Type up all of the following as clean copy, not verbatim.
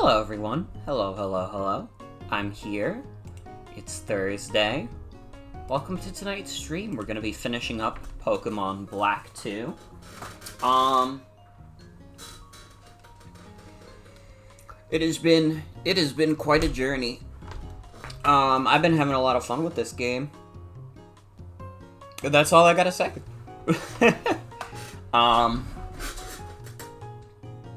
Hello everyone. Hello. I'm here. It's Thursday. Welcome to tonight's stream. We're gonna be finishing up Pokemon Black 2. It has been quite a journey. I've been having a lot of fun with this game. That's all I gotta say. I've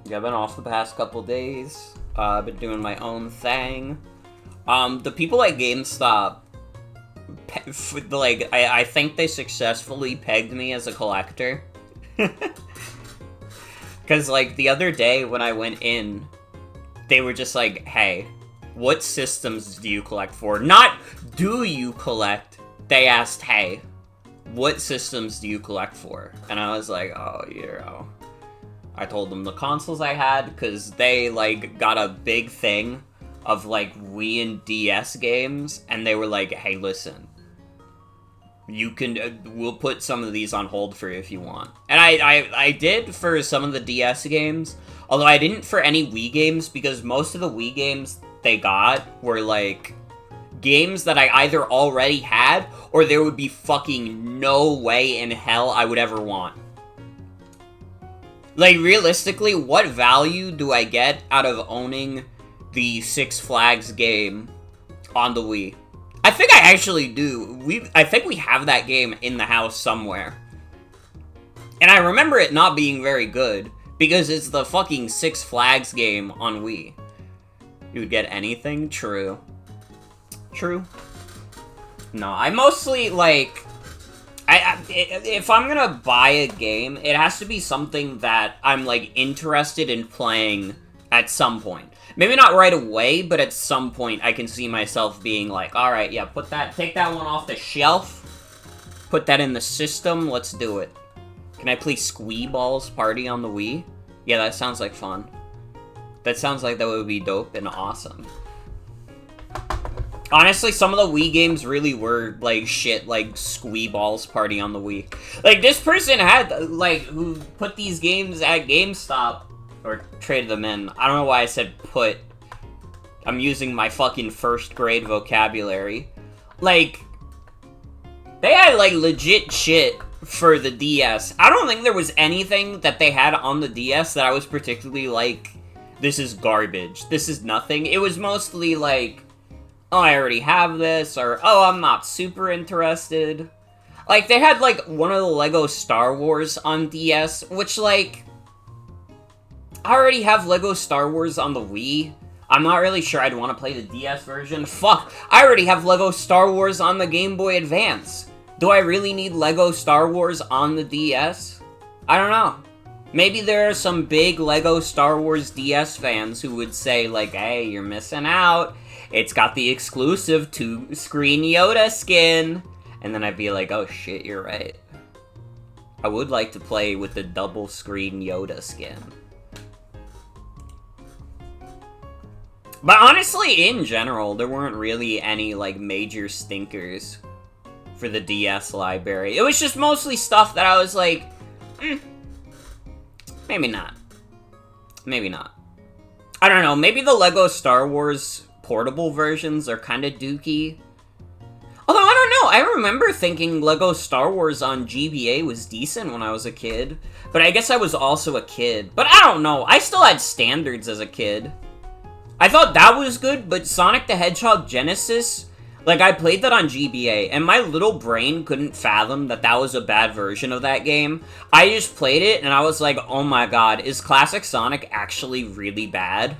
been off the past couple days. I've been doing my own thing. The people at GameStop, I think they successfully pegged me as a collector. Because, the other day when I went in, they were just like, hey, what systems do you collect for? Not, do you collect? They asked, hey, what systems do you collect for? And I was like, oh, I told them the consoles I had, because they, got a big thing of, Wii and DS games, and they were like, hey, listen, you can, we'll put some of these on hold for you if you want. And I did for some of the DS games, although I didn't for any Wii games, because most of the Wii games they got were, games that I either already had, or there would be fucking no way in hell I would ever want. Realistically, what value do I get out of owning the Six Flags game on the Wii? I think I actually do. I think we have that game in the house somewhere. And I remember it not being very good, because it's the fucking Six Flags game on Wii. You would get anything? True. No, I mostly, if I'm gonna buy a game, it has to be something that I'm, interested in playing at some point. Maybe not right away, but at some point I can see myself being like, alright, yeah, take that one off the shelf, put that in the system, let's do it. Can I play Squeeball's Party on the Wii? Yeah, that sounds like fun. That sounds like that would be dope and awesome. Honestly, some of the Wii games really were, shit, Squeeball's Party on the Wii. This person had, who put these games at GameStop, or traded them in. I don't know why I said put. I'm using my fucking first grade vocabulary. They had, legit shit for the DS. I don't think there was anything that they had on the DS that I was particularly this is garbage. This is nothing. It was mostly, oh, I already have this, or, oh, I'm not super interested. They had, one of the Lego Star Wars on DS, which, I already have Lego Star Wars on the Wii. I'm not really sure I'd want to play the DS version. Fuck, I already have Lego Star Wars on the Game Boy Advance. Do I really need Lego Star Wars on the DS? I don't know. Maybe there are some big Lego Star Wars DS fans who would say, hey, you're missing out. It's got the exclusive 2-screen Yoda skin. And then I'd be like, oh shit, you're right. I would like to play with the double-screen Yoda skin. But honestly, in general, there weren't really any, major stinkers for the DS library. It was just mostly stuff that I was like, maybe not. Maybe not. I don't know, maybe the Lego Star Wars portable versions are kind of dookie. Although, I don't know, I remember thinking Lego Star Wars on GBA was decent when I was a kid. But I guess I was also a kid. But I don't know, I still had standards as a kid. I thought that was good, but Sonic the Hedgehog Genesis, I played that on GBA, and my little brain couldn't fathom that that was a bad version of that game. I just played it, and I was like, oh my god, is Classic Sonic actually really bad?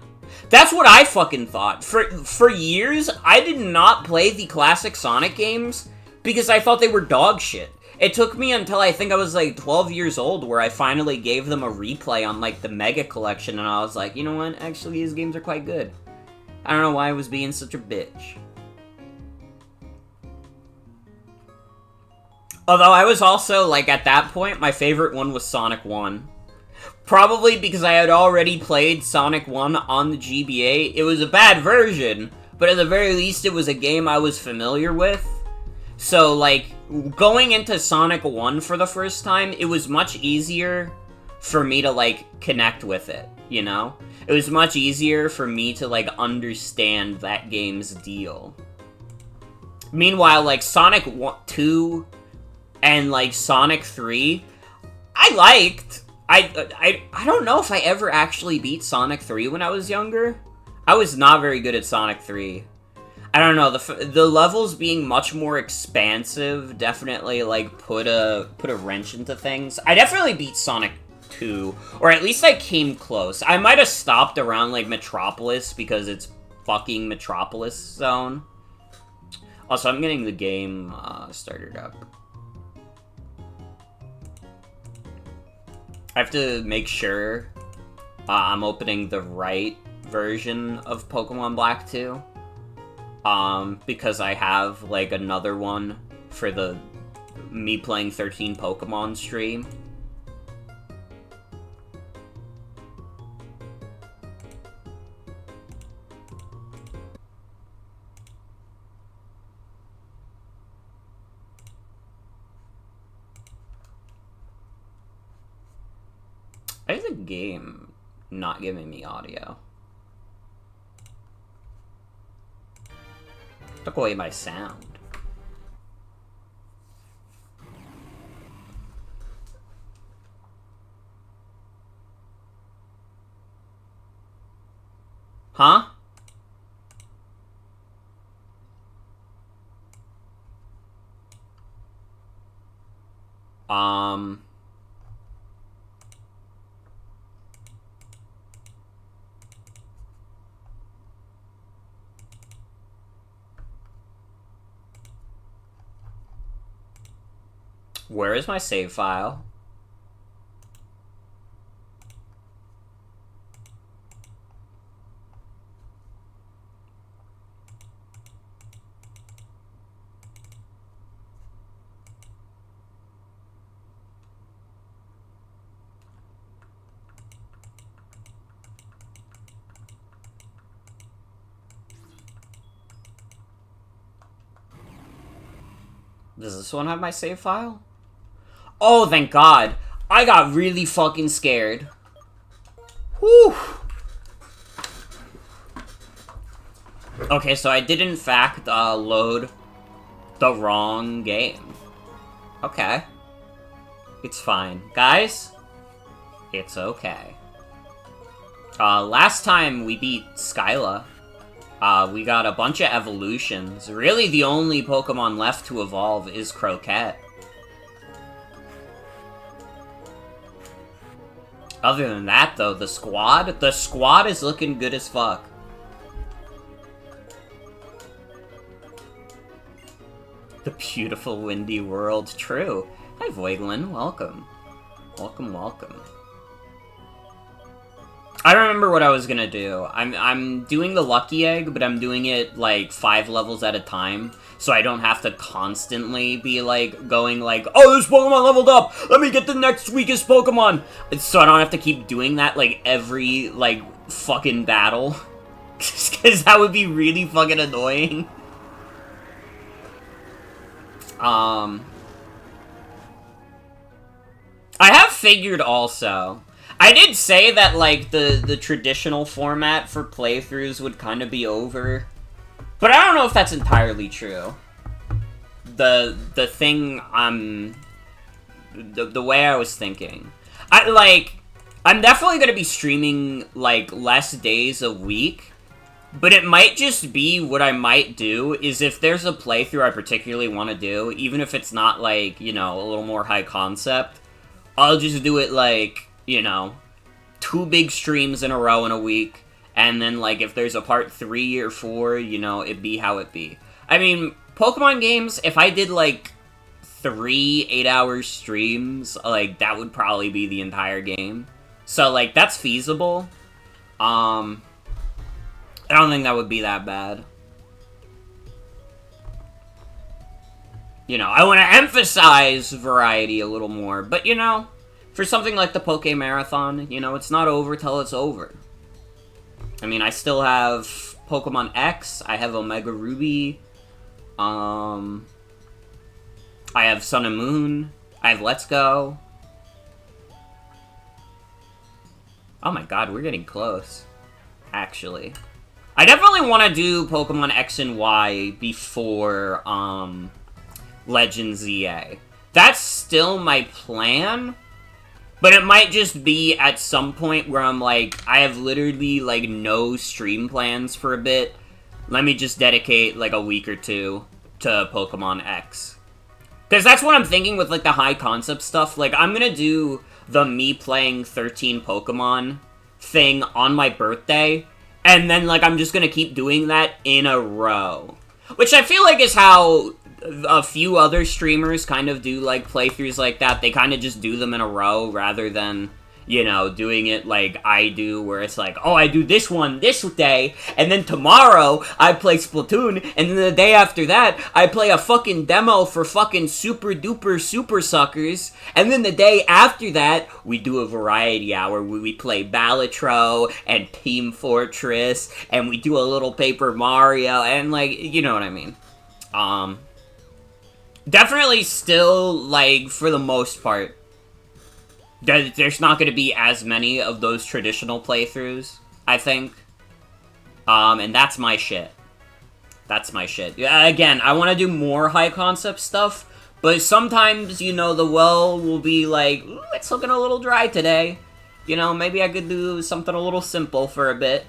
That's what I fucking thought. For years, I did not play the Classic Sonic games because I thought they were dog shit. It took me until I think I was 12 years old where I finally gave them a replay on the Mega Collection, and I was like, you know what, actually these games are quite good. I don't know why I was being such a bitch. Although I was also, at that point, my favorite one was Sonic 1. Probably because I had already played Sonic 1 on the GBA. It was a bad version, but at the very least it was a game I was familiar with. So, going into Sonic 1 for the first time, it was much easier for me to, connect with it, you know? it was much easier for me to, like, understand that game's deal. Meanwhile, like, Sonic 2 and, like, Sonic 3, I liked. I don't know if I ever actually beat Sonic 3 when I was younger. I was not very good at Sonic 3. I don't know, the levels being much more expansive definitely, like, put a wrench into things. I definitely beat Sonic 2, or at least I came close. I might have stopped around, like, Metropolis, because it's fucking Metropolis Zone. Also, I'm getting the game started up. I have to make sure I'm opening the right version of Pokemon Black 2. Because I have, like, another one for the me playing 13 Pokemon stream. Why is the game not giving me audio? Took away my sound. Huh? Where is my save file? Does this one have my save file? Oh, thank God. I got really fucking scared. Whew. Okay, so I did in fact load the wrong game. Okay. It's fine. Guys, it's okay. Last time we beat Skyla, we got a bunch of evolutions. Really, the only Pokemon left to evolve is Croquette. Other than that, though, the squad is looking good as fuck. The beautiful windy world, true. Hi, Voiglin, welcome. Welcome, welcome. I don't remember what I was gonna do. I'm doing the Lucky Egg, but I'm doing it, like, 5 levels at a time, so I don't have to constantly be, like, going, like, oh, this Pokemon leveled up! Let me get the next weakest Pokemon! So I don't have to keep doing that, like, every, like, fucking battle. Because that would be really fucking annoying. I have figured also... I did say that, like, the traditional format for playthroughs would kind of be over. But I don't know if that's entirely true. The thing the way I was thinking. I'm definitely gonna be streaming, like, less days a week. But it might just be what I might do is if there's a playthrough I particularly want to do, even if it's not, like, you know, a little more high concept, I'll just do it, like... you know, 2 big streams in a row in a week, and then, like, if there's a part 3 or 4, you know, it be how it be. I mean, Pokemon games, if I did, like, 3 8-hour streams, like, that would probably be the entire game. So, like, that's feasible. I don't think that would be that bad. You know, I want to emphasize variety a little more, but, you know... for something like the Poke Marathon, you know, it's not over till it's over. I mean, I still have Pokemon X, I have Omega Ruby, I have Sun and Moon, I have Let's Go. Oh my god, we're getting close. actually. I definitely want to do Pokemon X and Y before, Legend ZA. That's still my plan, but it might just be at some point where I'm like, I have literally, like, no stream plans for a bit. Let me just dedicate, like, a week or two to Pokemon X. Because that's what I'm thinking with, like, the high concept stuff. Like, I'm gonna do the me playing 13 Pokemon thing on my birthday, and then, like, I'm just gonna keep doing that in a row. Which I feel like is how a few other streamers kind of do, like, playthroughs like that. They kind of just do them in a row rather than, you know, doing it like I do, where it's like, oh, I do this one this day, and then tomorrow I play Splatoon, and then the day after that, I play a fucking demo for fucking Super Duper Super Suckers, and then the day after that, we do a variety hour where we play Balatro and Team Fortress, and we do a little Paper Mario, and, like, you know what I mean. Definitely still, like, for the most part, there's not going to be as many of those traditional playthroughs, I think. And that's my shit. That's my shit. Yeah, again, I want to do more high-concept stuff, but sometimes, you know, the well will be like, ooh, it's looking a little dry today. You know, maybe I could do something a little simple for a bit.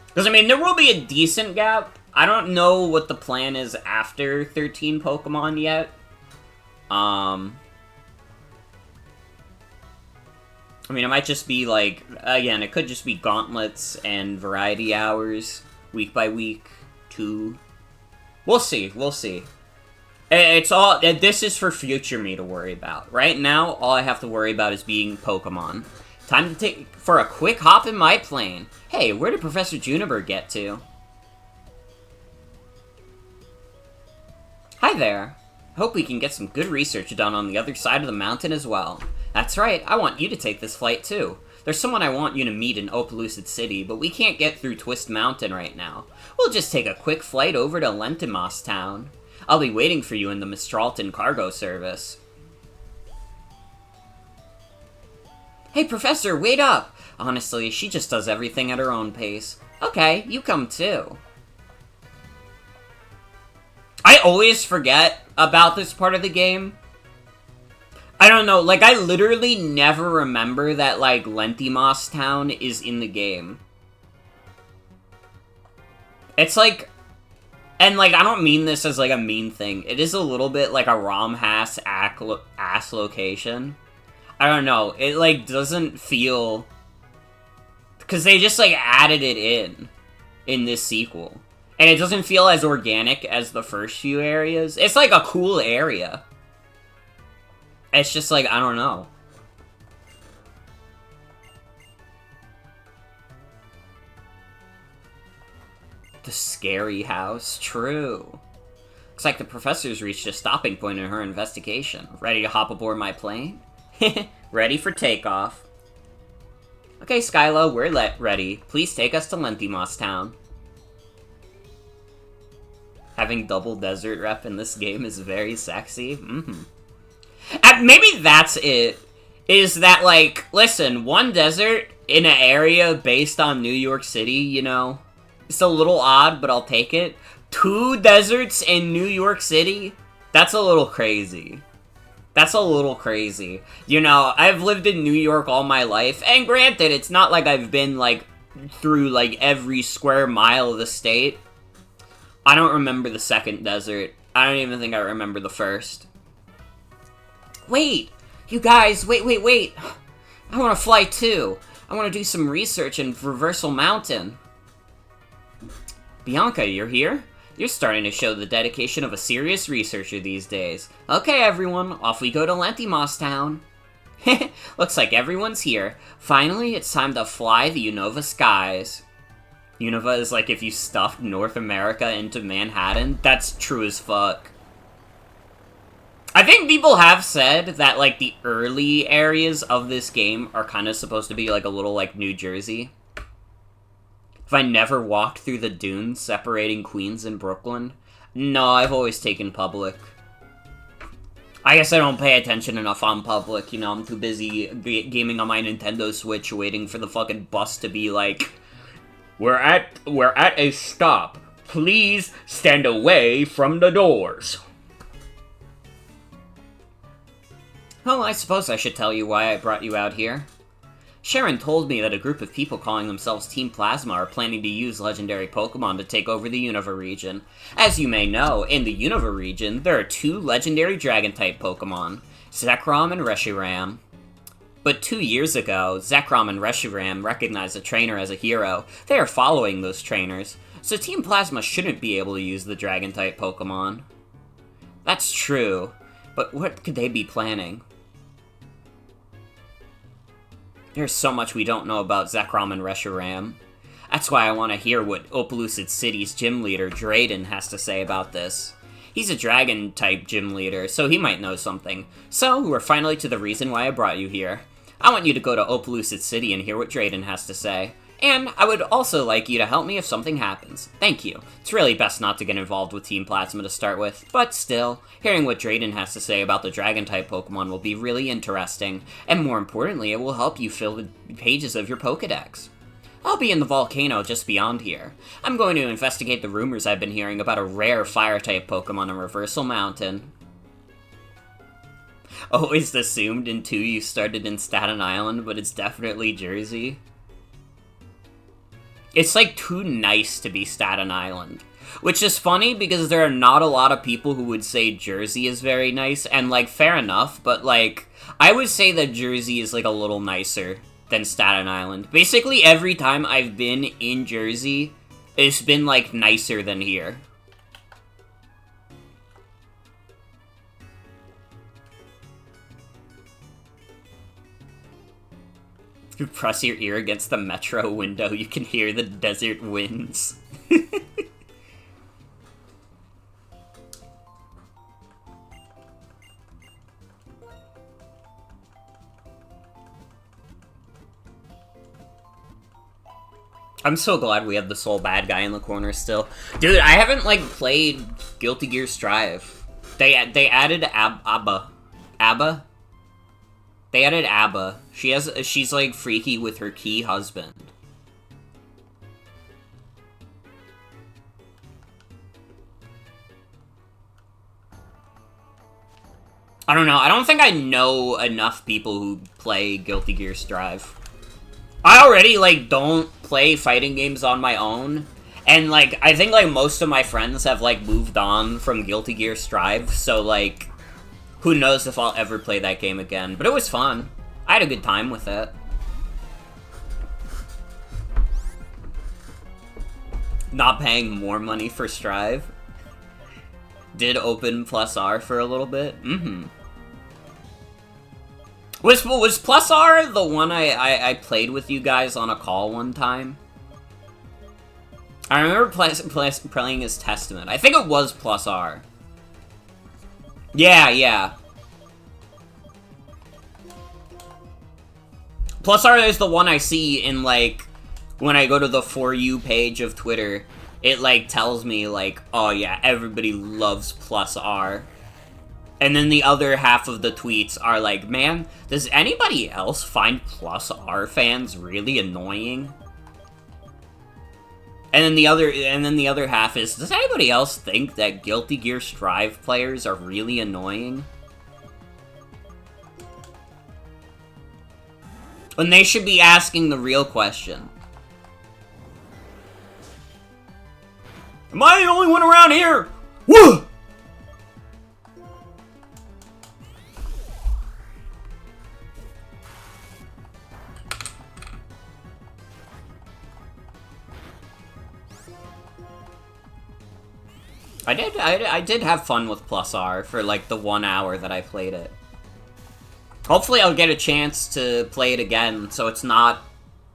Because, I mean, there will be a decent gap. I don't know what the plan is after 13 Pokemon yet. I mean, it might just be, like, again, it could just be gauntlets and variety hours, week by week, too. We'll see, we'll see. It's all, this is for future me to worry about. Right now, all I have to worry about is being Pokemon. Time to take for a quick hop in my plane. Hey, where did Professor Juniper get to? Hi there. Hope we can get some good research done on the other side of the mountain as well. That's right, I want you to take this flight too. There's someone I want you to meet in Opelucid City, but we can't get through Twist Mountain right now. We'll just take a quick flight over to Lentimos Town. I'll be waiting for you in the Mistralton cargo service. Hey, Professor, wait up! Honestly, she just does everything at her own pace. Okay, you come too. I always forget about this part of the game. I don't know, like, I literally never remember that, like, Lentimos Town is in the game. It's like, and, like, I don't mean this as, like, a mean thing. It is a little bit like a ROM-ass ass location. I don't know, it, like, doesn't feel... Because they just, like, added it in this sequel. And it doesn't feel as organic as the first few areas. It's, like, a cool area. It's just, like, I don't know. The scary house, true. Looks like the professor's reached a stopping point in her investigation. Ready to hop aboard my plane? Ready for takeoff. Okay, Skylo, we're ready. Please take us to Lentimos Town. Having double desert rep in this game is very sexy. Maybe that's it. Is that, like, listen, one desert in an area based on New York City, you know? It's a little odd, but I'll take it. 2 deserts in New York City? That's a little crazy. That's a little crazy. You know, I've lived in New York all my life, and granted, it's not like I've been, like, through, like, every square mile of the state. I don't remember the second desert. I don't even think I remember the first. Wait! You guys, wait! I want to fly too. I want to do some research in Reversal Mountain. Bianca, you're here? You're starting to show the dedication of a serious researcher these days. Okay, everyone, off we go to Lentimos Town. Looks like everyone's here. Finally, it's time to fly the Unova skies. Unova is like if you stuffed North America into Manhattan. That's true as fuck. I think people have said that, like, the early areas of this game are kind of supposed to be, like, a little, like, New Jersey. If I never walked through the dunes separating Queens and Brooklyn? No, I've always taken public. I guess I don't pay attention enough on public, you know, I'm too busy gaming on my Nintendo Switch waiting for the fucking bus to be like, We're at a stop. Please stand away from the doors. Well, I suppose I should tell you why I brought you out here. Sharon told me that a group of people calling themselves Team Plasma are planning to use legendary Pokemon to take over the Unova region. As you may know, in the Unova region, there are 2 legendary Dragon-type Pokemon, Zekrom and Reshiram. But 2 years ago, Zekrom and Reshiram recognized a trainer as a hero. They are following those trainers, so Team Plasma shouldn't be able to use the Dragon-type Pokemon. That's true, but what could they be planning? There's so much we don't know about Zekrom and Reshiram. That's why I want to hear what Opelucid City's gym leader, Drayden, has to say about this. He's a Dragon-type gym leader, so he might know something. So, we're finally to the reason why I brought you here. I want you to go to Opelucid City and hear what Drayden has to say. And I would also like you to help me if something happens. Thank you. It's really best not to get involved with Team Plasma to start with, but still, hearing what Drayden has to say about the Dragon-type Pokemon will be really interesting, and more importantly, it will help you fill the pages of your Pokedex. I'll be in the volcano just beyond here. I'm going to investigate the rumors I've been hearing about a rare Fire-type Pokemon in Reversal Mountain. Always assumed in 2 you started in Staten Island, but it's definitely Jersey. It's, like, too nice to be Staten Island. Which is funny, because there are not a lot of people who would say Jersey is very nice, and, like, fair enough, but, like, I would say that Jersey is, like, a little nicer than Staten Island. Basically, every time I've been in Jersey, it's been, like, nicer than here. You press your ear against the metro window, you can hear the desert winds. I'm so glad we have the sole bad guy in the corner still. Dude, I haven't, like, played Guilty Gear Strive. They added Abba. Abba? They added Abba. She's, like, freaky with her key husband. I don't know. I don't think I know enough people who play Guilty Gear Strive. I already, like, don't play fighting games on my own. And, like, I think, like, most of my friends have, like, moved on from Guilty Gear Strive. So, like, who knows if I'll ever play that game again. But it was fun. I had a good time with it. Not paying more money for Strive. Did open Plus R for a little bit. Mm-hmm. Was Plus R the one I played with you guys on a call one time? I remember playing as Testament. I think it was Plus R. Yeah. Plus R is the one I see in, like, when I go to the For You page of Twitter. It, like, tells me, like, oh yeah, everybody loves Plus R. And then the other half of the tweets are like, man, does anybody else find Plus R fans really annoying? And then the other half is, does anybody else think that Guilty Gear Strive players are really annoying? And they should be asking the real question. Am I the only one around here? Woo! I did have fun with Plus R for, like, the 1 hour that I played it. Hopefully I'll get a chance to play it again, so it's not,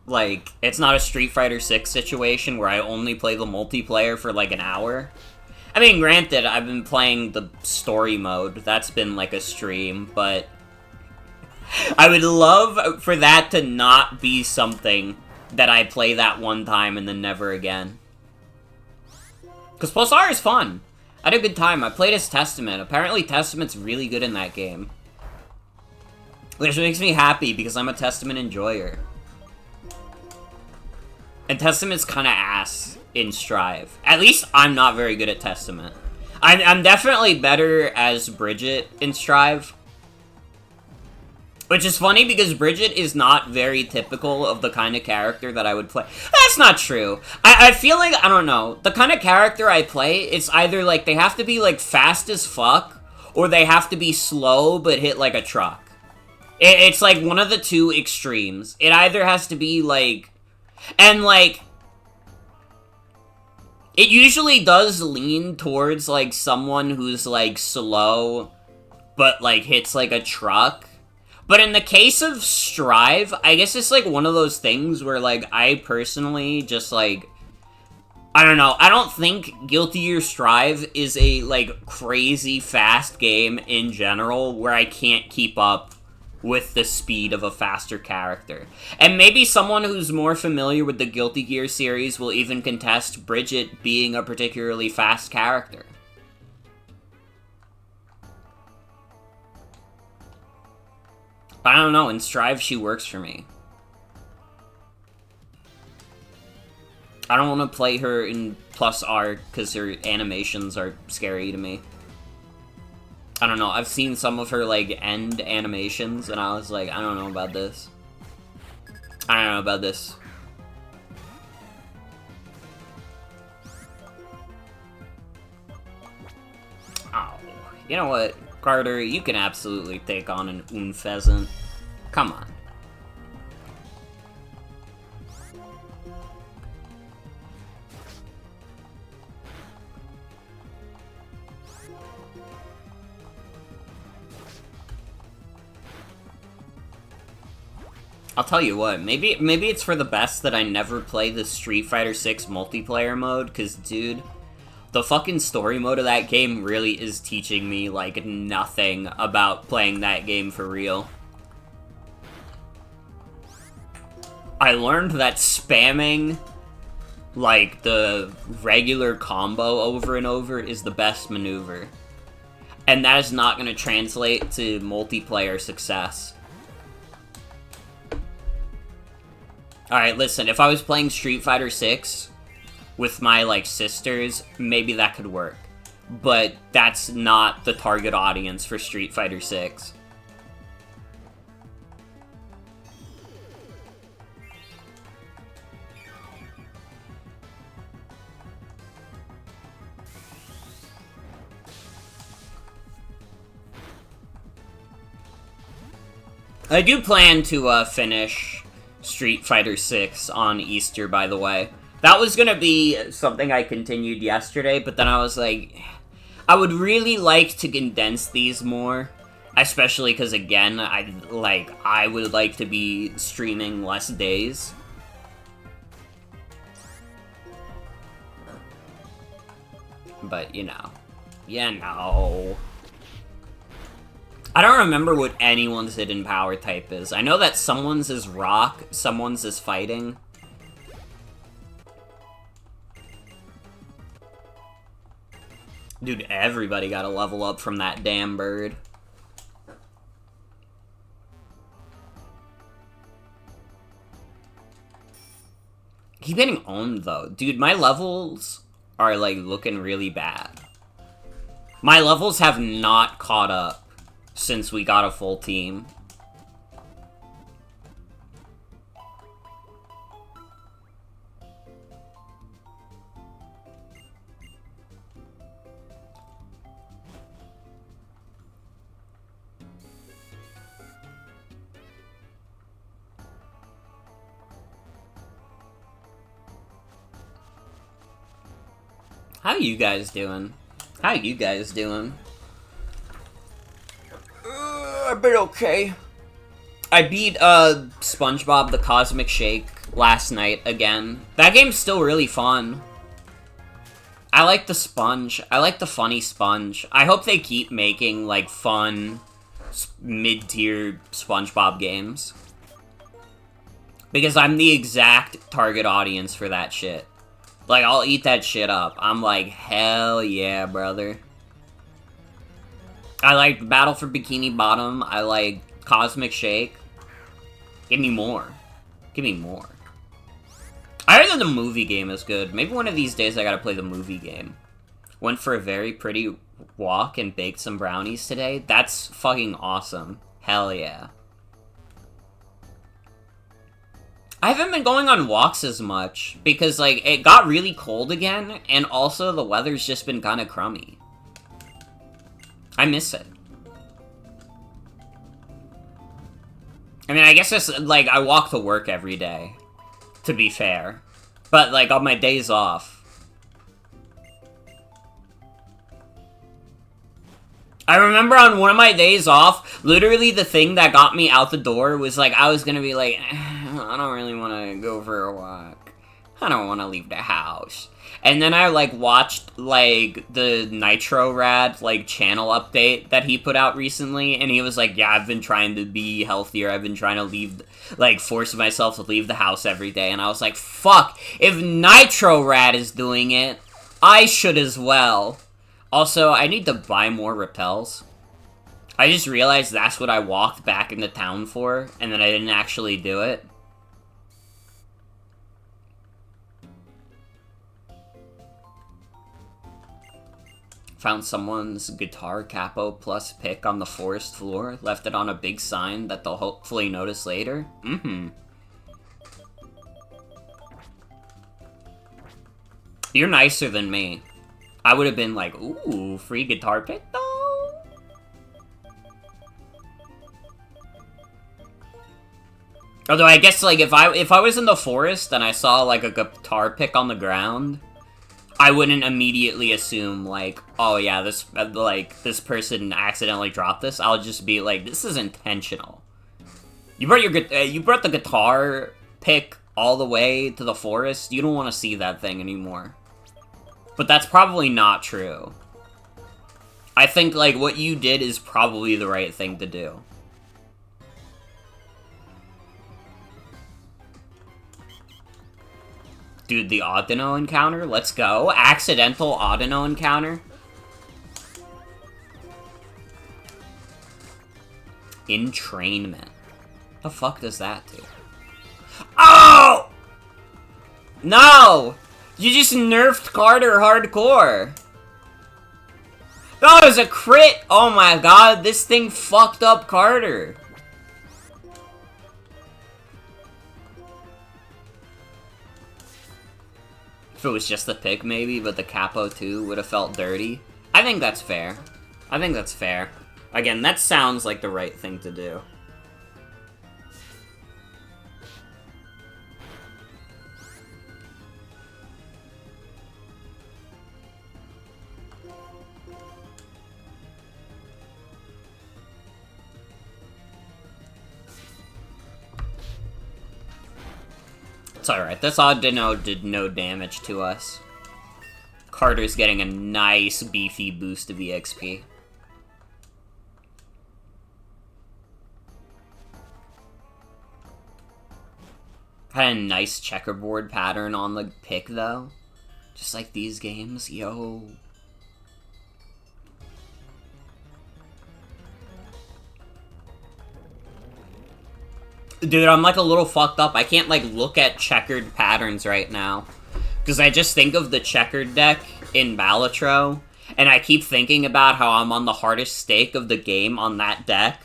like, it's not a Street Fighter 6 situation where I only play the multiplayer for, like, an hour. I mean, granted, I've been playing the story mode. That's been, like, a stream, but I would love for that to not be something that I play that one time and then never again. Because Plus R is fun. I had a good time. I played as Testament. Apparently Testament's really good in that game. Which makes me happy, because I'm a Testament enjoyer. And Testament's kinda ass in Strive. At least I'm not very good at Testament. I'm definitely better as Bridget in Strive. Which is funny, because Bridget is not very typical of the kind of character that I would play. That's not true. I feel like, I don't know, the kind of character I play, it's either, like, they have to be, like, fast as fuck, or they have to be slow, but hit like a truck. It's, like, one of the two extremes. It either has to be, like... And, like... It usually does lean towards, like, someone who's, like, slow, but, like, hits like a truck. But in the case of Strive, I guess it's, like, one of those things where, like, I personally just, like... I don't know, I don't think Guilty Gear Strive is a, like, crazy fast game in general where I can't keep up with the speed of a faster character. And maybe someone who's more familiar with the Guilty Gear series will even contest Bridget being a particularly fast character. But I don't know, in Strive she works for me. I don't want to play her in Plus R because her animations are scary to me. I don't know, I've seen some of her, like, end animations, and I was like, I don't know about this. I don't know about this. Oh, you know what, Carter, you can absolutely take on an Unpheasant. Come on. I'll tell you what, maybe it's for the best that I never play the Street Fighter 6 multiplayer mode, because, dude, the fucking story mode of that game really is teaching me, like, nothing about playing that game for real. I learned that spamming, like, the regular combo over and over is the best maneuver. And that is not going to translate to multiplayer success. Alright, listen, if I was playing Street Fighter 6 with my, like, sisters, maybe that could work. But that's not the target audience for Street Fighter 6. I do plan to, finish Street Fighter 6 on Easter, by the way. That was gonna be something I continued yesterday, but then I was like, I would really like to condense these more. Especially because, again, I would like to be streaming less days. But, you know. I don't remember what anyone's hidden power type is. I know that someone's is rock, someone's is fighting. Dude, everybody got a level up from that damn bird. Keep getting owned, though. Dude, my levels are, like, looking really bad. My levels have not caught up since we got a full team. How you guys doing? How you guys doing? I've been okay. I beat, SpongeBob the Cosmic Shake last night again. That game's still really fun. I like the sponge. I like the funny sponge. I hope they keep making, like, fun, mid-tier SpongeBob games. Because I'm the exact target audience for that shit. Like, I'll eat that shit up. I'm like, hell yeah, brother. I like Battle for Bikini Bottom. I like Cosmic Shake. Give me more. Give me more. I heard that the movie game is good. Maybe one of these days I gotta play the movie game. Went for a very pretty walk and baked some brownies today. That's fucking awesome. Hell yeah. I haven't been going on walks as much because, like, it got really cold again, and also the weather's just been kind of crummy. I miss it. I mean, I guess it's, like, I walk to work every day, to be fair. But, like, on my days off. I remember on one of my days off, literally the thing that got me out the door was, like, I was gonna be like, I don't really want to go for a walk. I don't want to leave the house. And then I, like, watched, like, the Nitro Rad, like, channel update that he put out recently, and he was like, yeah, I've been trying to be healthier, I've been trying to leave, like, force myself to leave the house every day, and I was like, fuck, if Nitro Rad is doing it, I should as well. Also, I need to buy more repels. I just realized that's what I walked back into town for, and then I didn't actually do it. Found someone's guitar capo plus pick on the forest floor, left it on a big sign that they'll hopefully notice later. You're nicer than me. I would have been like, ooh, free guitar pick though? Although I guess, like, if I was in the forest and I saw, like, a guitar pick on the ground, I wouldn't immediately assume, like, oh yeah, this person accidentally dropped this. I'll just be like, this is intentional. You brought the guitar pick all the way to the forest? You don't want to see that thing anymore. But that's probably not true. I think, like, what you did is probably the right thing to do. Dude, the Audino encounter? Let's go. Accidental Audino encounter. Entrainment. The fuck does that do? Oh! No! You just nerfed Carter hardcore. That was a crit! Oh my god, this thing fucked up Carter. If it was just the pick, maybe, but the capo too would have felt dirty. I think that's fair. I think that's fair. Again, that sounds like the right thing to do. It's alright, this Audino did no damage to us. Carter's getting a nice beefy boost of EXP. Had a nice checkerboard pattern on the pick though. Just like these games, yo. Dude, I'm, like, a little fucked up. I can't, like, look at checkered patterns right now. Because I just think of the checkered deck in Balatro, and I keep thinking about how I'm on the hardest stake of the game on that deck.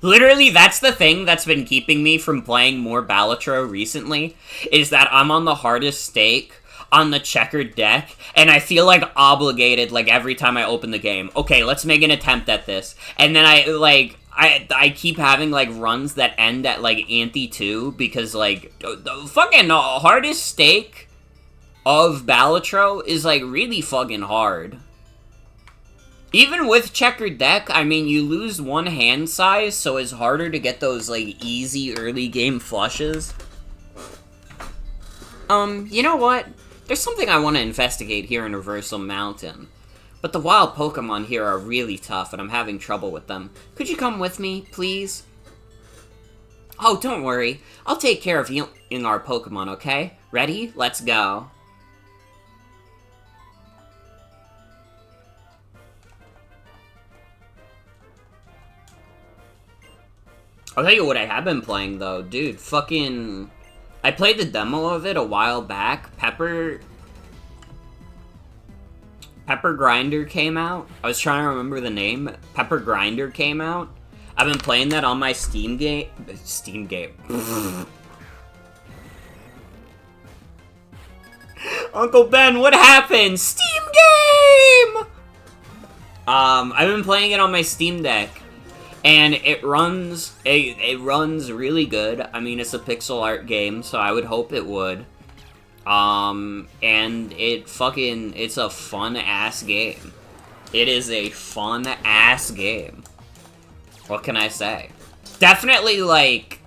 Literally, that's the thing that's been keeping me from playing more Balatro recently, is that I'm on the hardest stake on the checkered deck, and I feel, like, obligated, like, every time I open the game. Okay, let's make an attempt at this. And then I keep having, like, runs that end at, like, ante 2, because, like, the fucking hardest stake of Balatro is, like, really fucking hard. Even with checkered deck, I mean, you lose one hand size, so it's harder to get those, like, easy early game flushes. You know what? There's something I want to investigate here in Reversal Mountain. But the wild Pokemon here are really tough, and I'm having trouble with them. Could you come with me, please? Oh, don't worry. I'll take care of healing our Pokemon, okay? Ready? Let's go. I'll tell you what I have been playing, though. Dude, fucking... I played the demo of it a while back. Pepper Grinder came out. I was trying to remember the name. Pepper Grinder came out. I've been playing that on my Steam game. Uncle Ben, what happened? Steam game! I've been playing it on my Steam Deck. And it runs really good. I mean, it's a pixel art game, so I would hope it would. And it's a fun-ass game. It is a fun-ass game. What can I say? Definitely, like,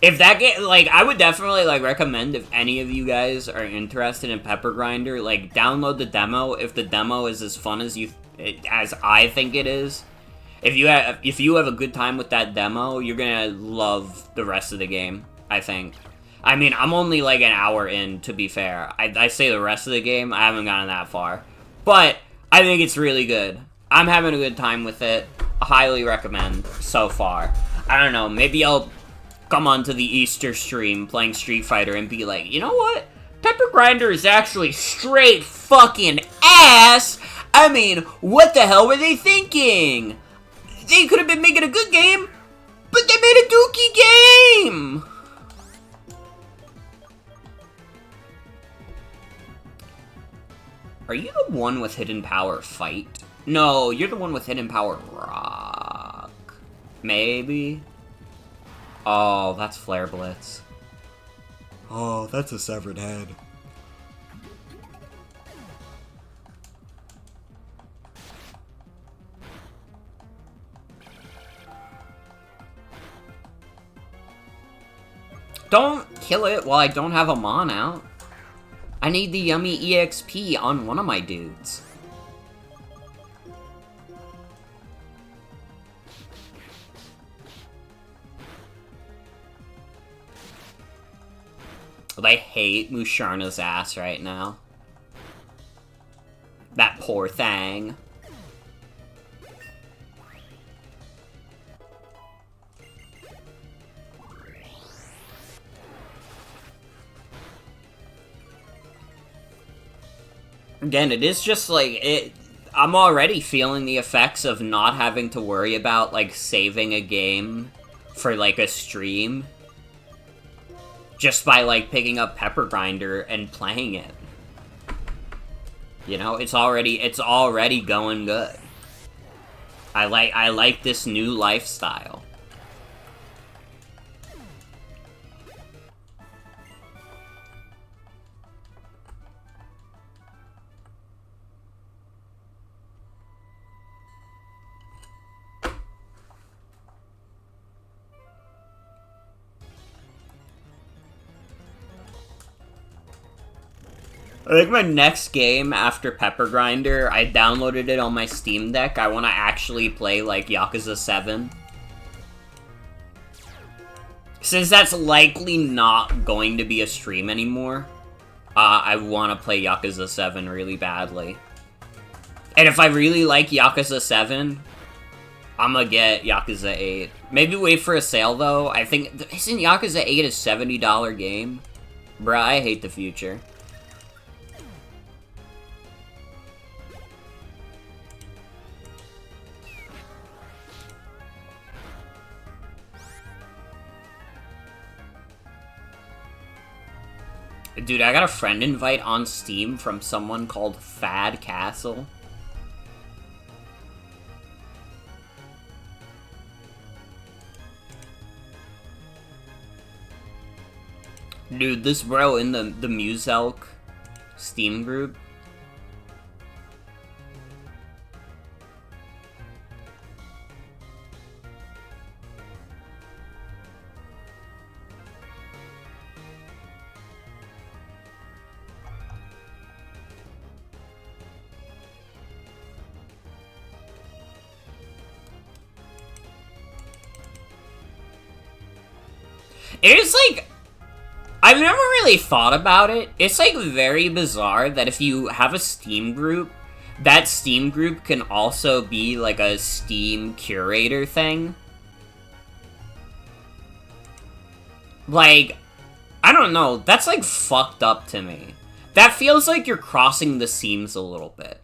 if that game, like, I would definitely, like, recommend if any of you guys are interested in Pepper Grinder, like, download the demo if the demo is as fun as as I think it is. If you have a good time with that demo, you're gonna love the rest of the game, I think. I mean, I'm only like an hour in, to be fair. I say the rest of the game, I haven't gotten that far. But, I think it's really good. I'm having a good time with it. I highly recommend, so far. I don't know, maybe I'll come onto the Easter stream playing Street Fighter and be like, you know what? Pepper Grinder is actually straight fucking ass! I mean, what the hell were they thinking? They could have been making a good game, but they made a dookie game! Are you the one with Hidden Power Fight? No, you're the one with Hidden Power Rock. Maybe? Oh, that's Flare Blitz. Oh, that's a severed head. Don't kill it while I don't have a Mon out. I need the yummy EXP on one of my dudes. I hate Musharna's ass right now. That poor thing. Again, it is just, like, I'm already feeling the effects of not having to worry about, like, saving a game for, like, a stream. Just by, like, picking up Pepper Grinder and playing it. You know, it's already going good. I like this new lifestyle. I think my next game after Pepper Grinder, I downloaded it on my Steam Deck. I want to actually play, like, Yakuza 7. Since that's likely not going to be a stream anymore, I want to play Yakuza 7 really badly. And if I really like Yakuza 7, I'm gonna get Yakuza 8. Maybe wait for a sale, though. I think... Isn't Yakuza 8 a $70 game? Bruh, I hate the future. Dude, I got a friend invite on Steam from someone called Fad Castle. Dude, this bro in the Muselk Steam group. It is, like... I've never really thought about it. It's, like, very bizarre that if you have a Steam group, that Steam group can also be, like, a Steam curator thing. Like, I don't know. That's, like, fucked up to me. That feels like you're crossing the seams a little bit.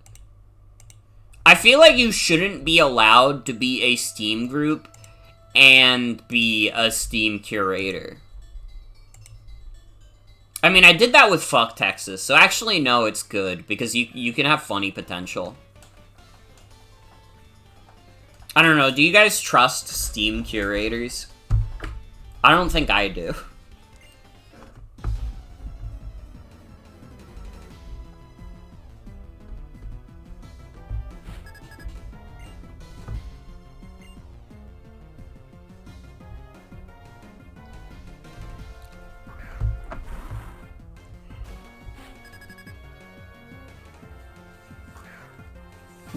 I feel like you shouldn't be allowed to be a Steam group and be a Steam curator. I mean, I did that with Fuck Texas, so actually, no, it's good, because you can have funny potential. I don't know, do you guys trust Steam curators? I don't think I do.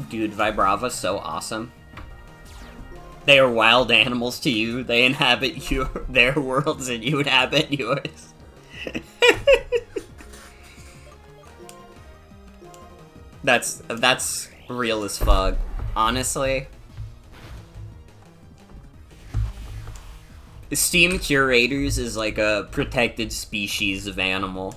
Dude, Vibrava's so awesome. They are wild animals to you. They inhabit their worlds and you inhabit yours. That's real as fuck, honestly. Steam curators is like a protected species of animal.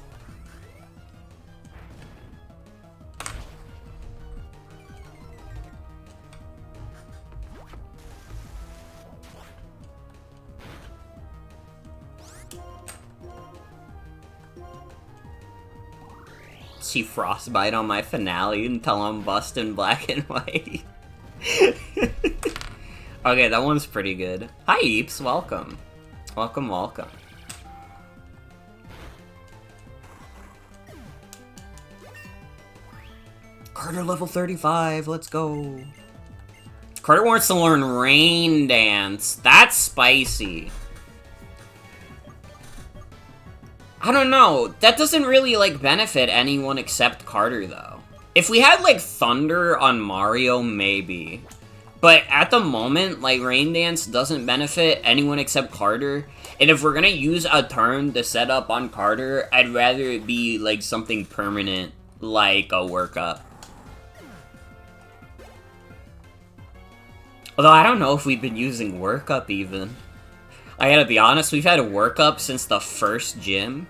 See Frostbite on my finale until I'm busting black and white. Okay, that one's pretty good. Hi, Eeps. Welcome. Welcome, welcome. Carter level 35. Let's go. Carter wants to learn Rain Dance. That's spicy. I don't know. That doesn't really, like, benefit anyone except Carter, though. If we had, like, Thunder on Mario, maybe. But at the moment, like, Rain Dance doesn't benefit anyone except Carter. And if we're gonna use a turn to set up on Carter, I'd rather it be, like, something permanent, like a workup. Although I don't know if we've been using workup, even. I gotta be honest, we've had a workup since the first gym.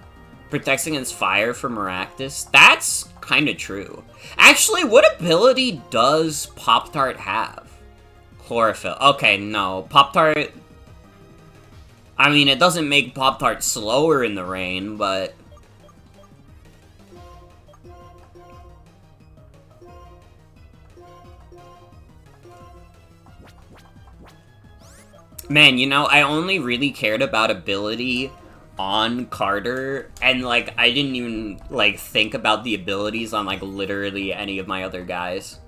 Protects against fire for Maractus. That's kinda true. Actually, what ability does Pop-Tart have? Chlorophyll. Okay, no. Pop-Tart... I mean, it doesn't make Pop-Tart slower in the rain, but... Man, you know, I only really cared about ability on Carter, and, like, I didn't even, like, think about the abilities on, like, literally any of my other guys.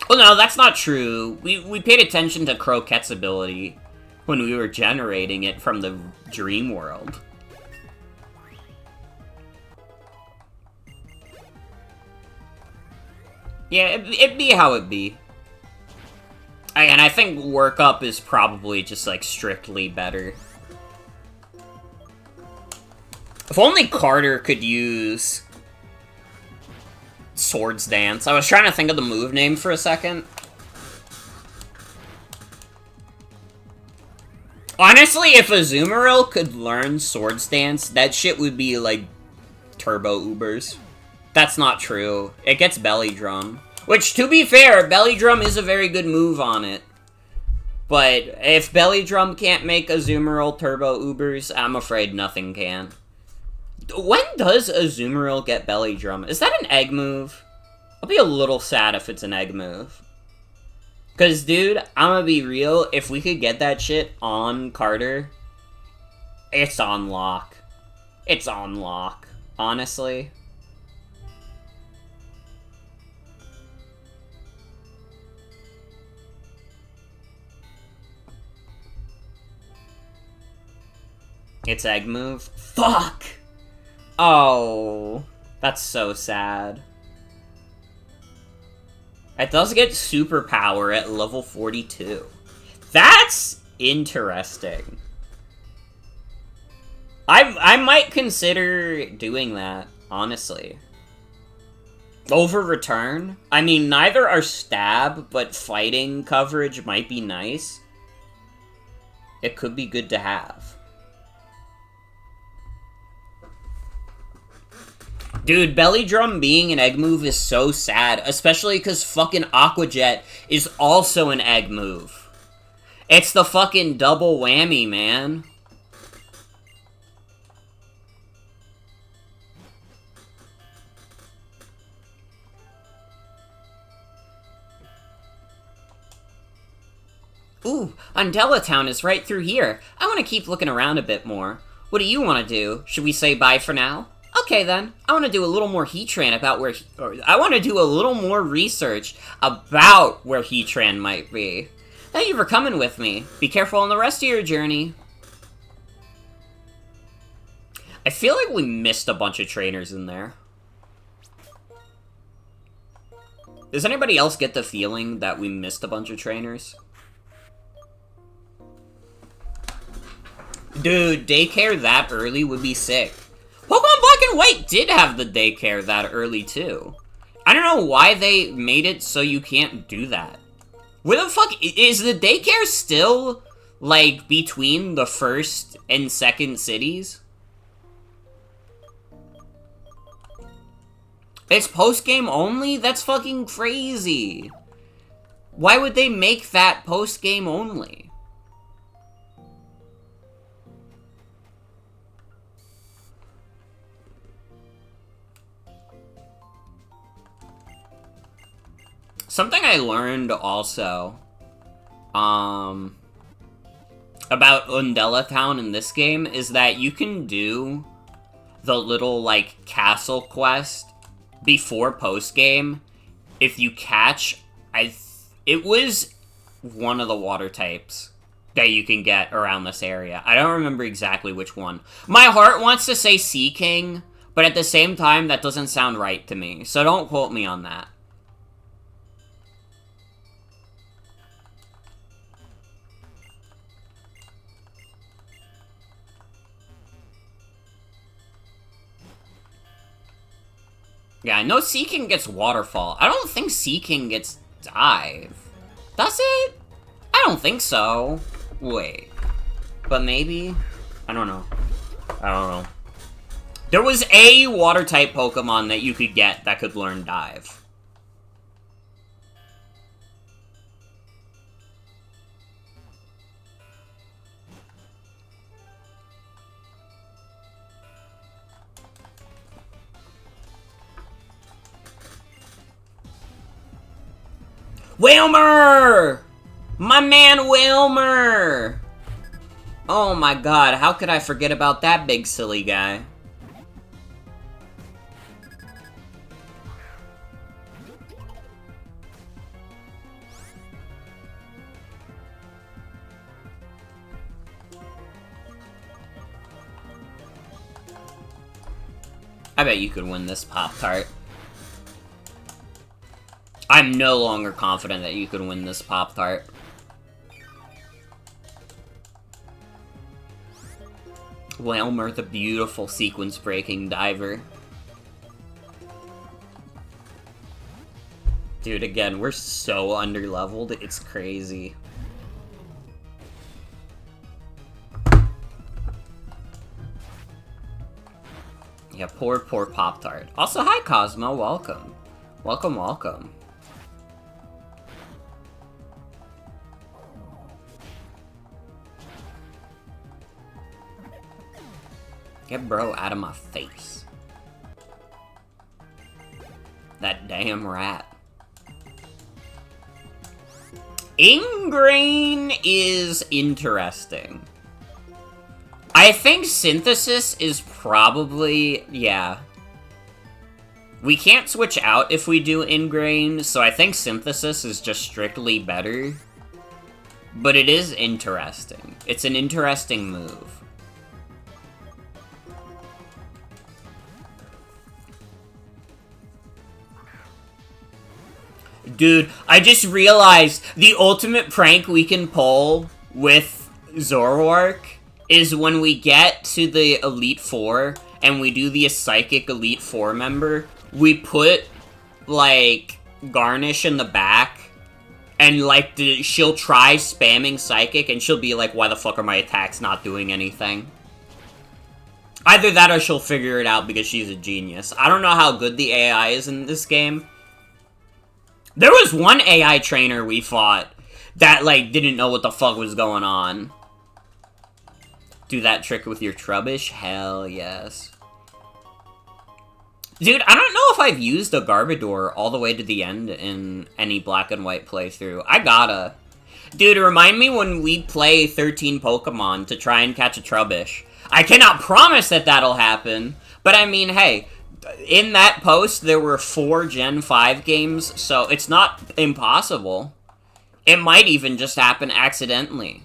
Well, no, that's not true. We paid attention to Croquette's ability when we were generating it from the dream world. Yeah, it'd be how it be. And I think Workup is probably just, like, strictly better. If only Carter could use Swords Dance. I was trying to think of the move name for a second. Honestly, if Azumarill could learn Swords Dance, that shit would be, like, Turbo Ubers. That's not true. It gets Belly Drum. Which, to be fair, Belly Drum is a very good move on it. But if Belly Drum can't make Azumarill Turbo Ubers, I'm afraid nothing can. When does Azumarill get Belly Drum? Is that an egg move? I'll be a little sad if it's an egg move. Because, dude, I'm gonna be real, if we could get that shit on Carter, it's on lock. It's on lock, honestly. It's egg move? Fuck! Oh, that's so sad. It does get superpower at level 42. That's interesting. I might consider doing that, honestly. Over return? I mean, neither are stab, but fighting coverage might be nice. It could be good to have. Dude, Belly Drum being an egg move is so sad, especially because fucking Aqua Jet is also an egg move. It's the fucking double whammy, man. Ooh, Undella Town is right through here. I want to keep looking around a bit more. What do you want to do? Should we say bye for now? Okay then. I want to do a little more Heatran about where I want to do a little more research about where Heatran might be. Thank you for coming with me. Be careful on the rest of your journey. I feel like we missed a bunch of trainers in there. Does anybody else get the feeling that we missed a bunch of trainers? Dude, daycare that early would be sick. Pokemon Black and White did have the daycare that early, too. I don't know why they made it so you can't do that. Where the fuck... Is the daycare still, like, between the first and second cities? It's post-game only? That's fucking crazy. Why would they make that post-game only? Something I learned also, about Undella Town in this game is that you can do the little, like, castle quest before post-game if you catch, it was one of the water types that you can get around this area. I don't remember exactly which one. My heart wants to say Sea King, but at the same time, that doesn't sound right to me, so don't quote me on that. Yeah, I know Sea King gets Waterfall. I don't think Sea King gets Dive. Does it? I don't think so. Wait. But maybe? I don't know. I don't know. There was a Water-type Pokemon that you could get that could learn Dive. Wilmer! My man Wilmer! Oh my god, how could I forget about that big silly guy? I bet you could win this Pop-Tart. I'm no longer confident that you could win this Pop-Tart. Wilmer, the beautiful sequence-breaking diver. Dude, again, we're so underleveled, it's crazy. Yeah, poor Pop-Tart. Also, hi Cosmo, welcome. Welcome, welcome. Get bro out of my face. That damn rat. Ingrain is interesting. I think Synthesis is probably... yeah. We can't switch out if we do Ingrain, so I think Synthesis is just strictly better. But it is interesting. It's an interesting move. Dude, I just realized the ultimate prank we can pull with Zoroark is when we get to the Elite Four and we do the Psychic Elite Four member, we put, like, Garnish in the back, and, like, she'll try spamming Psychic, and she'll be like, why the fuck are my attacks not doing anything? Either that or she'll figure it out because she's a genius. I don't know how good the AI is in this game. There was one AI trainer we fought that, like, didn't know what the fuck was going on. Do that trick with your Trubbish? Hell yes. Dude, I don't know if I've used a Garbodor all the way to the end in any black and white playthrough. I gotta. Dude, remind me when we play 13 Pokemon to try and catch a Trubbish. I cannot promise that that'll happen, but I mean, hey, in that post there were 4 Gen 5 games, so it's not impossible. It might even just happen accidentally.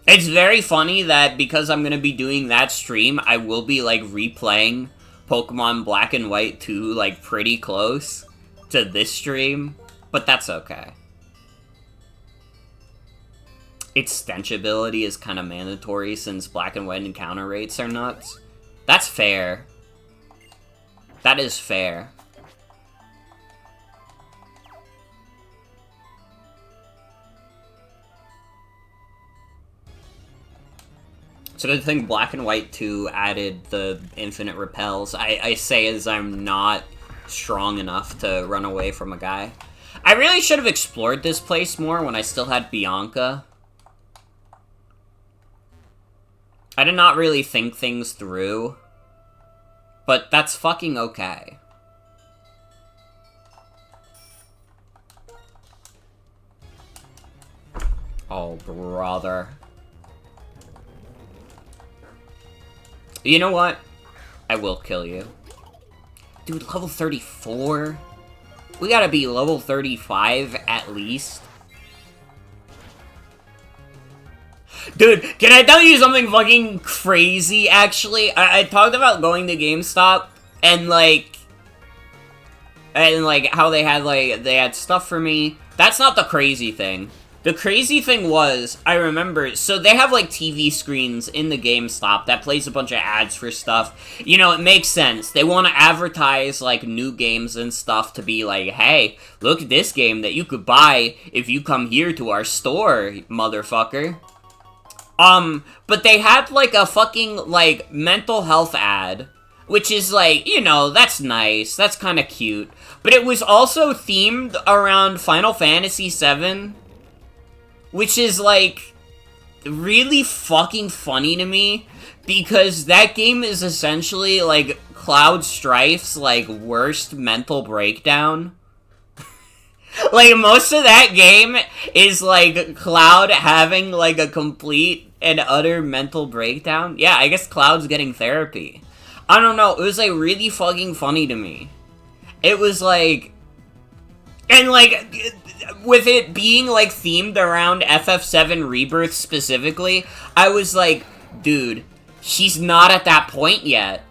It's very funny that because I'm gonna be doing that stream, I will be, like, replaying Pokemon Black and White 2, like, pretty close to this stream, but that's okay. Its stench ability is kind of mandatory since Black and White encounter rates are nuts. That's fair. That is fair. It's a good thing Black and White 2 added the infinite repels. I say as I'm not strong enough to run away from a guy. I really should have explored this place more when I still had Bianca. I did not really think things through. But that's fucking okay. Oh, brother. You know what? I will kill you. Dude, level 34? We gotta be level 35 at least. Dude, can I tell you something fucking crazy, actually? I talked about going to GameStop, and, like, how they had stuff for me. That's not the crazy thing. The crazy thing was, I remember, so they have, like, TV screens in the GameStop that plays a bunch of ads for stuff. You know, it makes sense. They want to advertise, like, new games and stuff to be like, hey, look at this game that you could buy if you come here to our store, motherfucker. But they had, like, a fucking, like, mental health ad, which is, like, you know, that's nice, that's kind of cute. But it was also themed around Final Fantasy VII, which is, like, really fucking funny to me, because that game is essentially, like, Cloud Strife's, like, worst mental breakdown. Like, most of that game is, like, Cloud having, like, a complete and utter mental breakdown. Yeah, I guess Cloud's getting therapy. I don't know, it was, like, really fucking funny to me. It was, like... And, like, with it being, like, themed around FF7 Rebirth specifically, I was like, dude, she's not at that point yet.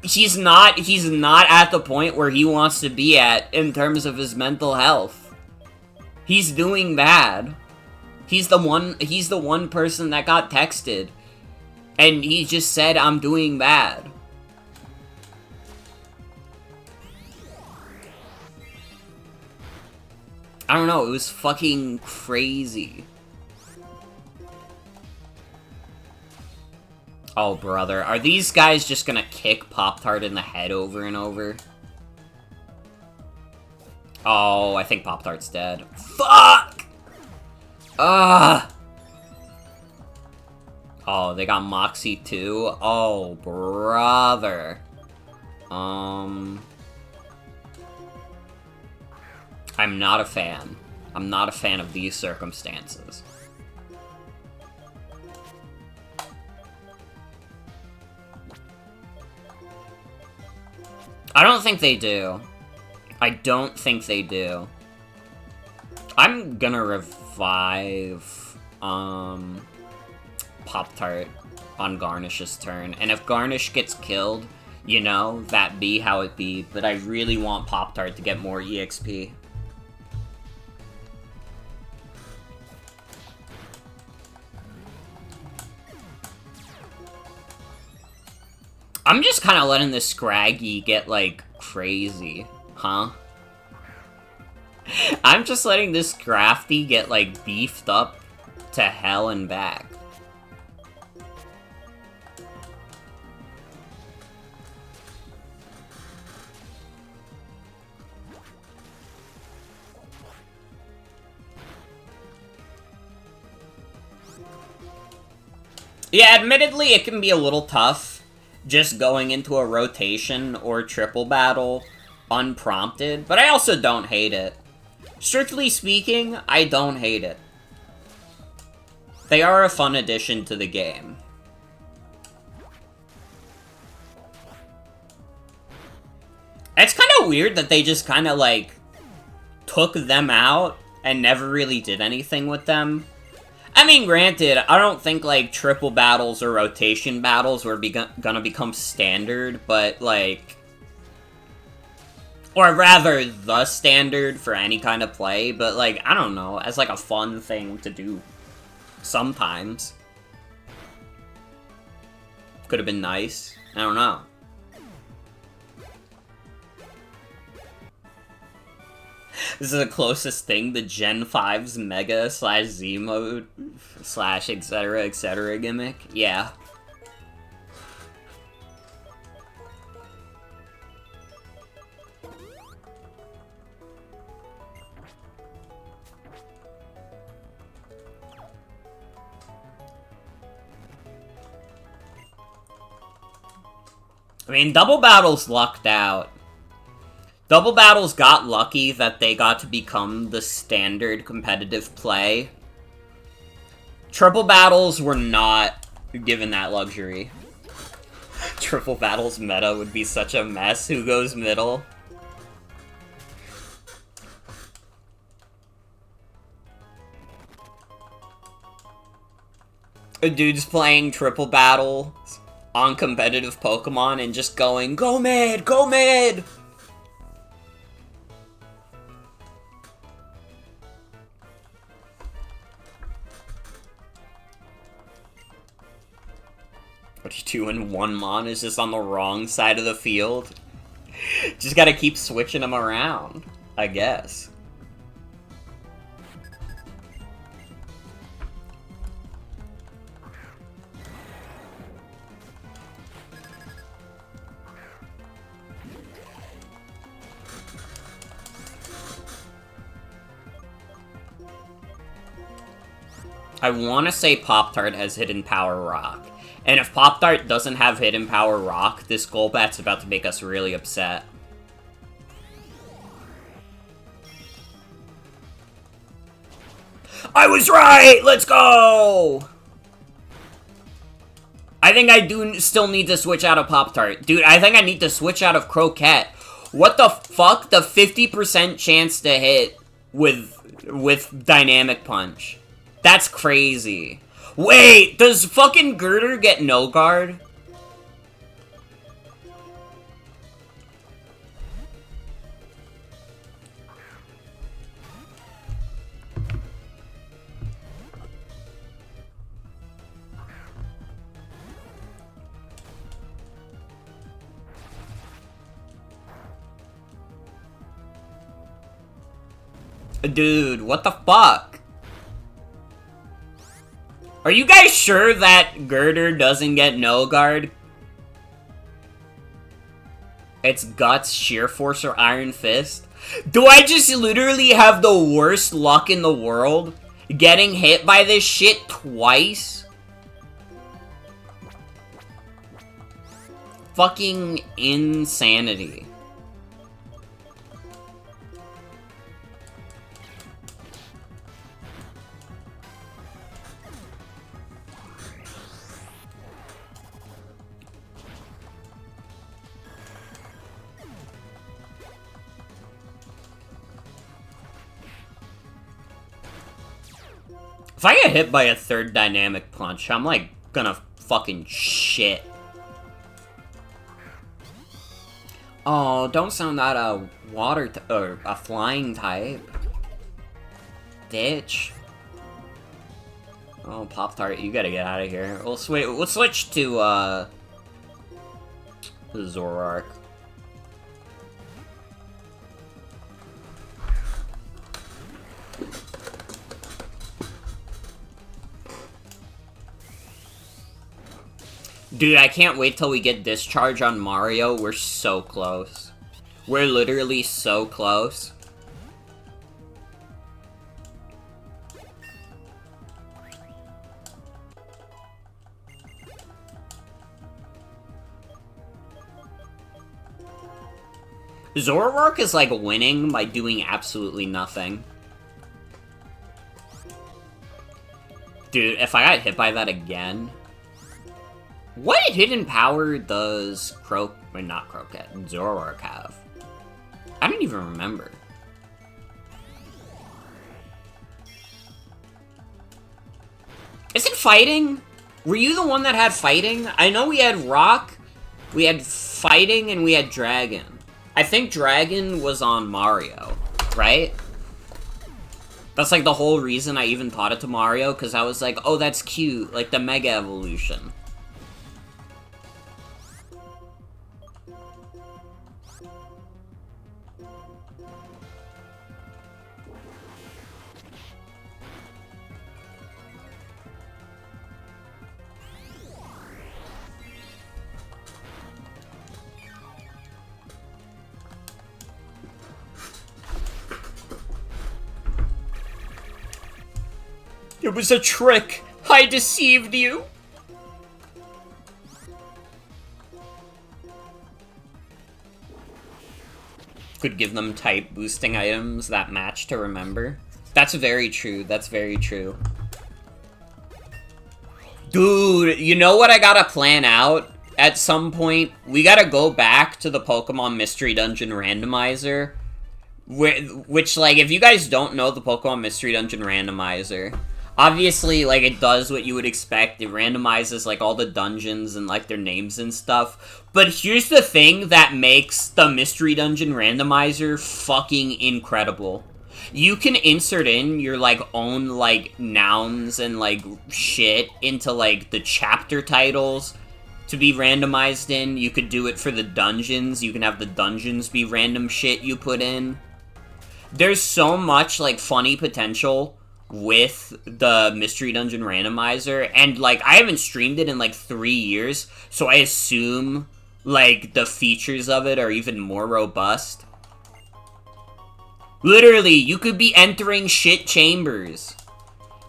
He's not at the point where he wants to be at in terms of his mental health. He's doing bad. He's the one person that got texted. And he just said, I'm doing bad. I don't know, it was fucking crazy. Oh, brother. Are these guys just gonna kick Pop-Tart in the head over and over? Oh, I think Pop-Tart's dead. Fuck! Ugh! Oh, they got Moxie too? Oh, brother. I'm not a fan. I'm not a fan of these circumstances. I don't think they do. I don't think they do. I'm gonna revive, Pop-Tart on Garnish's turn. And if Garnish gets killed, you know, that be how it be. But I really want Pop-Tart to get more EXP. I'm just kind of letting this Scraggy get, like, crazy. Huh? I'm just letting this Scrafty get, like, beefed up to hell and back. Yeah, admittedly, it can be a little tough just going into a rotation or triple battle unprompted, but I also don't hate it. Strictly speaking, I don't hate it. They are a fun addition to the game. It's kind of weird that they just kind of, like, took them out and never really did anything with them. I mean, granted, I don't think, like, triple battles or rotation battles were gonna become standard, but, like... Or rather, the standard for any kind of play, but, like, I don't know, as, like, a fun thing to do sometimes. Could have been nice. I don't know. This is the closest thing to Gen 5's Mega / Z mode / etc gimmick. Yeah. I mean, Double Battles lucked out. Double Battles got lucky that they got to become the standard competitive play. Triple Battles were not given that luxury. Triple Battles meta would be such a mess. Who goes middle? A dude's playing Triple Battle on competitive Pokemon and just going, "Go mid! Go mid!" What are you doing? One Mon is just on the wrong side of the field. Just gotta keep switching them around, I guess. I want to say Pop-Tart has Hidden Power Rock. And if Pop-Tart doesn't have Hidden Power Rock, this Golbat's about to make us really upset. I was right! Let's go! I think I do still need to switch out of Pop-Tart. Dude, I think I need to switch out of Croquette. What the fuck? The 50% chance to hit with Dynamic Punch. That's crazy. Wait, does fucking Girder get no guard? Dude, what the fuck? Are you guys sure that Girder doesn't get no guard? It's Guts, Sheer Force, or Iron Fist? Do I just literally have the worst luck in the world? Getting hit by this shit twice? Fucking insanity. If I get hit by a third Dynamic Punch, I'm like gonna fucking shit. Oh, don't sound that a water or a flying type. Bitch. Oh, Pop-Tart, you gotta get out of here. We'll switch to Zoroark. Dude, I can't wait till we get Discharge on Mario. We're so close. We're literally so close. Zoroark is like winning by doing absolutely nothing. Dude, if I got hit by that again... What hidden power does not Crocat, Zoroark have? I don't even remember. Is it fighting? Were you the one that had fighting? I know we had rock, we had fighting, and we had dragon. I think dragon was on Mario, right? That's like the whole reason I even taught it to Mario, because I was like, oh, that's cute, like the Mega Evolution. It was a trick! I deceived you! Could give them type boosting items that match to remember. That's very true, that's very true. Dude, you know what I gotta plan out? At some point, we gotta go back to the Pokemon Mystery Dungeon Randomizer. Which, like, if you guys don't know the Pokemon Mystery Dungeon Randomizer... Obviously, like, it does what you would expect. It randomizes, like, all the dungeons and, like, their names and stuff. But here's the thing that makes the Mystery Dungeon Randomizer fucking incredible. You can insert in your, like, own, like, nouns and, like, shit into, like, the chapter titles to be randomized in. You could do it for the dungeons. You can have the dungeons be random shit you put in. There's so much, like, funny potential with the Mystery Dungeon Randomizer, and, like, I haven't streamed it in, like, 3 years, so I assume, like, the features of it are even more robust. Literally, you could be entering shit chambers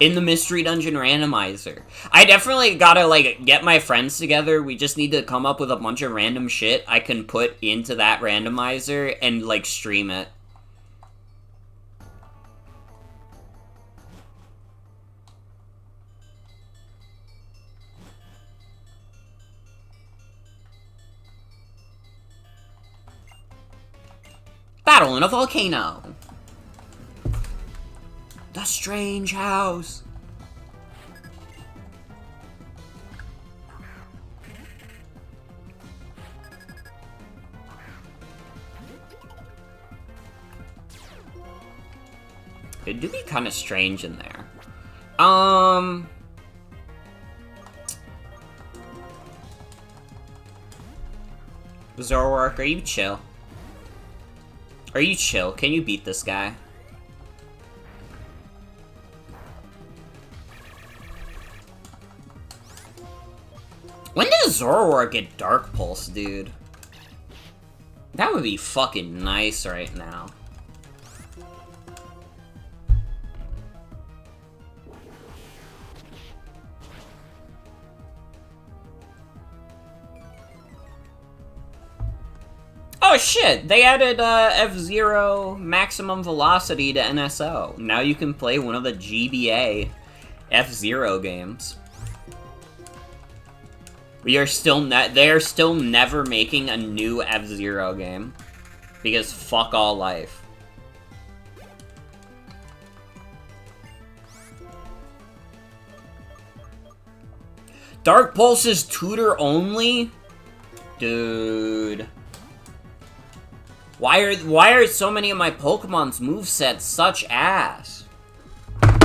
in the Mystery Dungeon Randomizer. I definitely gotta, like, get my friends together. We just need to come up with a bunch of random shit I can put into that randomizer and, like, stream it. Battle in a volcano. The strange house. It do be kind of strange in there. Zoroark, are you chill? Are you chill? Can you beat this guy? When does Zoroark get Dark Pulse, dude? That would be fucking nice right now. Oh shit, they added F-Zero Maximum Velocity to NSO. Now you can play one of the GBA F-Zero games. They are still never making a new F-Zero game. Because fuck all life. Dark Pulse is tutor only? Dude. Why are so many of my Pokemon's movesets such ass?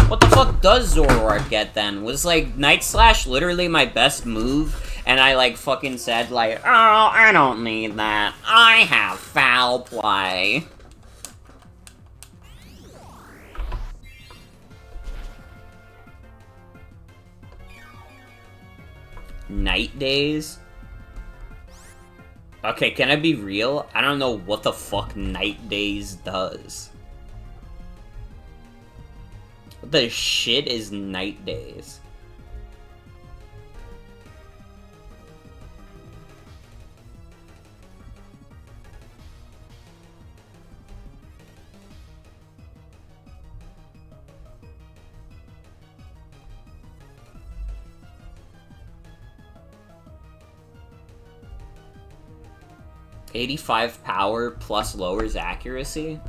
What the fuck does Zoroark get then? Was, like, Night Slash literally my best move? And I, like, fucking said, like, oh, I don't need that. I have foul play. Night days? Okay, can I be real? I don't know what the fuck night days does. What the shit is night days? $85 power plus lowers accuracy?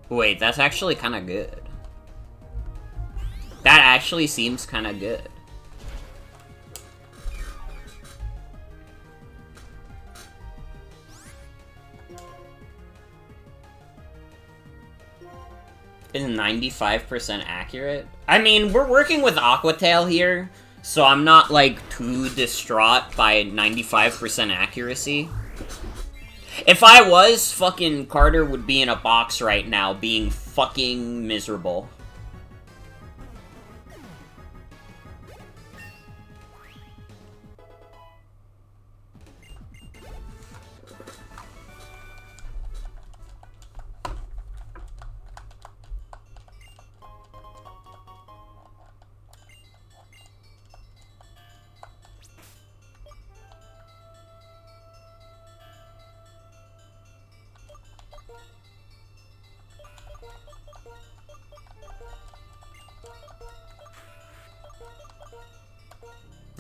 Wait, that's actually kind of good. That actually seems kind of good. Is 95% accurate? I mean, we're working with Aquatail here, so I'm not, like, too distraught by 95% accuracy. If I was, fucking Carter would be in a box right now, being fucking miserable.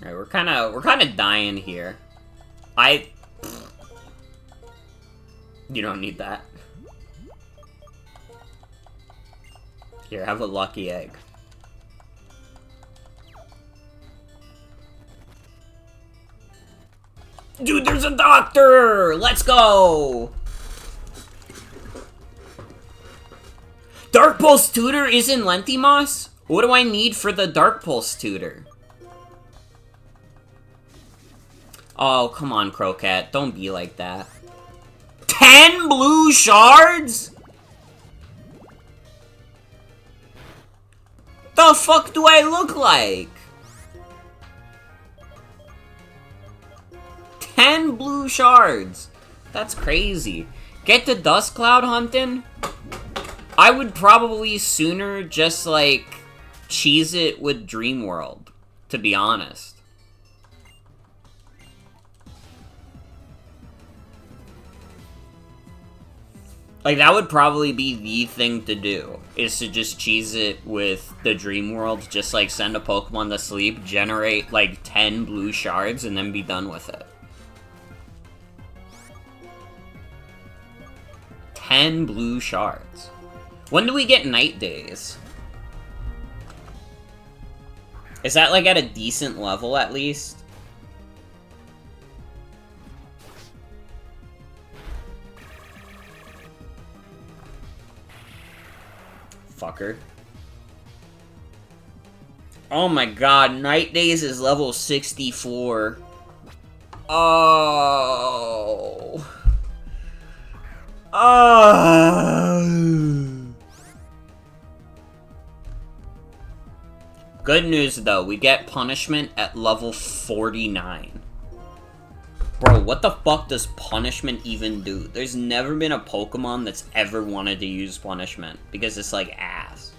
Alright, we're kinda dying here. You don't need that. Here, have a lucky egg. Dude, there's a doctor! Let's go! Dark Pulse Tutor is in Lentimos? What do I need for the Dark Pulse Tutor? Oh, come on, Crocat. Don't be like that. 10 blue shards? The fuck do I look like? 10 blue shards. That's crazy. Get the Dust Cloud hunting? I would probably sooner just, like, cheese it with Dream World, to be honest. Like, that would probably be the thing to do, is to just cheese it with the Dream World, just, like, send a Pokemon to sleep, generate, like, 10 blue shards, and then be done with it. 10 blue shards. When do we get Night Days? Is that, like, at a decent level, at least? Fucker. Oh my god, Night Days is level 64. Oh. Oh. Good news, though. We get Punishment at level 49. Bro, what the fuck does Punishment even do? There's never been a Pokemon that's ever wanted to use Punishment, because it's, like, ass.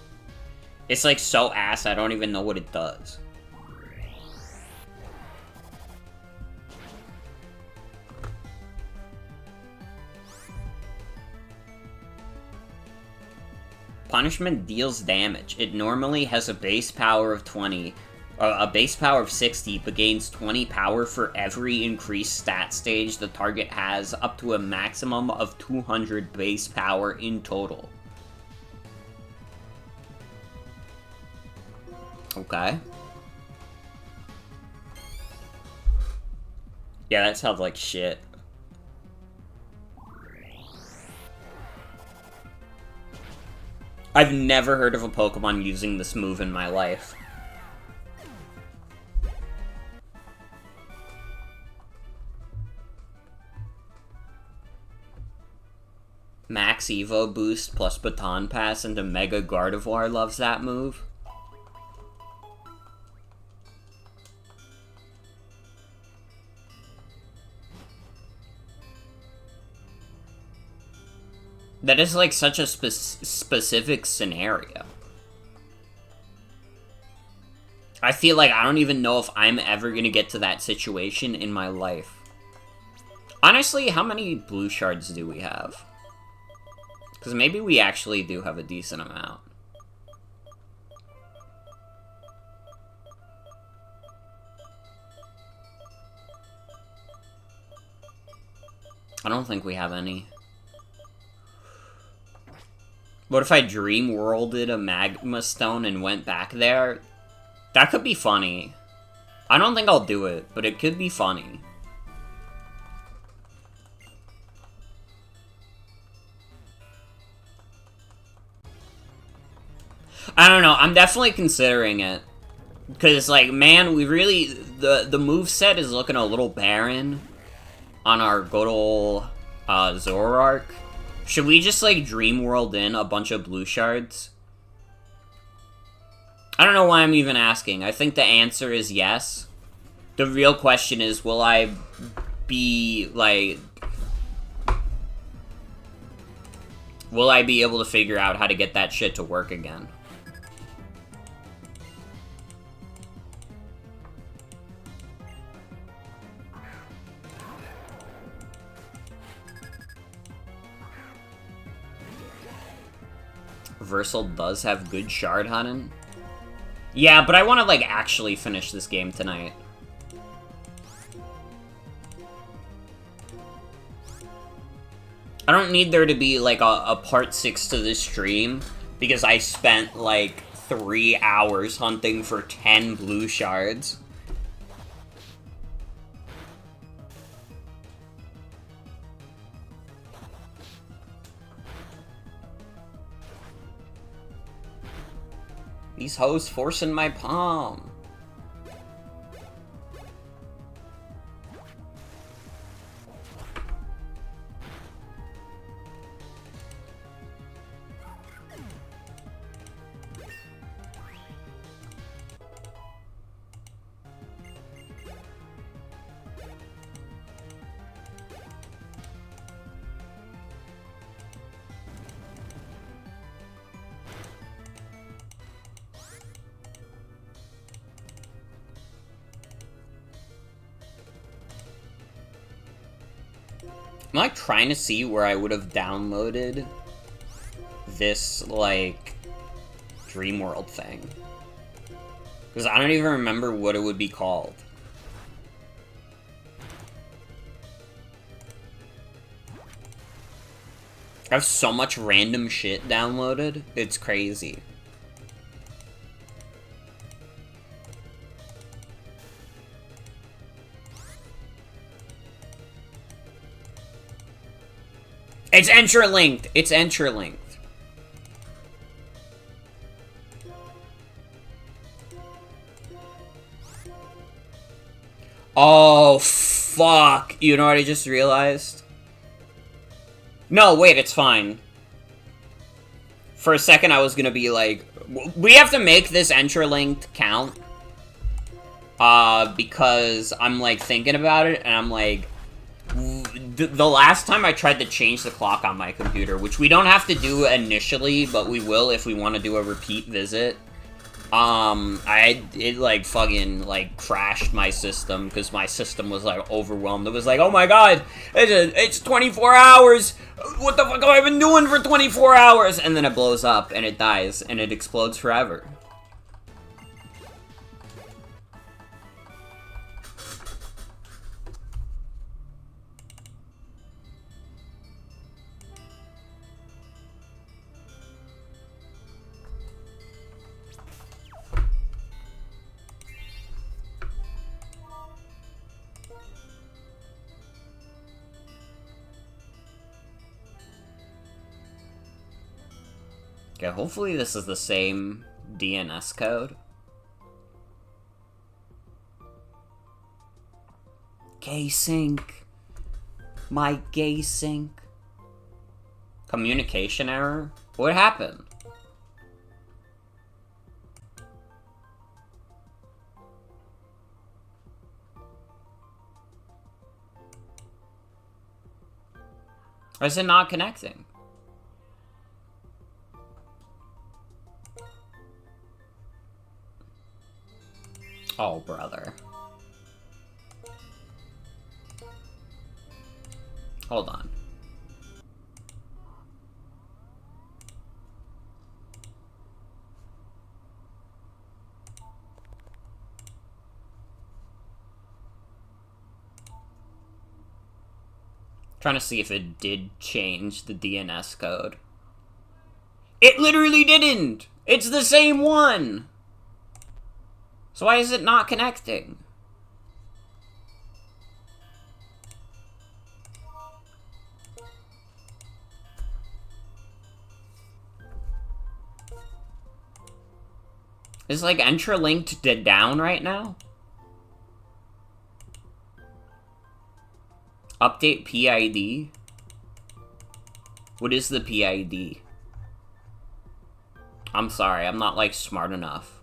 It's, like, so ass, I don't even know what it does. Punishment deals damage. It normally has a base power of 20, a base power of 60, but gains 20 power for every increased stat stage the target has, up to a maximum of 200 base power in total. Okay. Yeah, that sounds like shit. I've never heard of a Pokemon using this move in my life. Max Evo boost plus Baton Pass into Mega Gardevoir loves that move. That is like such a specific scenario. I feel like I don't even know if I'm ever gonna get to that situation in my life. Honestly, how many blue shards do we have? Because maybe we actually do have a decent amount. I don't think we have any. What if I dream worlded a magma stone and went back there? That could be funny. I don't think I'll do it, but it could be funny. I don't know, I'm definitely considering it. Because, like, man, we really... The moveset is looking a little barren on our good ol' Zoroark. Should we just, like, dream world in a bunch of blue shards? I don't know why I'm even asking. I think the answer is yes. The real question is, will I be, like... Will I be able to figure out how to get that shit to work again? Versal does have good shard hunting. Yeah, but I want to, like, actually finish this game tonight. I don't need there to be, like, a part 6 to this stream, because I spent, like, 3 hours hunting for 10 blue shards. These hoes forcing my palm. I'm, like, trying to see where I would have downloaded this, like, Dream World thing. Because I don't even remember what it would be called. I have so much random shit downloaded, it's crazy. It's interlinked! It's interlinked. Oh, fuck. You know what I just realized? No, wait, it's fine. For a second, I was gonna be like... We have to make this interlinked count. Because I'm, like, thinking about it, and I'm like... The last time I tried to change the clock on my computer, which we don't have to do initially, but we will if we want to do a repeat visit. It like fucking like crashed my system because my system was like overwhelmed. It was like, oh my god, it's 24 hours. What the fuck have I been doing for 24 hours? And then it blows up and it dies and it explodes forever. Okay, hopefully this is the same DNS code. Gay sync. My gay sync. Communication error? What happened? Or is it not connecting? Oh, brother. Hold on. Trying to see if it did change the DNS code. It literally didn't! It's the same one! So why is it not connecting? Is like Entralinked down right now? Update PID? What is the PID? I'm sorry, I'm not like smart enough.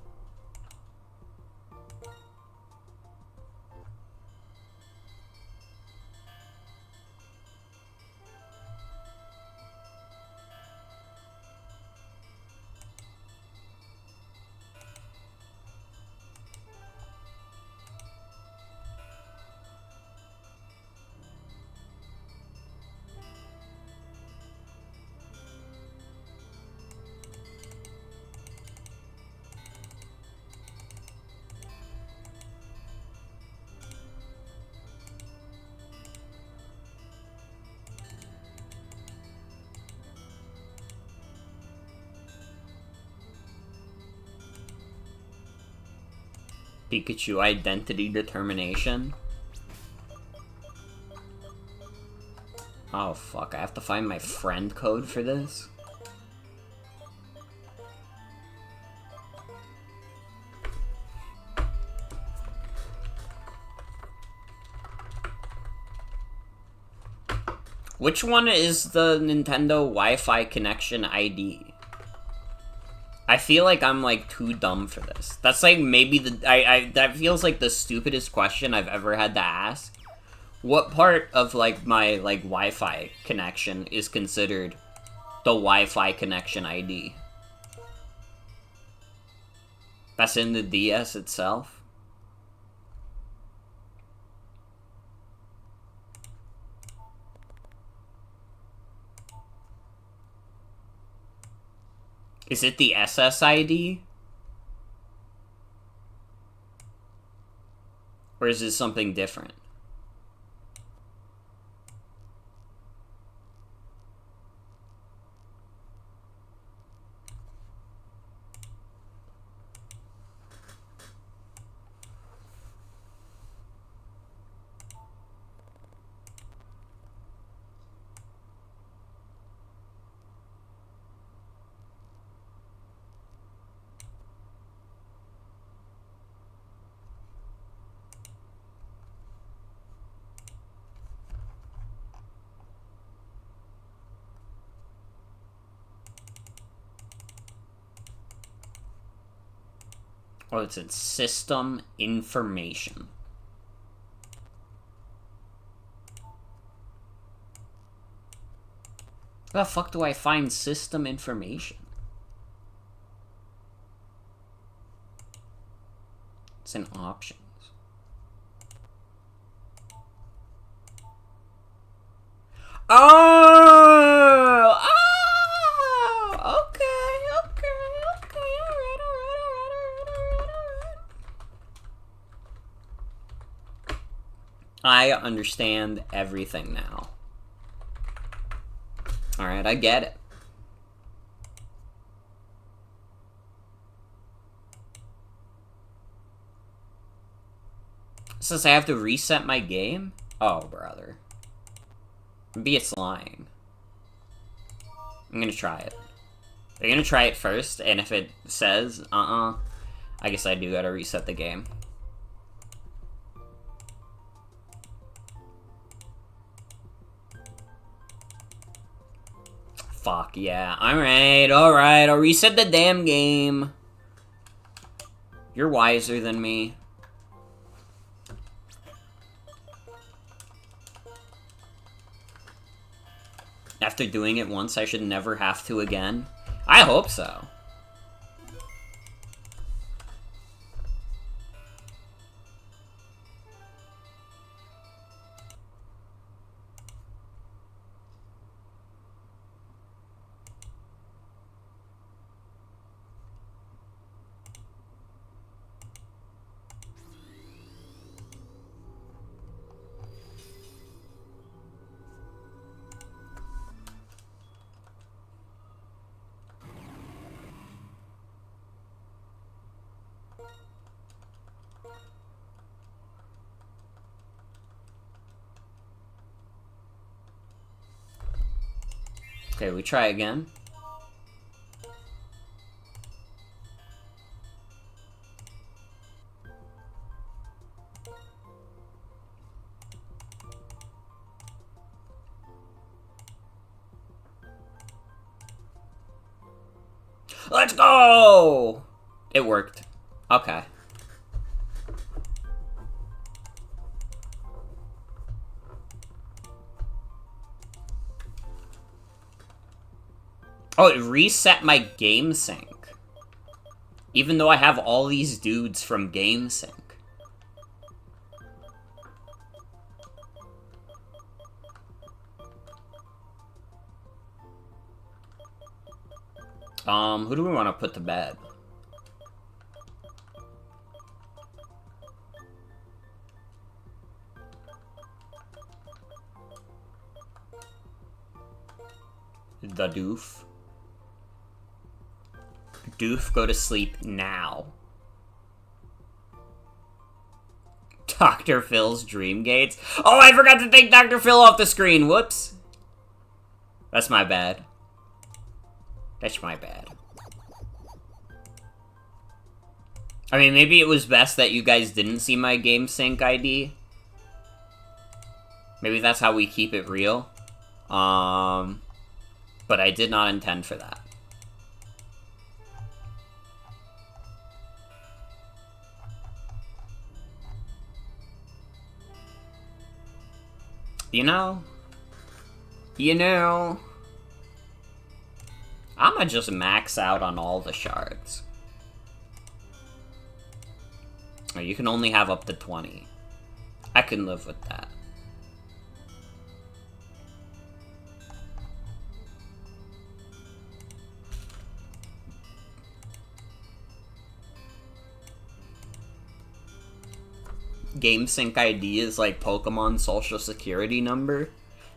Pikachu identity determination. Oh fuck, I have to find my friend code for this? Which one is the Nintendo Wi-Fi connection ID? I feel like I'm like too dumb for this. That's like maybe that feels like the stupidest question I've ever had to ask. What part of like my like Wi-Fi connection is considered the Wi-Fi connection ID? That's in the DS itself? Is it the SSID? Or is it something different? Oh, it's in system information. Where the fuck do I find system information? It's in options. Oh! Oh! Okay. Alright. I understand everything now. Alright, I get it. Since I have to reset my game? Oh, brother. Maybe it's lying. I'm gonna try it. I'm gonna try it first, and if it says, I guess I do gotta reset the game. Fuck, yeah. Alright, I'll reset the damn game. You're wiser than me. After doing it once, I should never have to again? I hope so. Okay, we try again. Let's go! It worked. Okay. Oh, it reset my game sync. Even though I have all these dudes from game sync. Who do we want to put to bed? The doof. Doof, go to sleep now. Dr. Phil's Dream Gates. Oh, I forgot to take Dr. Phil off the screen. Whoops. That's my bad. That's my bad. I mean, maybe it was best that you guys didn't see my game sync ID. Maybe that's how we keep it real. But I did not intend for that. You know, I'ma just max out on all the shards. Oh, you can only have up to 20. I can live with that. Game sync ID is like Pokemon social security number.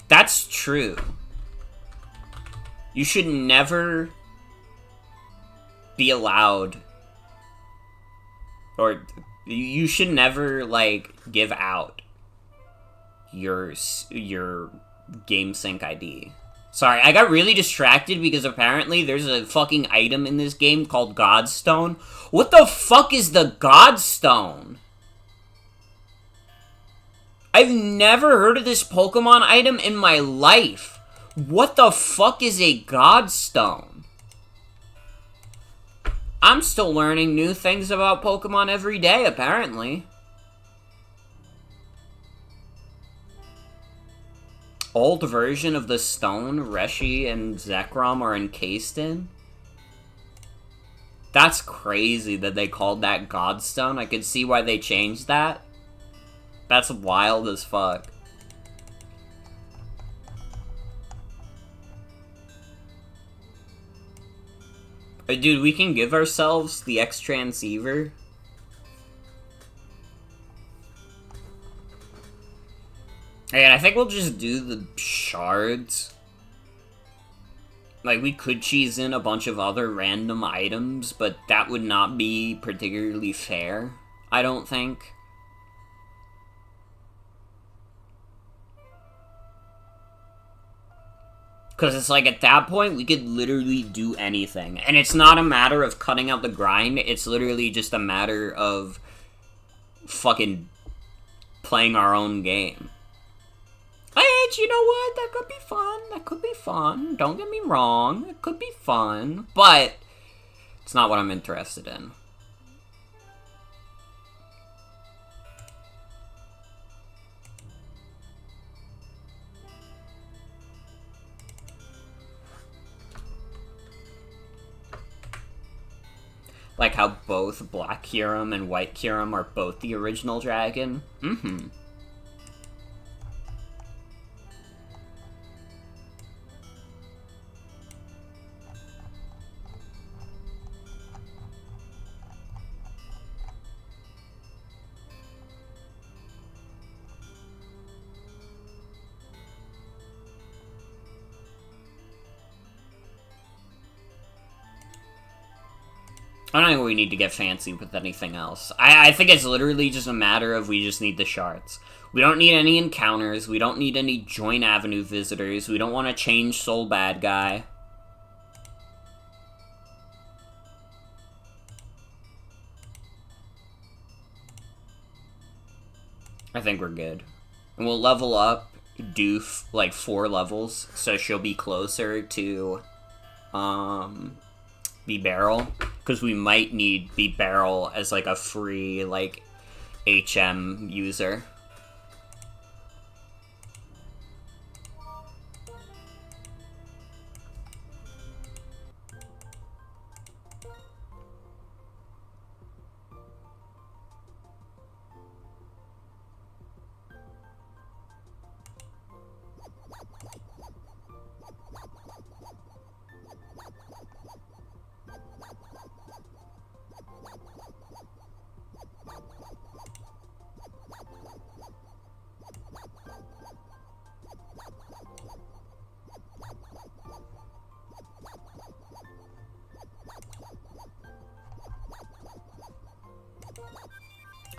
That's true. You should never be allowed, or you should never, like, give out your game sync ID. Sorry, I got really distracted because apparently there's a fucking item in this game called Godstone. What the fuck is the Godstone? I've never heard of this Pokemon item in my life. What the fuck is a Godstone? I'm still learning new things about Pokemon every day, apparently. Old version of the stone Reshi and Zekrom are encased in? That's crazy that they called that Godstone. I could see why they changed that. That's wild as fuck. Dude, we can give ourselves the X-Transceiver. And I think we'll just do the shards. Like, we could cheese in a bunch of other random items, but that would not be particularly fair, I don't think. Because it's like, at that point, we could literally do anything. And it's not a matter of cutting out the grind, it's literally just a matter of fucking playing our own game. Hey, you know what? That could be fun. That could be fun. Don't get me wrong. It could be fun. But it's not what I'm interested in. Like how both Black Kyurem and White Kyurem are both the original dragon. Mm-hmm. I don't think we need to get fancy with anything else. I think it's literally just a matter of we just need the shards. We don't need any encounters. We don't need any joint avenue visitors. We don't want to change Soul Bad Guy. I think we're good. And we'll level up Doof like 4 levels, so she'll be closer to B-Barrel, because we might need B-Barrel as like a free like HM user.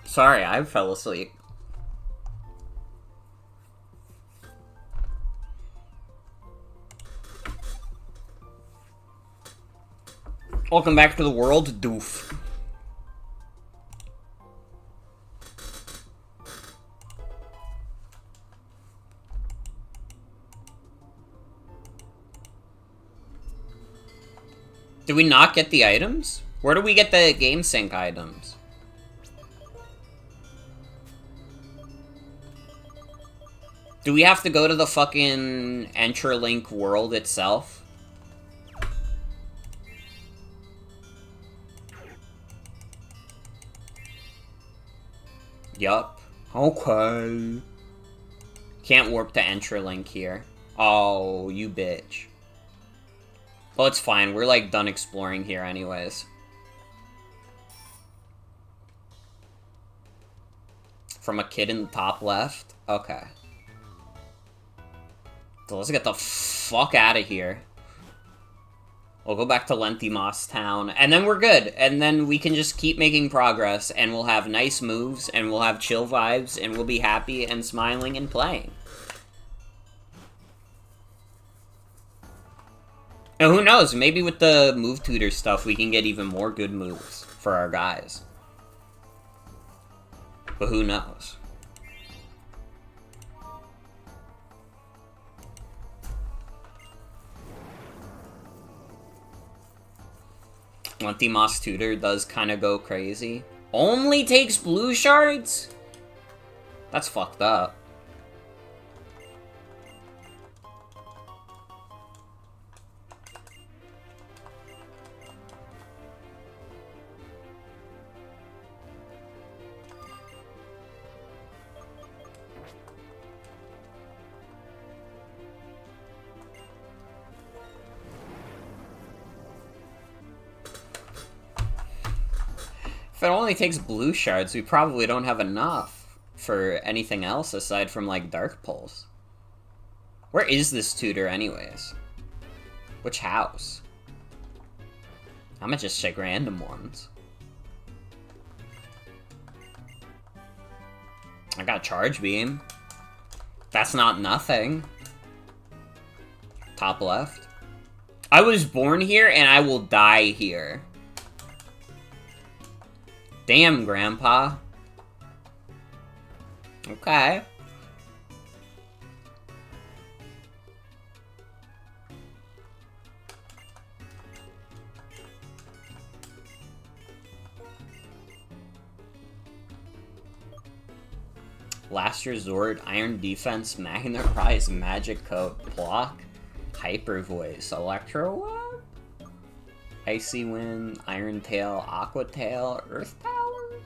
Sorry, I fell asleep. Welcome back to the world, Doof. Did we not get the items? Where do we get the game sync items? Do we have to go to the fucking Entralink world itself? Yup. Okay. Can't warp to Entralink here. Oh, you bitch. Well, it's fine. We're, like, done exploring here anyways. From a kid in the top left? Okay. So let's get the fuck out of here. We'll go back to Lenthimoss Town, and then we're good. And then we can just keep making progress, and we'll have nice moves, and we'll have chill vibes, and we'll be happy and smiling and playing. And who knows, maybe with the move tutor stuff, we can get even more good moves for our guys. But who knows? Lenthimoss tutor does kind of go crazy. Only takes blue shards? That's fucked up. If it only takes blue shards, we probably don't have enough for anything else aside from, like, Dark Pulse. Where is this tutor, anyways? Which house? I'm gonna just check random ones. I got Charge Beam. That's not nothing. Top left. I was born here, and I will die here. Damn, Grandpa. Okay. Last Resort, Iron Defense, Magnet Rise, Magic Coat, Block, Hyper Voice, Electro Web, Icy Wind, Iron Tail, Aqua Tail, Earth Power,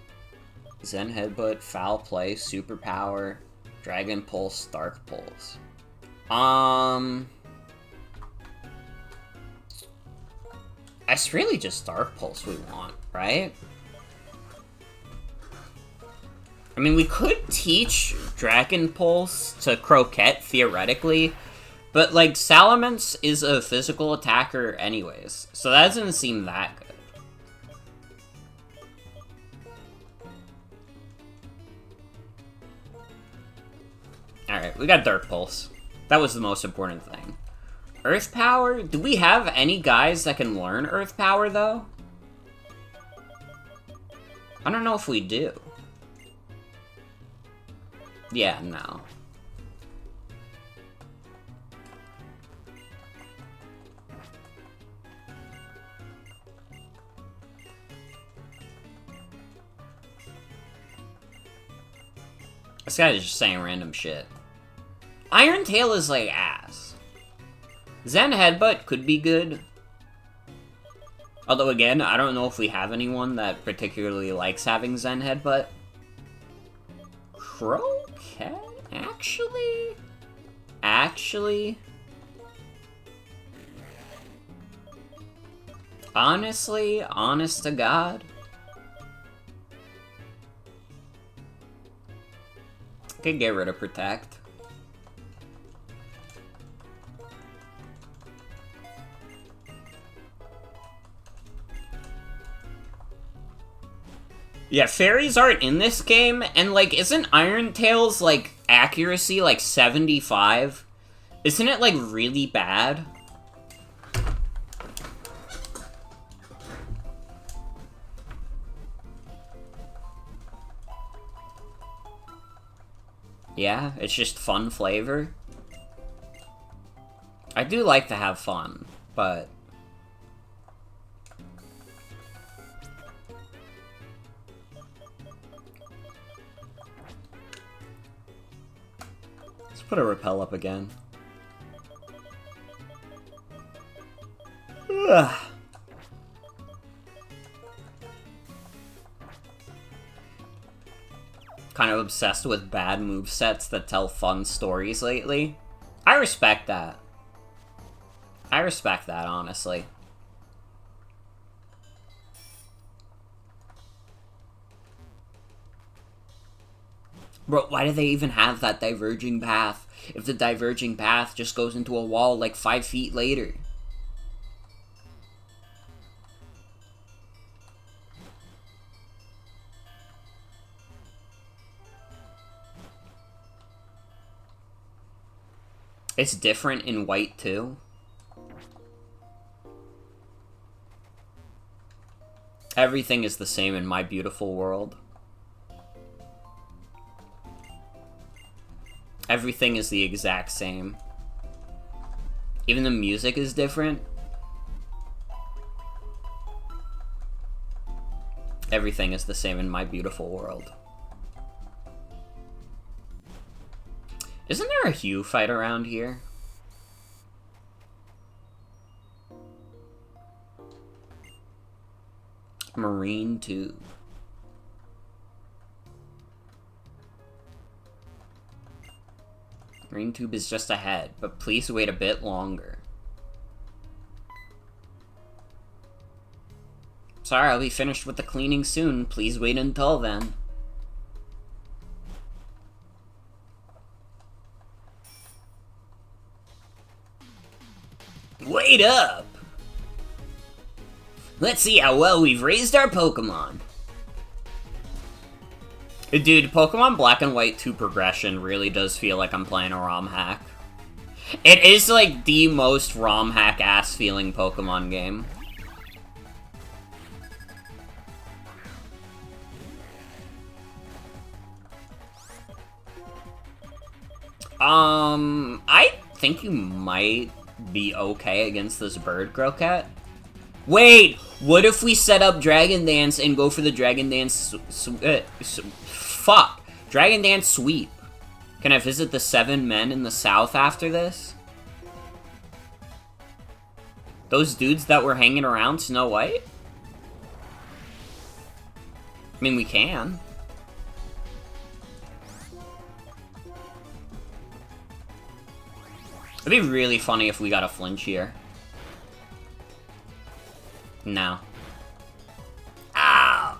Zen Headbutt, Foul Play, Superpower, Dragon Pulse, Dark Pulse. It's really just Dark Pulse we want, right? I mean, we could teach Dragon Pulse to Croquette, theoretically, but, like, Salamence is a physical attacker anyways, so that doesn't seem that good. Alright, we got Dark Pulse. That was the most important thing. Earth Power? Do we have any guys that can learn Earth Power, though? I don't know if we do. Yeah, no. This guy is just saying random shit. Iron Tail is like ass. Zen Headbutt could be good. Although again, I don't know if we have anyone that particularly likes having Zen Headbutt. Croquette? Actually? Honestly, honest to God. I could get rid of Protect. Yeah, fairies aren't in this game, and, like, isn't Iron Tail's, like, accuracy, like, 75? Isn't it, like, really bad? Yeah, it's just fun flavor. I do like to have fun, but... let's put a repel up again. Ugh. Kind of obsessed with bad movesets that tell fun stories lately. I respect that. I respect that, honestly. Bro, why do they even have that diverging path if the diverging path just goes into a wall like 5 feet later? It's different in white, too. Everything is the same in my beautiful world. Everything is the exact same. Even the music is different. Everything is the same in my beautiful world. Isn't there a Hue fight around here? Marine Tube. Marine Tube is just ahead, but please wait a bit longer. Sorry, I'll be finished with the cleaning soon. Please wait until then. Wait up! Let's see how well we've raised our Pokemon. Dude, Pokemon Black and White 2 progression really does feel like I'm playing a ROM hack. It is like the most ROM hack ass feeling Pokemon game. I think you might be okay against this bird croquette. Wait, what if we set up Dragon Dance and go for the Dragon Dance Dragon Dance Sweep? Can I visit the 7 men in the south after this? Those dudes that were hanging around Snow White? I mean, we can. It'd be really funny if we got a flinch here. No. Ow!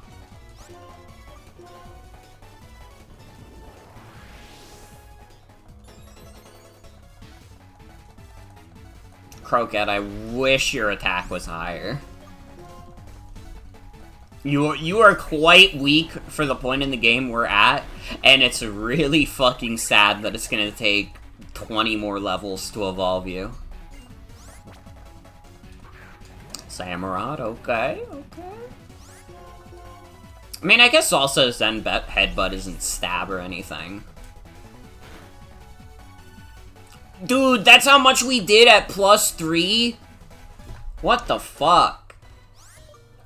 Croquette, I wish your attack was higher. You are quite weak for the point in the game we're at, and it's really fucking sad that it's gonna take 20 more levels to evolve you. Samurott, okay, okay. I mean, I guess also Zen Headbutt isn't stab or anything. Dude, that's how much we did at +3? What the fuck?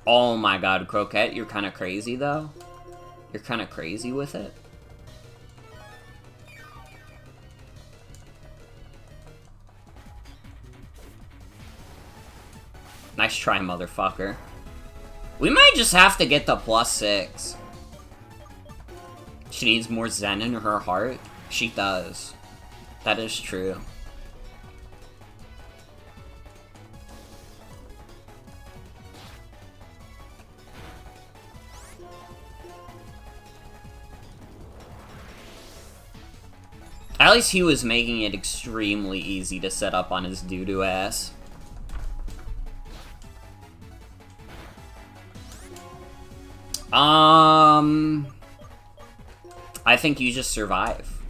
Oh my god, Croquette, you're kind of crazy, though. You're kind of crazy with it. Nice try, motherfucker. We might just have to get the +6. She needs more Zen in her heart. She does. That is true. At least he was making it extremely easy to set up on his doo-doo ass. I think you just survive.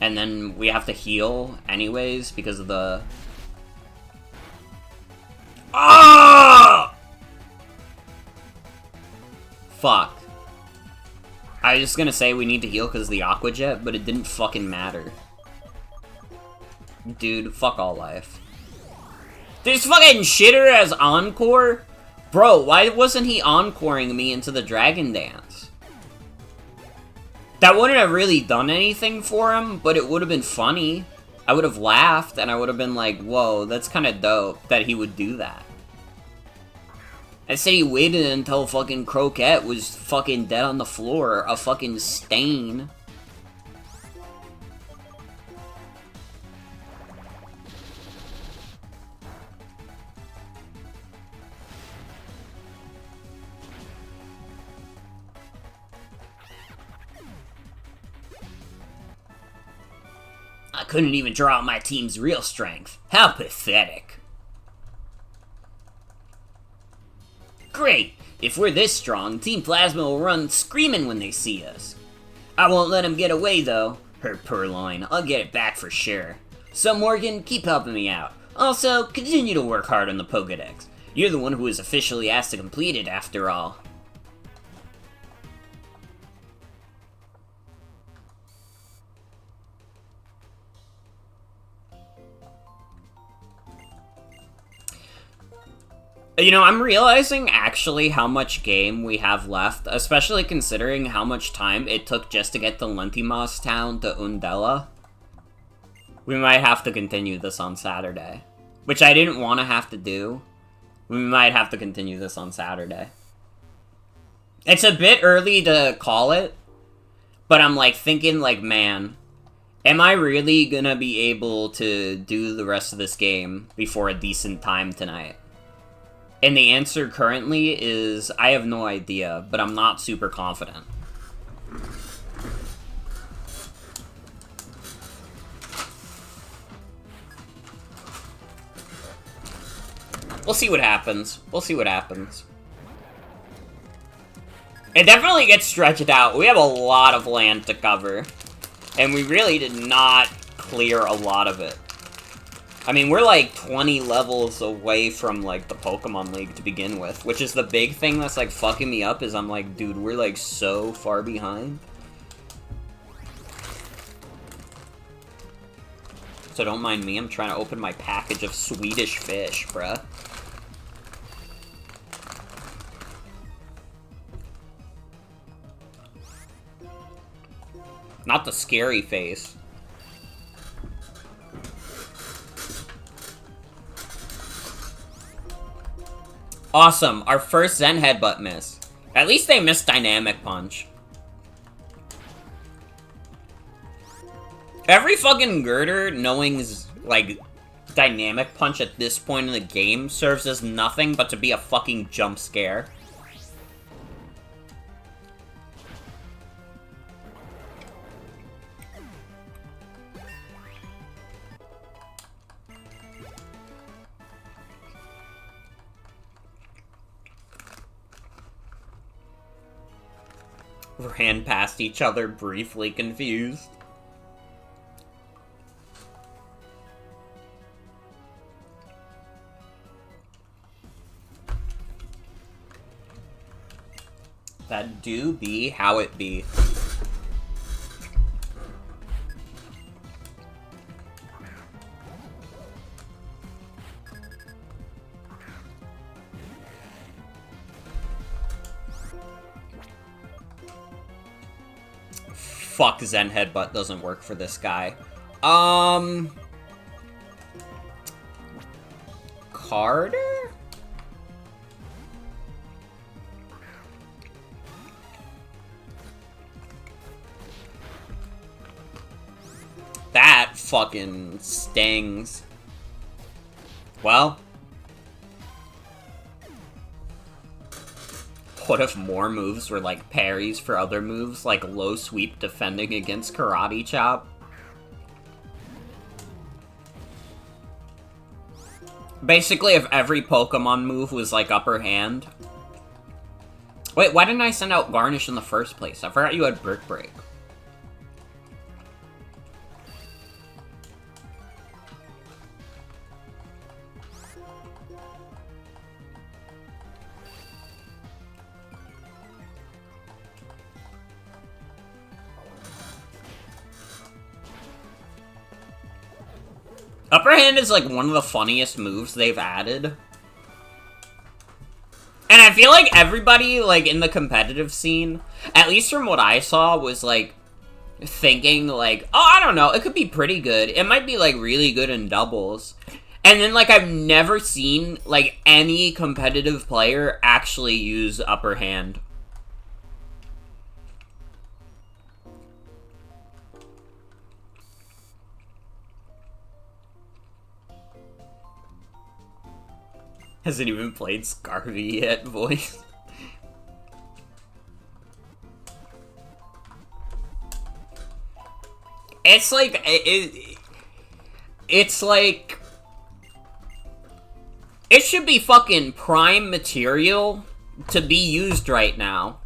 And then we have to heal anyways because of the... Ah! Fuck. I was just gonna say we need to heal because of the Aqua Jet, but it didn't fucking matter. Dude, fuck all life. There's fucking Shitter as Encore? Bro, why wasn't he encoring me into the Dragon Dance? That wouldn't have really done anything for him, but it would have been funny. I would have laughed, and I would have been like, whoa, that's kind of dope that he would do that. Instead, he waited until fucking Croquette was fucking dead on the floor, a fucking stain. I couldn't even draw out my team's real strength. How pathetic. Great! If we're this strong, Team Plasma will run screaming when they see us. I won't let him get away, though. Her purloin. I'll get it back for sure. So, Morgan, keep helping me out. Also, continue to work hard on the Pokédex. You're the one who was officially asked to complete it, after all. You know, I'm realizing actually how much game we have left, especially considering how much time it took just to get the Lentimas town to Undella. We might have to continue this on Saturday. Which I didn't want to have to do. We might have to continue this on Saturday. It's a bit early to call it, but I'm like thinking like, man, am I really gonna be able to do the rest of this game before a decent time tonight? And the answer currently is, I have no idea, but I'm not super confident. We'll see what happens. We'll see what happens. It definitely gets stretched out. We have a lot of land to cover. And we really did not clear a lot of it. I mean, we're like 20 levels away from, like, the Pokemon League to begin with, which is the big thing that's, like, fucking me up, is I'm like, dude, we're, like, so far behind. So don't mind me, I'm trying to open my package of Swedish fish, bruh. Not the scary face. Awesome, our first Zen Headbutt miss. At least they missed Dynamic Punch. Every fucking girder knowing, like, Dynamic Punch at this point in the game serves as nothing but to be a fucking jump scare. Ran past each other, briefly confused. That do be how it be. Fuck, Zen Headbutt doesn't work for this guy. Carter? That fucking stings. Well. What if more moves were like parries for other moves, like low sweep defending against Karate Chop? Basically, if every Pokemon move was like upper hand. Wait, why didn't I send out Garnish in the first place? I forgot you had Brick Break. Upper hand is like one of the funniest moves they've added. And I feel like everybody, like, in the competitive scene, at least from what I saw, was, like, thinking, like, oh, I don't know, it could be pretty good. It might be, like, really good in doubles. And then, like, I've never seen, like, any competitive player actually use upper hand. Hasn't even played Scarvy yet, voice. It's like, it's like, it should be fucking prime material to be used right now.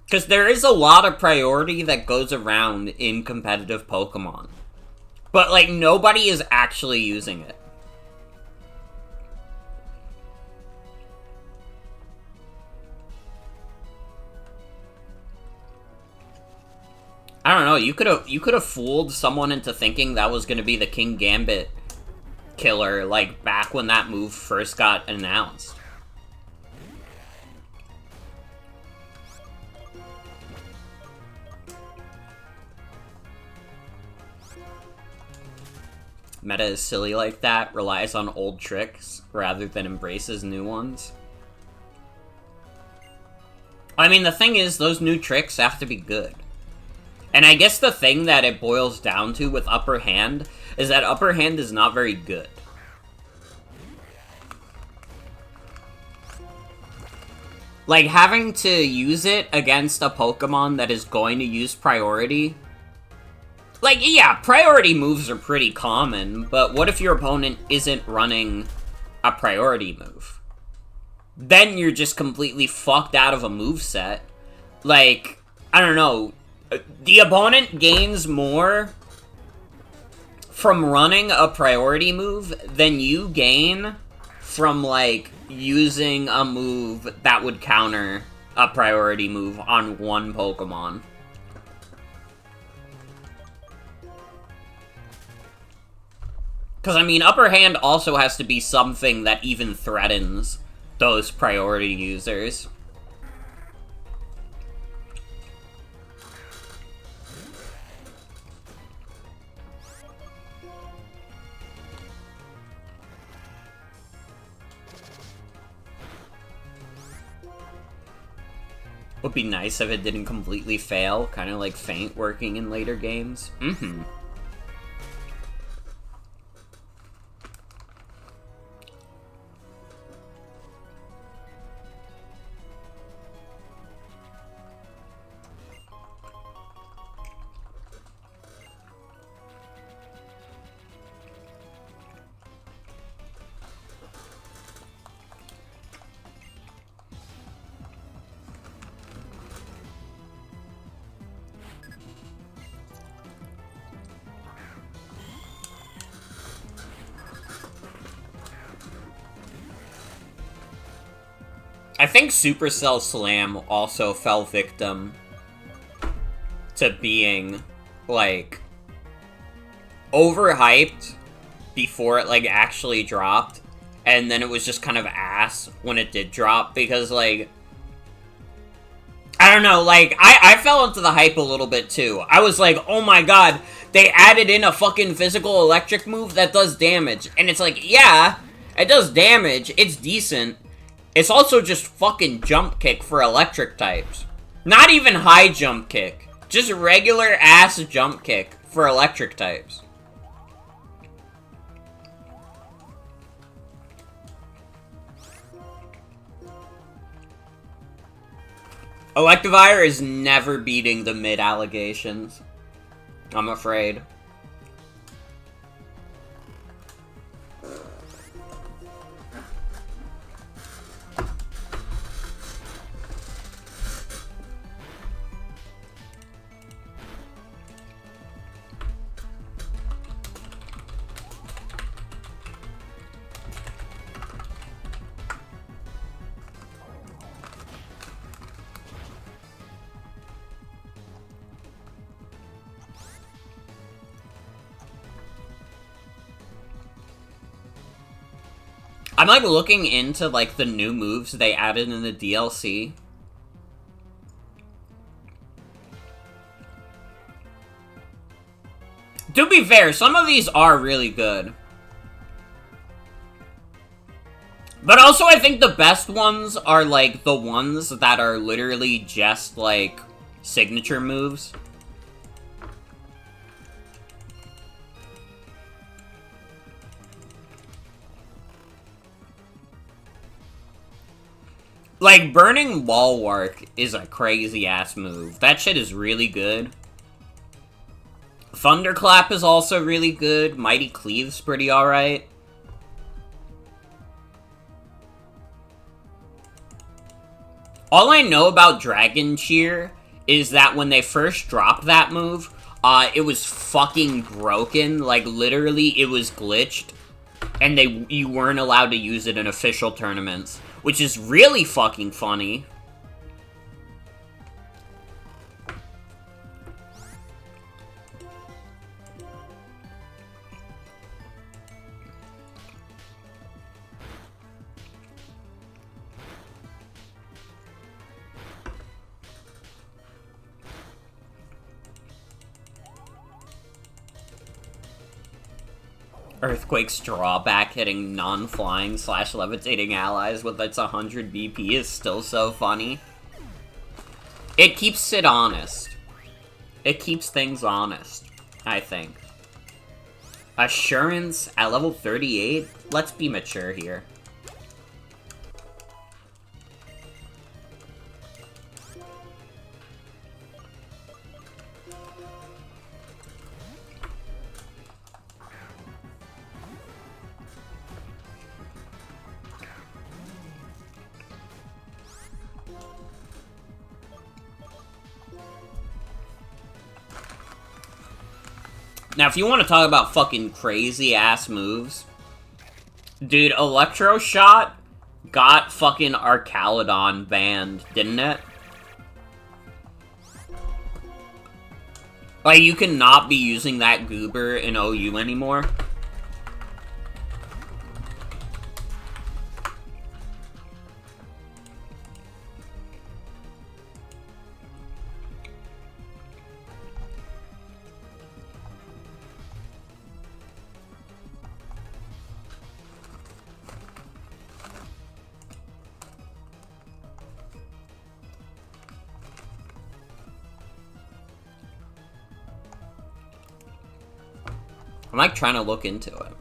Because there is a lot of priority that goes around in competitive Pokemon. But, like, nobody is actually using it. I don't know, you could have fooled someone into thinking that was gonna be the King Gambit killer, like, back when that move first got announced. Meta is silly like that, relies on old tricks, rather than embraces new ones. I mean, the thing is, those new tricks have to be good. And I guess the thing that it boils down to with upper hand is that upper hand is not very good. Like, having to use it against a Pokemon that is going to use priority. Like, yeah, priority moves are pretty common, but what if your opponent isn't running a priority move? Then you're just completely fucked out of a moveset. Like, I don't know. The opponent gains more from running a priority move than you gain from, like, using a move that would counter a priority move on one Pokemon. Because, I mean, upper hand also has to be something that even threatens those priority users. Would be nice if it didn't completely fail, kind of like Feint working in later games. Mm-hmm. I think Supercell Slam also fell victim to being, like, overhyped before it, like, actually dropped, and then it was just kind of ass when it did drop, because, like, I don't know, like, I fell into the hype a little bit, too. I was like, oh my god, they added in a fucking physical electric move that does damage, and it's like, yeah, it does damage, it's decent. It's also just fucking jump kick for electric types. Not even high jump kick. Just regular ass jump kick for electric types. Electivire is never beating the mid allegations. I'm afraid. I'm, like, looking into, like, the new moves they added in the DLC. To be fair, some of these are really good. But also, I think the best ones are, like, the ones that are literally just, like, signature moves. Like, Burning Wallwark is a crazy-ass move. That shit is really good. Thunderclap is also really good. Mighty Cleave's pretty alright. All I know about Dragon Cheer is that when they first dropped that move, it was fucking broken. Like, literally, it was glitched. And you weren't allowed to use it in official tournaments. Which is really fucking funny. Earthquake's drawback hitting non-flying / levitating allies with its 100 BP is still so funny. It keeps it honest. It keeps things honest, I think. Assurance at level 38? Let's be mature here. Now, if you want to talk about fucking crazy-ass moves, dude, Electroshot got fucking Arcaludon banned, didn't it? Like, you cannot be using that goober in OU anymore. I'm like trying to look into it.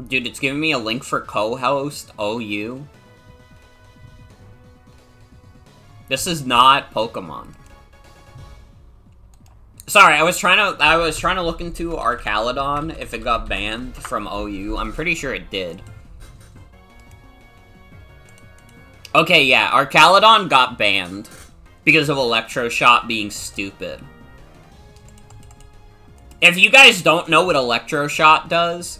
Dude, it's giving me a link for co-host OU. This is not Pokemon. Sorry, I was trying to look into Arcaludon if it got banned from OU. I'm pretty sure it did. Okay, yeah, Arcaludon got banned because of Electroshot being stupid. If you guys don't know what Electroshot does,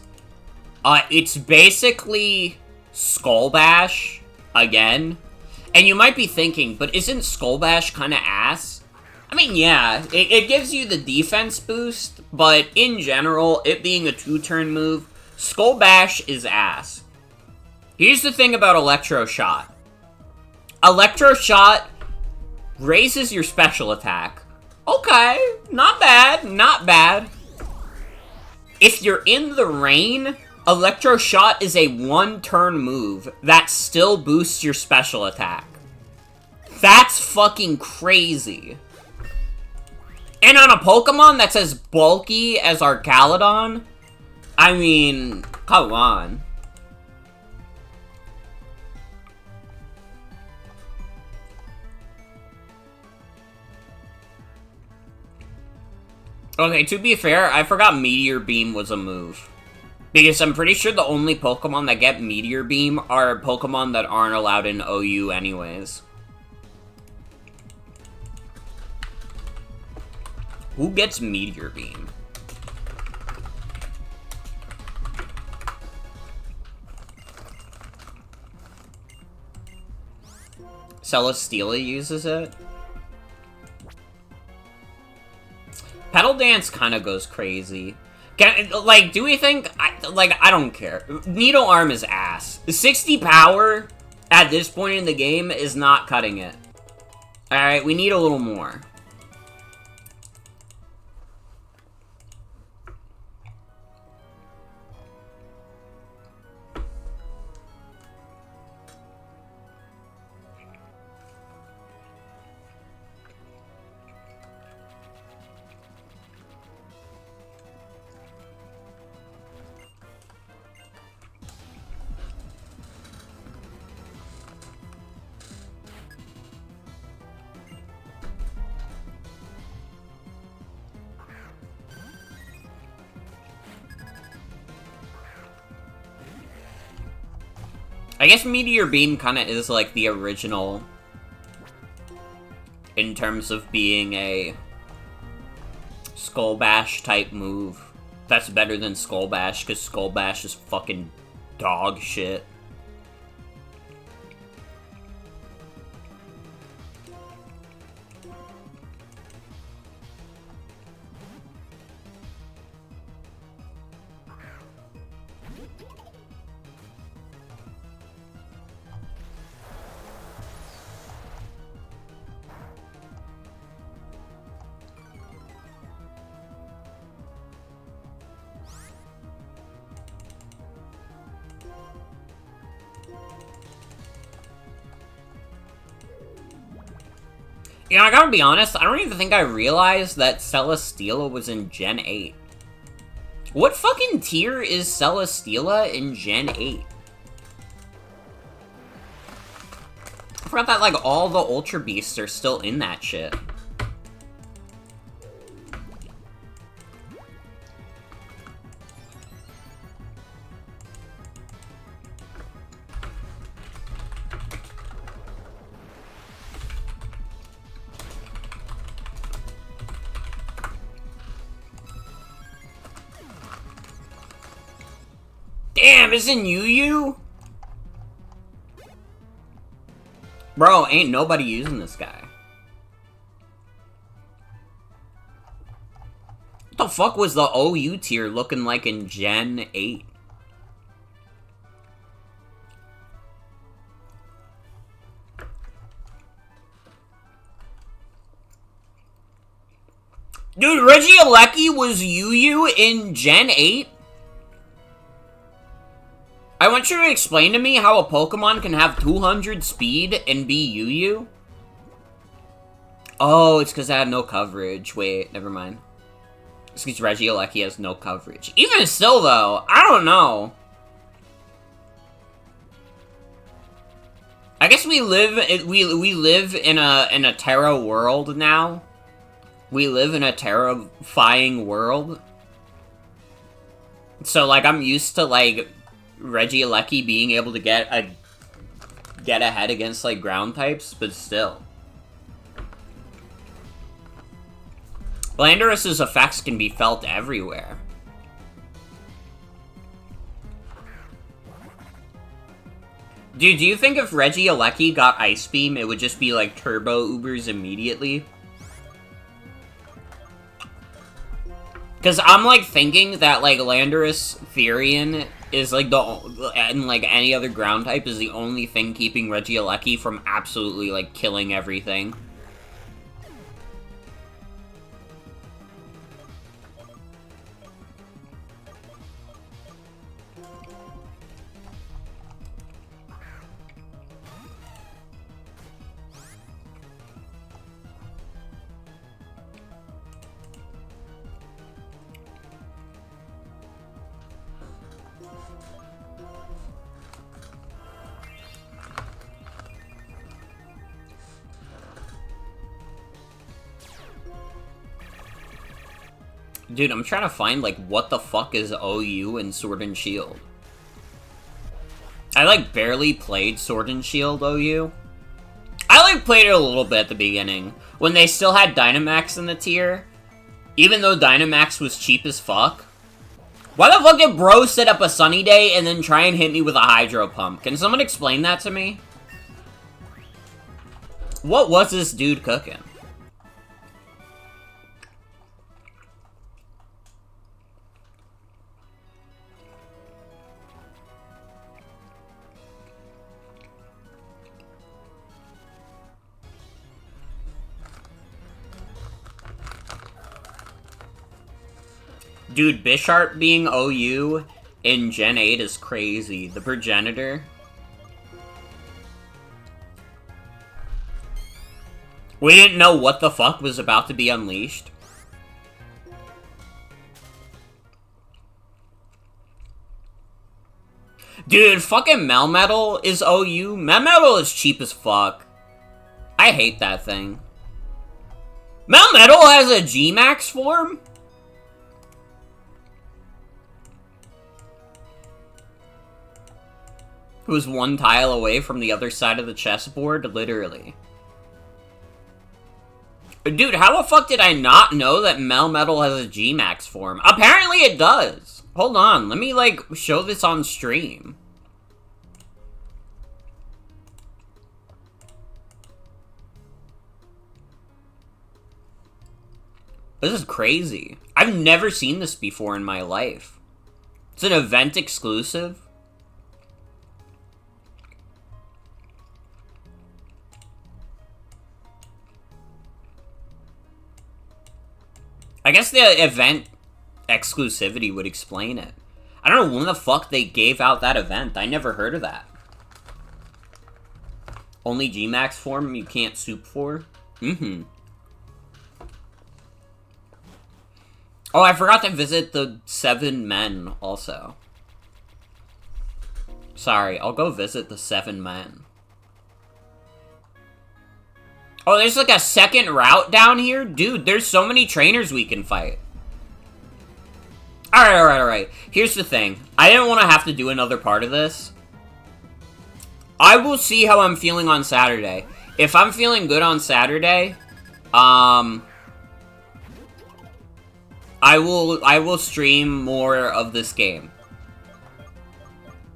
it's basically Skull Bash again. And you might be thinking, but isn't Skull Bash kind of ass? I mean, yeah, it gives you the defense boost, but in general, it being a 2-turn move, Skull Bash is ass. Here's the thing about Electroshot. Electroshot raises your special attack. Okay, not bad, not bad. If you're in the rain, Electroshot is a 1-turn move that still boosts your special attack. That's fucking crazy. And on a Pokemon that's as bulky as Arcaludon, I mean, come on. Okay, to be fair, I forgot Meteor Beam was a move. Because I'm pretty sure the only Pokemon that get Meteor Beam are Pokemon that aren't allowed in OU anyways. Who gets Meteor Beam? Celesteela uses it? Petal Dance kind of goes crazy. Like, do we think... I don't care. Needle Arm is ass. 60 power at this point in the game is not cutting it. Alright, we need a little more. I guess Meteor Beam kind of is like the original in terms of being a Skull Bash type move. That's better than Skull Bash, because Skull Bash is fucking dog shit. You know, I gotta be honest, I don't even think I realized that Celesteela was in Gen 8. What fucking tier is Celesteela in Gen 8? I forgot that, like, all the Ultra Beasts are still in that shit. Damn, isn't Yu? Bro, ain't nobody using this guy. What the fuck was the OU tier looking like in Gen 8? Dude, Regieleki was Yu in Gen 8? I want you to explain to me how a Pokemon can have 200 speed and be Yu. Oh, it's because I had no coverage. Wait, never mind. It's because Regieleki has no coverage. Even still, though, I don't know. I guess we live in a Terra world now. We live in a terrifying world. So, like, I'm used to, like, Regieleki being able to get ahead against, like, ground types, but still. Landorus's effects can be felt everywhere. Dude, do you think if Regieleki got Ice Beam, it would just be, like, Turbo Ubers immediately? Because I'm, like, thinking that, like, Landorus Therian is, like, and, like, any other ground type is the only thing keeping Regieleki from absolutely, like, killing everything. Dude, I'm trying to find, like, what the fuck is OU in Sword and Shield? I, like, barely played Sword and Shield OU. I, like, played it a little bit at the beginning, when they still had Dynamax in the tier, even though Dynamax was cheap as fuck. Why the fuck did bro set up a Sunny Day and then try and hit me with a Hydro Pump? Can someone explain that to me? What was this dude cooking? Dude, Bisharp being OU in Gen 8 is crazy. The Progenitor. We didn't know what the fuck was about to be unleashed. Dude, fucking Melmetal is OU. Melmetal is cheap as fuck. I hate that thing. Melmetal has a G-Max form? Who's one tile away from the other side of the chessboard, literally. Dude, how the fuck did I not know that Melmetal has a G-Max form? Apparently it does! Hold on, let me, like, show this on stream. This is crazy. I've never seen this before in my life. It's an event exclusive. I guess the event exclusivity would explain it. I don't know when the fuck they gave out that event. I never heard of that. Only G-Max form you can't soup for? Mm-hmm. Oh, I forgot to visit the 7 men also. Sorry, I'll go visit the 7 men. Oh, there's like a second route down here? Dude, there's so many trainers we can fight. Alright. Here's the thing. I didn't want to have to do another part of this. I will see how I'm feeling on Saturday. If I'm feeling good on Saturday, I will stream more of this game.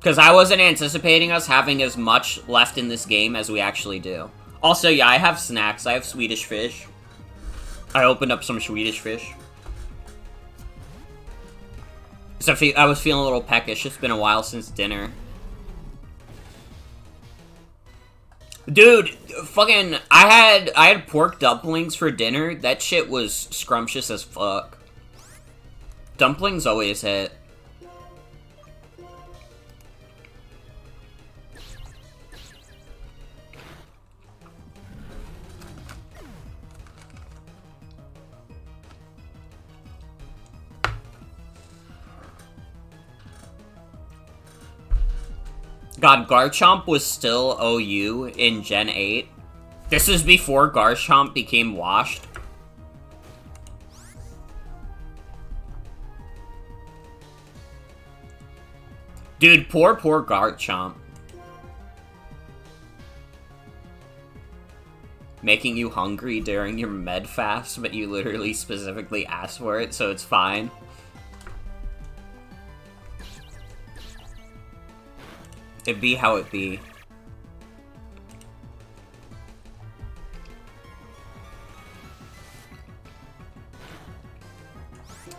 Because I wasn't anticipating us having as much left in this game as we actually do. Also, yeah, I have snacks. I have Swedish fish. I opened up some Swedish fish. So I was feeling a little peckish. It's been a while since dinner. Dude, fucking, I had pork dumplings for dinner. That shit was scrumptious as fuck. Dumplings always hit. God, Garchomp was still OU in Gen 8. This is before Garchomp became washed. Dude, poor Garchomp. Making you hungry during your med fast, but you literally specifically asked for it, so it's fine. It be how it be.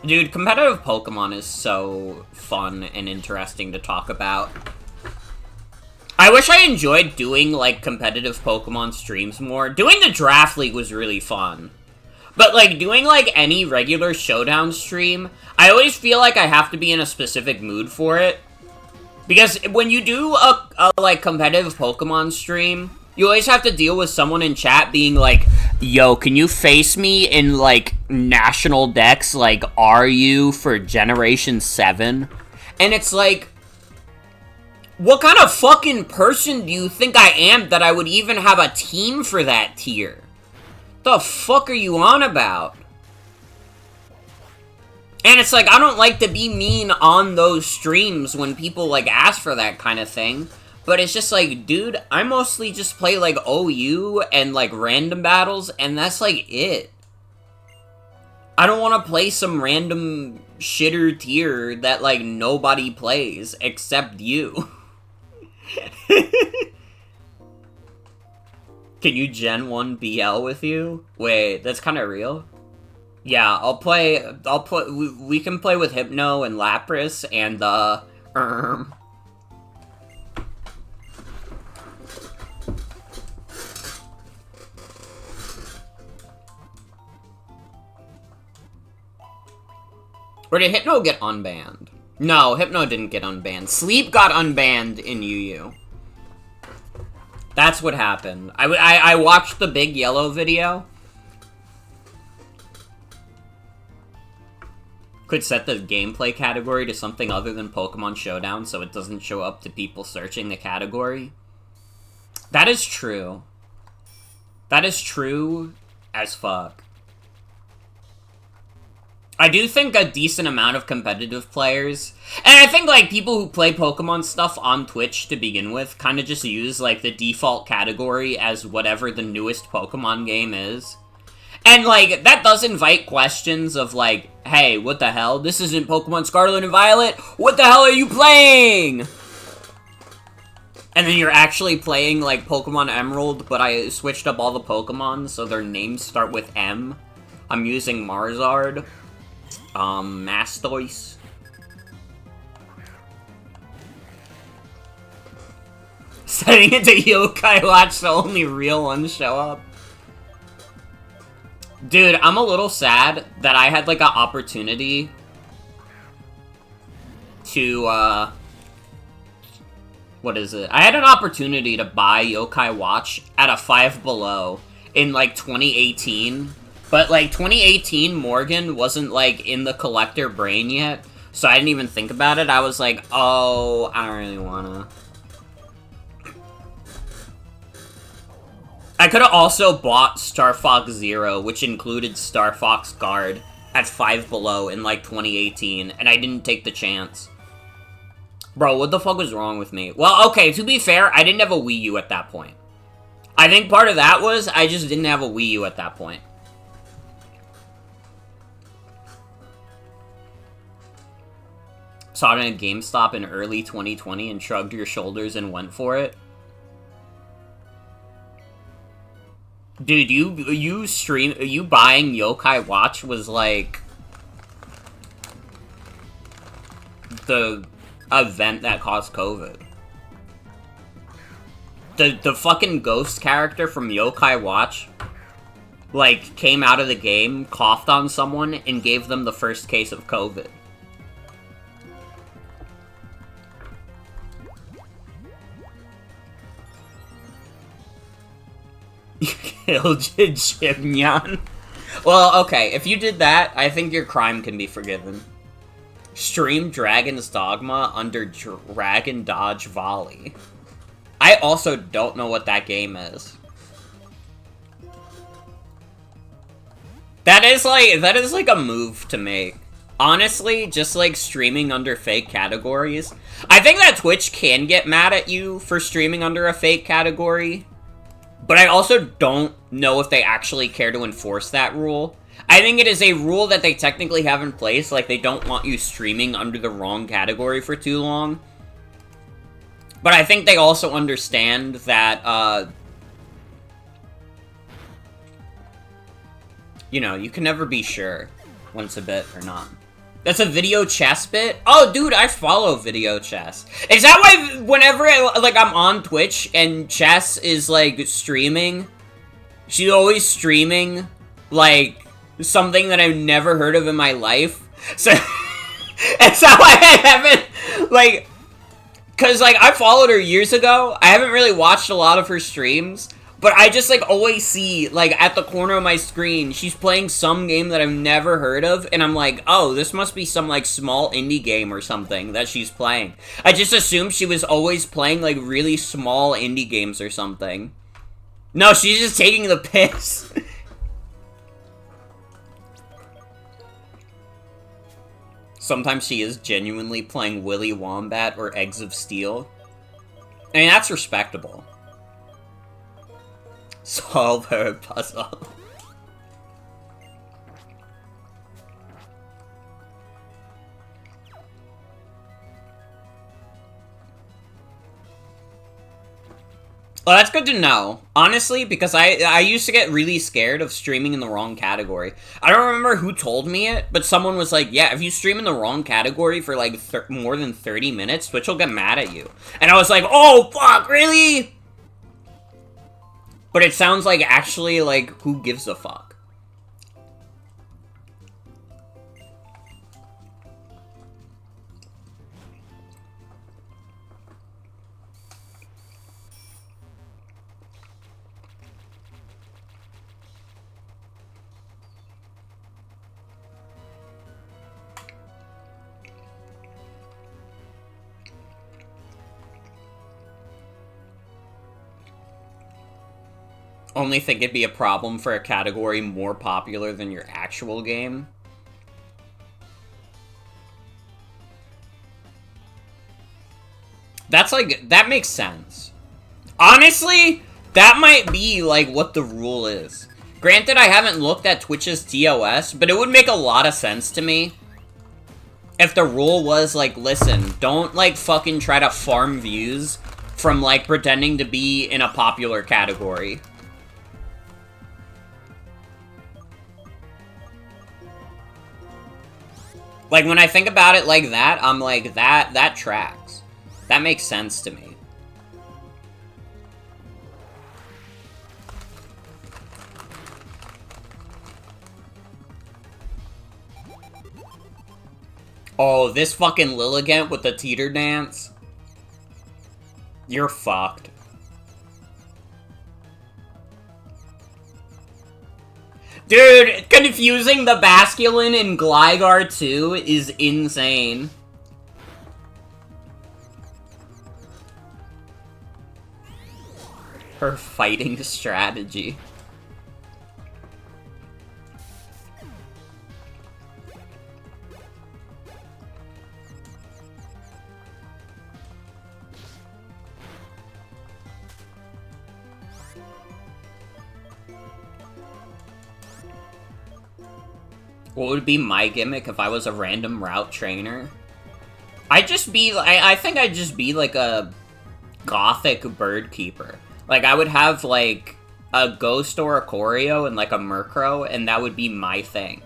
Dude, competitive Pokemon is so fun and interesting to talk about. I wish I enjoyed doing, like, competitive Pokemon streams more. Doing the Draft League was really fun. But, like, doing, like, any regular Showdown stream, I always feel like I have to be in a specific mood for it. Because when you do a like, competitive Pokemon stream, you always have to deal with someone in chat being like, yo, can you face me in, like, National Dex, like, are you for Generation 7? And it's like, what kind of fucking person do you think I am that I would even have a team for that tier? The fuck are you on about? And it's like, I don't like to be mean on those streams when people, like, ask for that kind of thing. But it's just like, dude, I mostly just play, like, OU and, like, random battles, and that's, like, it. I don't want to play some random shitter tier that, like, nobody plays except you. Can you Gen 1 BL with you? Wait, that's kind of real? Yeah, we can play with Hypno and Lapras and, Or did Hypno get unbanned? No, Hypno didn't get unbanned. Sleep got unbanned in UU. That's what happened. I watched the Big Yellow video. Could set the gameplay category to something other than Pokemon Showdown so it doesn't show up to people searching the category. That is true. That is true as fuck. I do think a decent amount of competitive players, and I think, like, people who play Pokemon stuff on Twitch to begin with kind of just use, like, the default category as whatever the newest Pokemon game is. And, like, that does invite questions of, like, hey, what the hell? This isn't Pokemon Scarlet and Violet? What the hell are you playing? And then you're actually playing, like, Pokemon Emerald, but I switched up all the Pokemon so their names start with M. I'm using Marzard. Mastoise. Setting it to Yokai Watch so only real ones show up. Dude, I'm a little sad that I had, like, an opportunity to, what is it? I had an opportunity to buy Yokai Watch at a 5 Below in, like, 2018. But, like, 2018, Morgan wasn't, like, in the collector brain yet, so I didn't even think about it. I was like, oh, I don't really wanna. I could've also bought Star Fox Zero, which included Star Fox Guard, at 5 Below in, like, 2018, and I didn't take the chance. Bro, what the fuck was wrong with me? Well, okay, to be fair, I didn't have a Wii U at that point. I think part of that was I just didn't have a Wii U at that point. saw it in a GameStop in early 2020 and shrugged your shoulders and went for it? Dude, you buying Yokai Watch was like the event that caused COVID. The fucking ghost character from Yokai Watch, like, came out of the game, coughed on someone, and gave them the first case of COVID. Killed Jimnyan. Well, okay, if you did that, I think your crime can be forgiven. Stream Dragon's Dogma under Dragon Dodge Volley. I also don't know what that game is. That is like a move to make. Honestly, just like streaming under fake categories. I think that Twitch can get mad at you for streaming under a fake category. But I also don't know if they actually care to enforce that rule. I think it is a rule that they technically have in place, like they don't want you streaming under the wrong category for too long. But I think they also understand that, you know, you can never be sure when it's a bit or not. That's a video chess bit? Oh, dude, I follow video chess. Is that why whenever, I'm on Twitch and Chess is, like, streaming, she's always streaming, like, something that I've never heard of in my life? So, that's how I haven't, like... Because, like, I followed her years ago. I haven't really watched a lot of her streams. But I just, like, always see, like, at the corner of my screen, she's playing some game that I've never heard of. And I'm like, oh, this must be some, like, small indie game or something that she's playing. I just assumed she was always playing, like, really small indie games or something. No, she's just taking the piss. Sometimes she is genuinely playing Willy Wombat or Eggs of Steel. I mean, that's respectable. Solve her puzzle. Well, that's good to know. Honestly, because I used to get really scared of streaming in the wrong category. I don't remember who told me it, but someone was like, yeah, if you stream in the wrong category for, like, more than 30 minutes, Twitch will get mad at you. And I was like, oh, fuck, really? But it sounds like, actually, like, who gives a fuck? Only think it'd be a problem for a category more popular than your actual game. That's like, that makes sense. Honestly, that might be like what the rule is. Granted, I haven't looked at Twitch's TOS, but it would make a lot of sense to me if the rule was like, listen, don't like fucking try to farm views from like pretending to be in a popular category. Like, when I think about it like that, I'm like, that tracks. That makes sense to me. Oh, this fucking Lilligant with the teeter dance? You're fucked. Dude, confusing the Basculin in Gligar 2 is insane. Her fighting strategy. What would be my gimmick if I was a random route trainer? I think I'd just be like a gothic bird keeper. Like, I would have like a ghost or a choreo and like a Murkrow, and that would be my thing.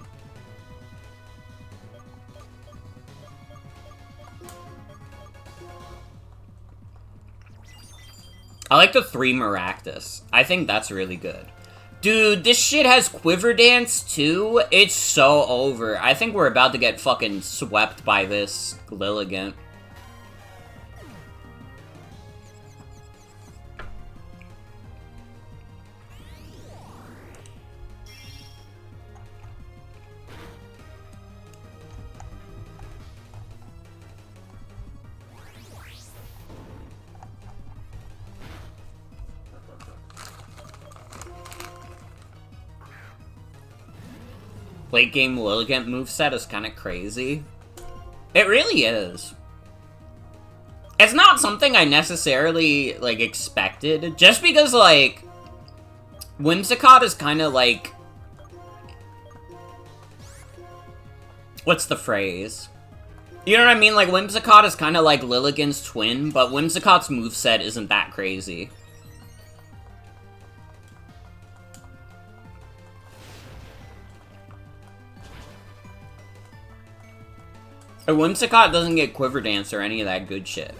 I like the 3 Maractus. I think that's really good. Dude, this shit has Quiver Dance too? It's so over. I think we're about to get fucking swept by this Lilligant. Late game Lilligant moveset is kind of crazy. It really is. It's not something I necessarily, like, expected. Just because, like, Whimsicott is kind of like... What's the phrase? You know what I mean? Like, Whimsicott is kind of like Lilligant's twin, but Whimsicott's moveset isn't that crazy. A Whimsicott doesn't get Quiver Dance or any of that good shit.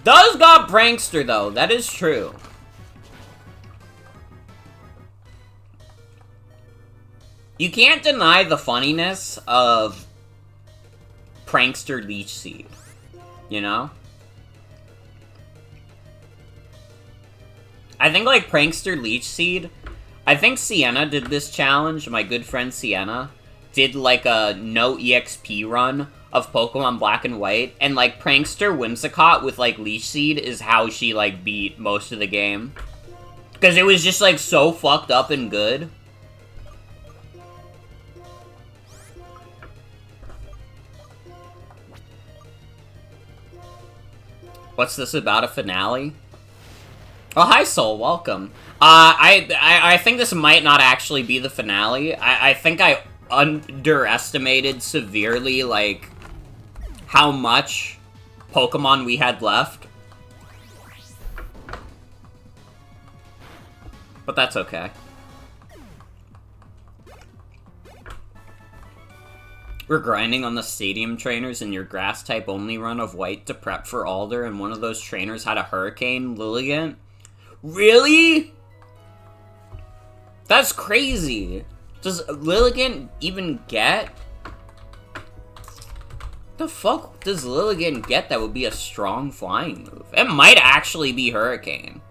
Does got Prankster, though. That is true. You can't deny the funniness of Prankster Leech Seed. You know? I think, like, Prankster Leech Seed... I think Sienna did this challenge, my good friend Sienna. Did, like, a no EXP run of Pokemon Black and White, and, like, Prankster Whimsicott with, like, Leech Seed is how she, like, beat most of the game. Because it was just, like, so fucked up and good. What's this about, a finale? Oh, hi, Soul, welcome. I think this might not actually be the finale. I think I underestimated severely, like, how much Pokemon we had left. But that's okay. We're grinding on the stadium trainers in your grass-type only run of White to prep for Alder, and one of those trainers had a Hurricane Lilligant. Really? That's crazy. Does Lilligant even get? The fuck does Lilligant get that would be a strong flying move? It might actually be Hurricane.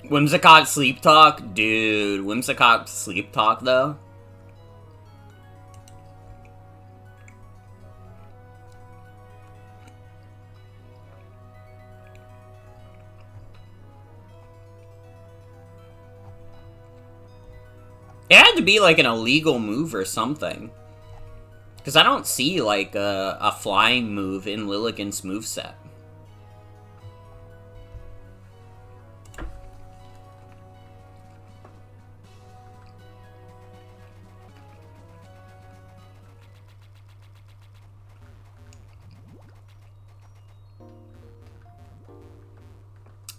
Whimsicott Sleep Talk? Dude, Whimsicott Sleep Talk, though? It had to be, like, an illegal move or something. Because I don't see, like, a flying move in Lilligant's moveset.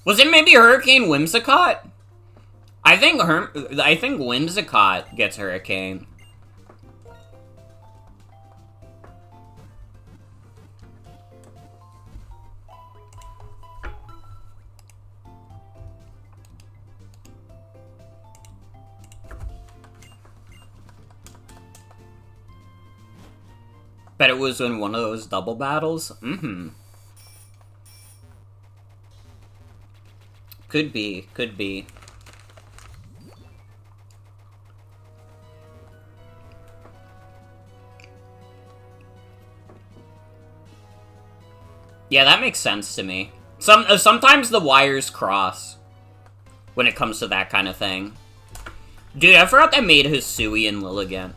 Was it maybe Hurricane Whimsicott? I think Whimsicott gets Hurricane. Bet it was in one of those double battles? Mm-hmm. Could be, could be. Yeah, that makes sense to me. Sometimes the wires cross when it comes to that kind of thing. Dude, I forgot they made Hisuian Lilligant.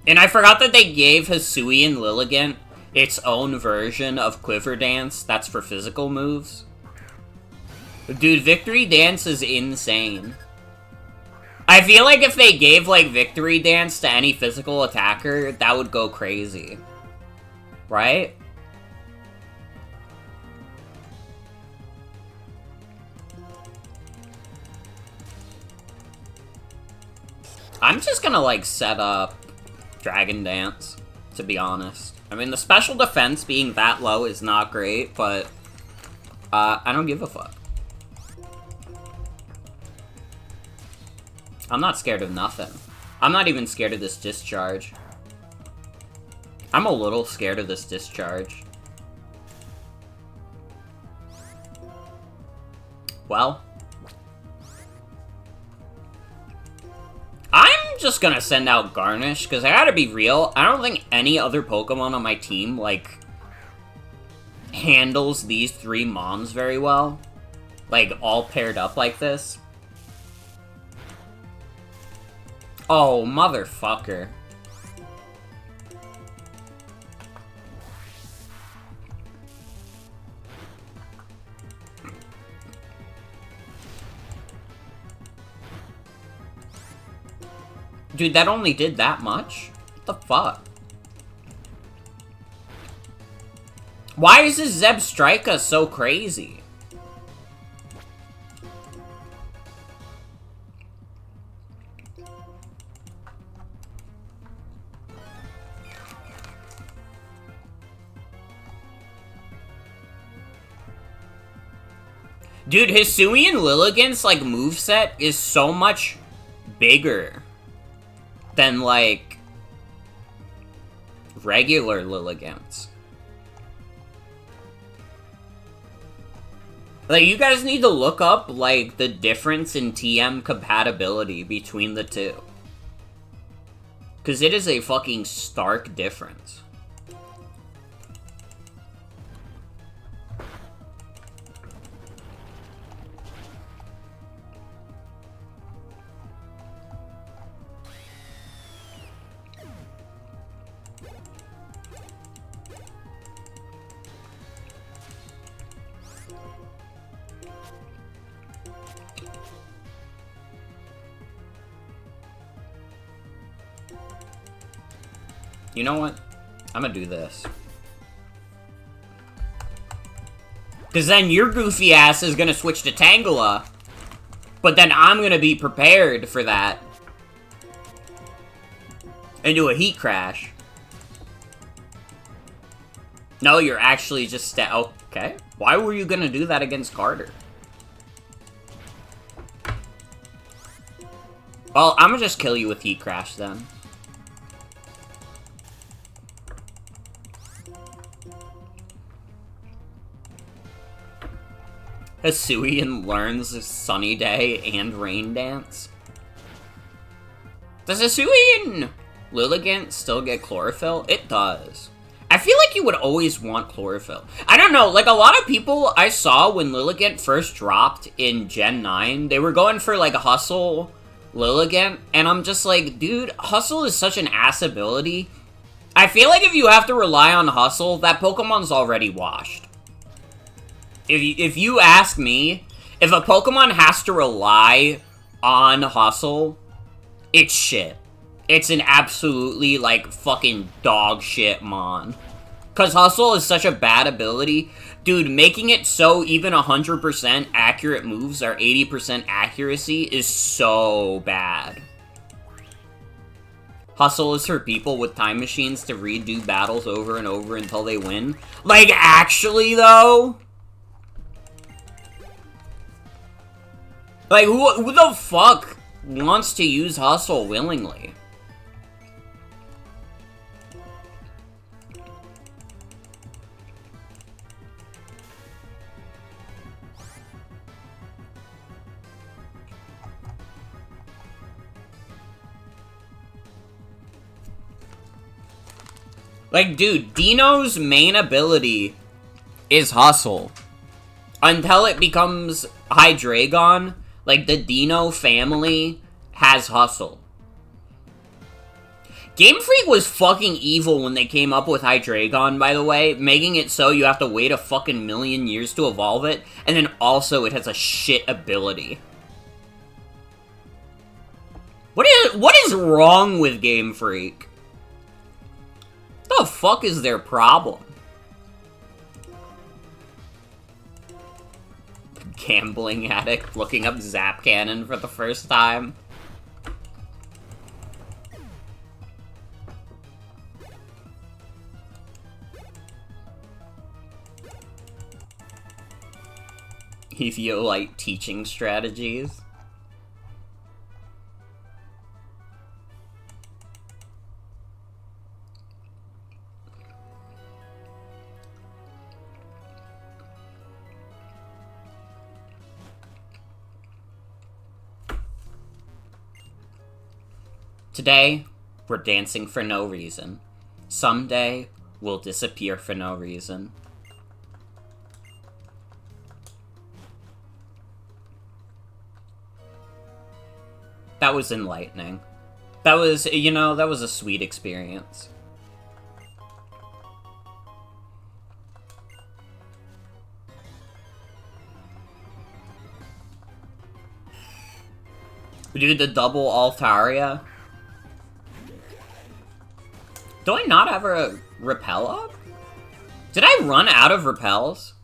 And I forgot that they gave Hisuian Lilligant its own version of Quiver Dance that's for physical moves. Dude, Victory Dance is insane. I feel like if they gave, like, Victory Dance to any physical attacker, that would go crazy. Right? I'm just gonna, like, set up Dragon Dance, to be honest. I mean, the special defense being that low is not great, but I don't give a fuck. I'm not scared of nothing. I'm not even scared of this discharge. I'm a little scared of this discharge. Well, I'm just gonna send out Garnish, because I gotta be real, I don't think any other Pokemon on my team, like, handles these 3 Mons very well. Like, all paired up like this. Oh, motherfucker. Dude, that only did that much? What the fuck? Why is this Zebstrika so crazy? Dude, Hisuian Lilligant's, like, moveset is so much bigger than, like, regular Lilligants. Like, you guys need to look up, like, the difference in TM compatibility between the two. Because it is a fucking stark difference. You know what? I'm gonna do this. Because then your goofy ass is gonna switch to Tangela. But then I'm gonna be prepared for that. And do a Heat Crash. No, you're actually just okay. Why were you gonna do that against Carter? Well, I'm gonna just kill you with Heat Crash then. Hisuian learns Sunny Day and Rain Dance. Does Hisuian Lilligant still get Chlorophyll? It does. I feel like you would always want Chlorophyll. I don't know, like a lot of people I saw when Lilligant first dropped in Gen 9, they were going for like a Hustle Lilligant, and I'm just like, dude, Hustle is such an ass ability. I feel like if you have to rely on Hustle, that Pokemon's already washed. If you ask me, if a Pokemon has to rely on Hustle, it's shit. It's an absolutely, like, fucking dog shit mon. Because Hustle is such a bad ability. Dude, making it so even 100% accurate moves are 80% accuracy is so bad. Hustle is for people with time machines to redo battles over and over until they win. Like, actually, though? Like, who the fuck wants to use Hustle willingly? Like, dude, Dino's main ability is Hustle. Until it becomes Hydreigon, like, the Dino family has Hustle. Game Freak was fucking evil when they came up with Hydreigon, by the way, making it so you have to wait a fucking million years to evolve it, and then also it has a shit ability. What is wrong with Game Freak? What the fuck is their problem? Gambling addict looking up Zap Cannon for the first time. Eviolite teaching strategies. Today, we're dancing for no reason. Someday, we'll disappear for no reason. That was enlightening. That was, you know, that was a sweet experience. Dude, the double Altaria? Do I not have a repel up? Did I run out of repels?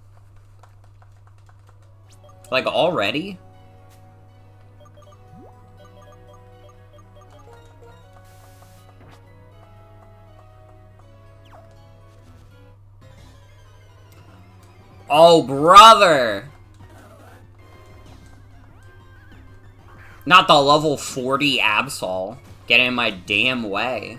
Like, already? Oh, brother! Not the level 40 Absol. Get in my damn way.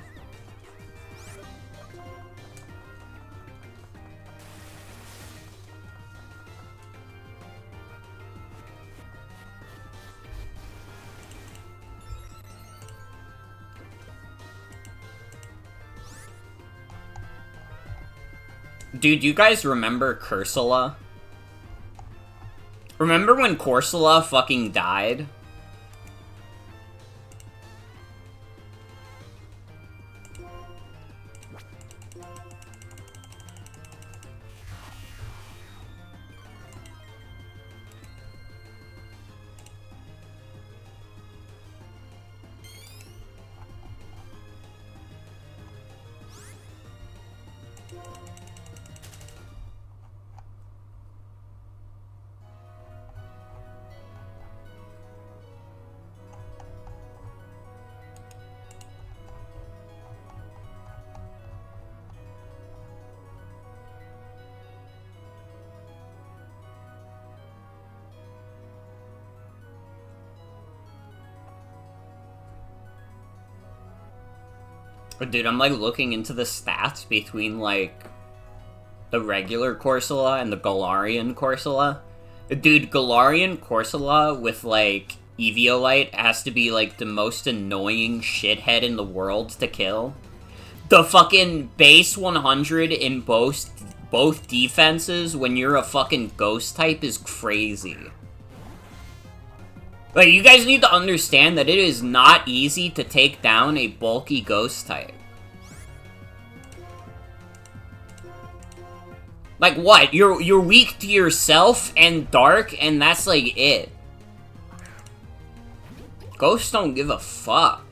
Dude, you guys remember Cursula? Remember when Corsola fucking died? Dude, I'm like looking into the stats between like the regular Corsola and the Galarian Corsola. Dude, Galarian Corsola with like Eviolite has to be like the most annoying shithead in the world to kill. The fucking base 100 in both defenses when you're a fucking ghost type is crazy. Like, you guys need to understand that it is not easy to take down a bulky ghost type. Like, what? You're weak to yourself and dark, and that's, like, it. Ghosts don't give a fuck.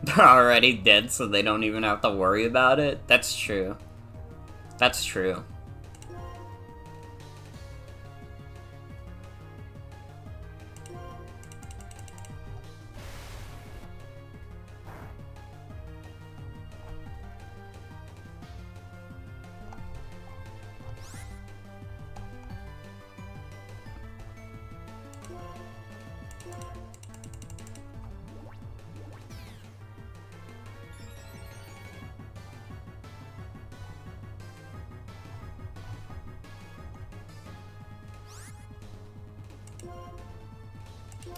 They're already dead, so they don't even have to worry about it. That's true. That's true.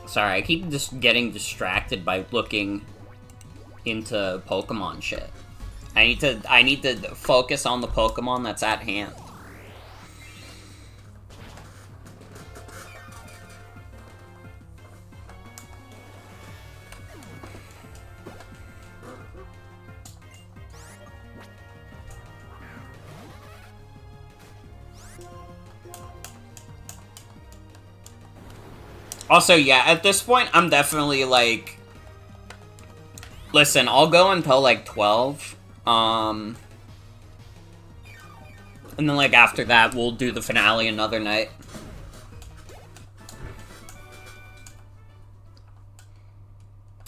Sorry, I keep just getting distracted by looking into Pokemon shit. I need to focus on the Pokemon that's at hand. Also, yeah, at this point, I'm definitely, like... Listen, I'll go until, like, 12. And then, like, after that, we'll do the finale another night.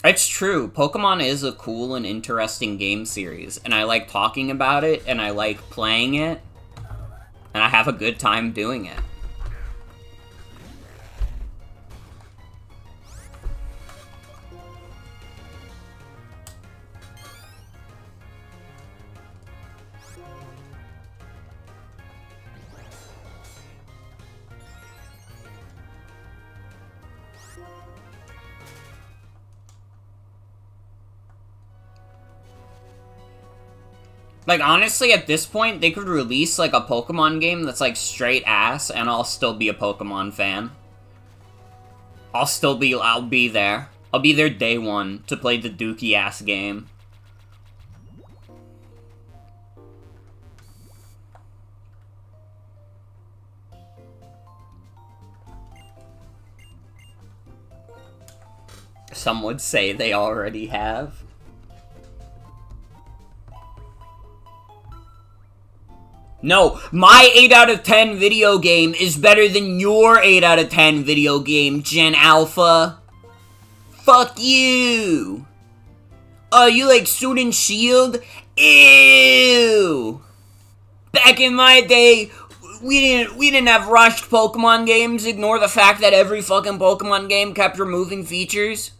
It's true. Pokemon is a cool and interesting game series. And I like talking about it, and I like playing it. And I have a good time doing it. Like, honestly, at this point, they could release, like, a Pokemon game that's, like, straight ass, and I'll still be a Pokemon fan. I'll be there. I'll be there day one to play the dookie-ass game. Some would say they already have. No, my 8 out of 10 video game is better than your 8 out of 10 video game, Gen Alpha. Fuck you. Oh, you like Sword and Shield? Ew. Back in my day, we didn't have rushed Pokemon games. Ignore the fact that every fucking Pokemon game kept removing features.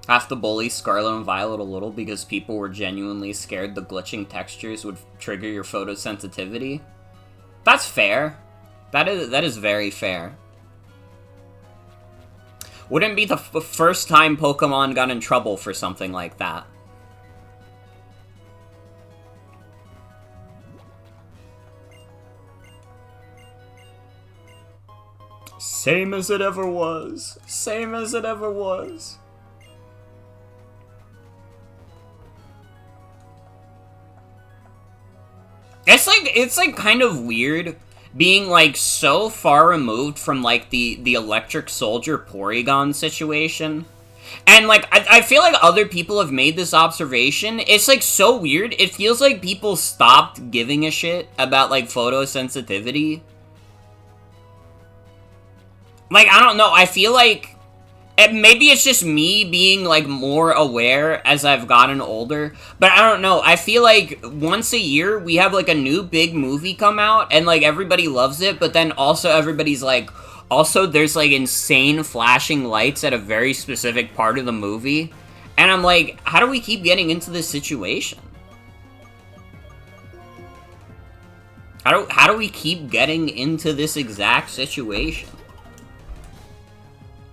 Have to bully Scarlet and Violet a little because people were genuinely scared the glitching textures would trigger your photosensitivity. That's fair. That is very fair. Wouldn't be the first time Pokemon got in trouble for something like that. Same as it ever was. Same as it ever was. It's like kind of weird being like so far removed from like the Electric Soldier Porygon situation. And like I feel like other people have made this observation. It's like so weird. It feels like people stopped giving a shit about like photosensitivity. Like, I don't know, I feel like maybe it's just me being, like, more aware as I've gotten older, but I don't know, I feel like once a year we have, like, a new big movie come out, and, like, everybody loves it, but then also everybody's like, also there's, like, insane flashing lights at a very specific part of the movie, and I'm like, how do we keep getting into this situation? How do we keep getting into this exact situation?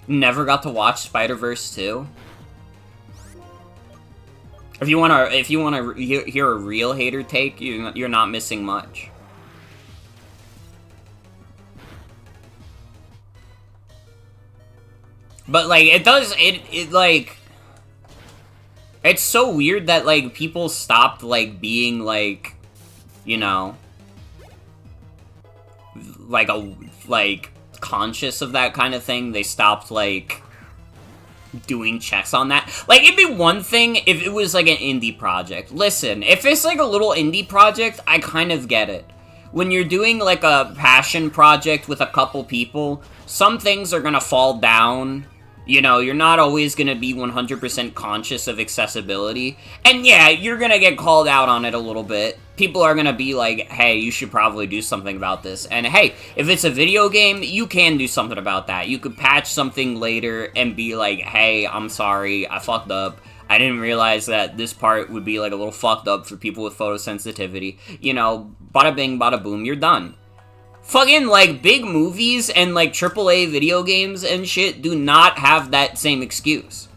Never got to watch Spider-Verse 2. If you wanna hear a real hater take, you're not missing much. But like it like it's so weird that like people stopped like being like, you know, like conscious of that kind of thing. They stopped like doing checks on that. Like, it'd be one thing if it was like an indie project. Listen, if it's like a little indie project, I kind of get it. When you're doing like a passion project with a couple people, some things are gonna fall down. You know, you're not always gonna be 100% conscious of accessibility. And yeah, you're gonna get called out on it a little bit. People are gonna be like, hey, you should probably do something about this. And hey, if it's a video game, you can do something about that. You could patch something later and be like, hey, I'm sorry, I fucked up. I didn't realize that this part would be, like, a little fucked up for people with photosensitivity. You know, bada bing, bada boom, you're done. Fucking, like, big movies and, like, AAA video games and shit do not have that same excuse.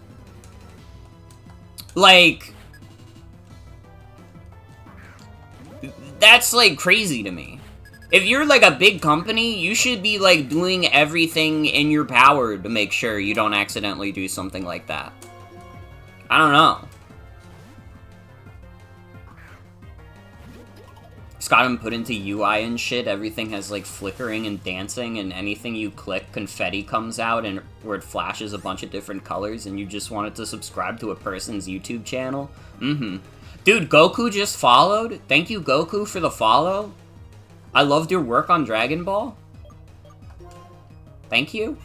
Like, that's, like, crazy to me. If you're, like, a big company, you should be, like, doing everything in your power to make sure you don't accidentally do something like that. I don't know. It's got them put into UI and shit. Everything has, like, flickering and dancing, and anything you click, confetti comes out, and where it flashes a bunch of different colors, and you just wanted to subscribe to a person's YouTube channel. Dude, Goku just followed? Thank you, Goku, for the follow. I loved your work on Dragon Ball. Thank you.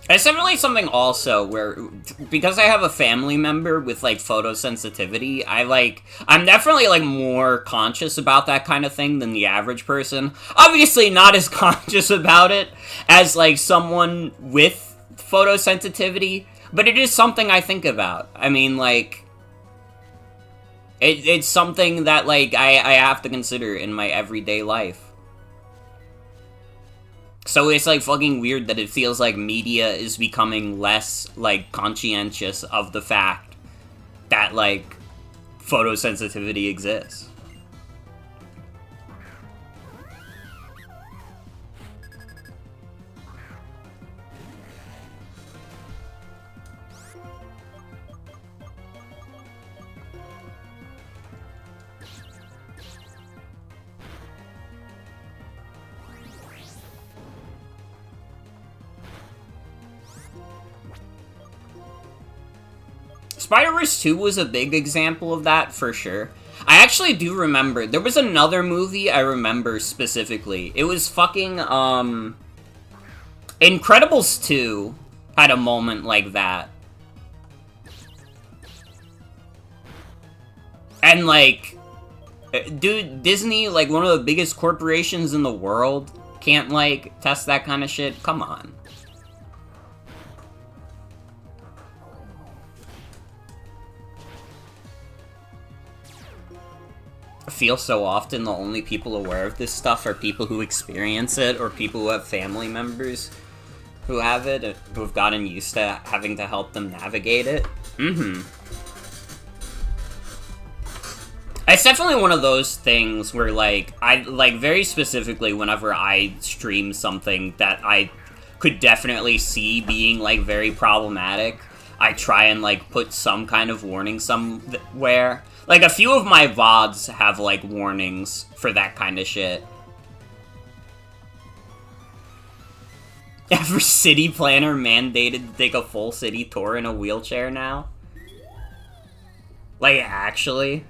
It's definitely something also where, because I have a family member with, like, photosensitivity, I'm definitely, like, more conscious about that kind of thing than the average person. Obviously not as conscious about it as, like, someone with photosensitivity, but it is something I think about. I mean, like, it's something that, like, I have to consider in my everyday life. So it's, like, fucking weird that it feels like media is becoming less, like, conscientious of the fact that, like, photosensitivity exists. Spider-Verse 2 was a big example of that, for sure. I actually do remember, there was another movie I remember specifically. It was fucking, Incredibles 2 had a moment like that. And, like, dude, Disney, like, one of the biggest corporations in the world, can't, like, test that kind of shit? Come on. I feel so often the only people aware of this stuff are people who experience it, or people who have family members who have it, who have gotten used to having to help them navigate it. It's definitely one of those things where, like, very specifically, whenever I stream something that I could definitely see being, like, very problematic, I try and, like, put some kind of warning somewhere. Like, a few of my VODs have, like, warnings for that kind of shit. Every city planner mandated to take a full city tour in a wheelchair now? Like, actually?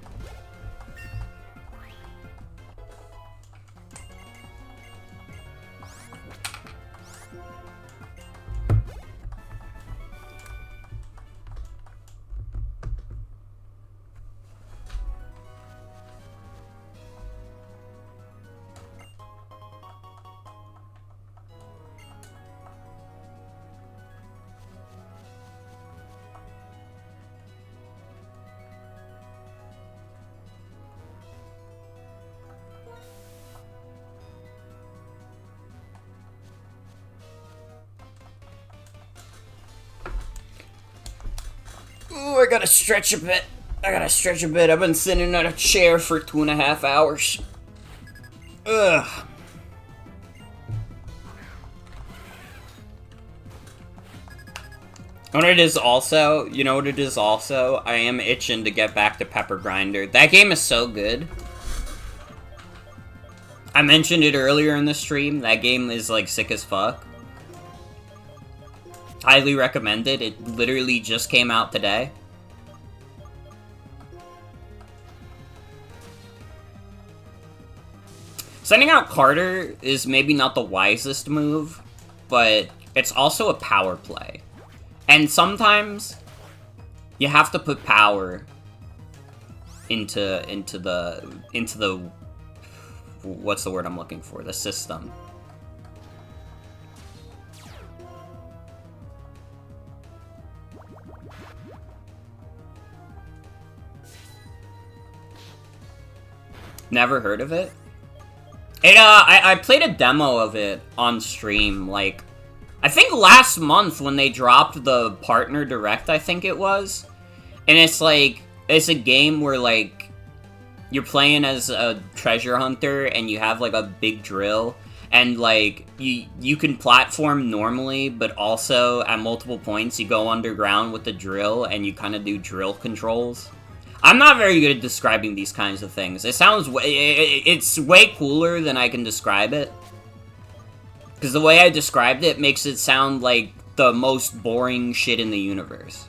Ooh, I gotta stretch a bit. I've been sitting in a chair for 2.5 hours. Ugh. You know what it is also? I am itching to get back to Pepper Grinder. That game is so good. I mentioned it earlier in the stream. That game is, like, sick as fuck. Highly recommend it. It literally just came out today. Sending out Carter is maybe not the wisest move, but it's also a power play. And sometimes you have to put power into the what's the word I'm looking for? The system. Never heard of it? I played a demo of it on stream, like, I think last month when they dropped the partner direct, I think it was. And it's like, it's a game where, like, you're playing as a treasure hunter and you have, like, a big drill. And, like, you can platform normally, but also at multiple points you go underground with the drill and you kind of do drill controls. I'm not very good at describing these kinds of things. It sounds it's way cooler than I can describe it. Because the way I described it makes it sound like the most boring shit in the universe.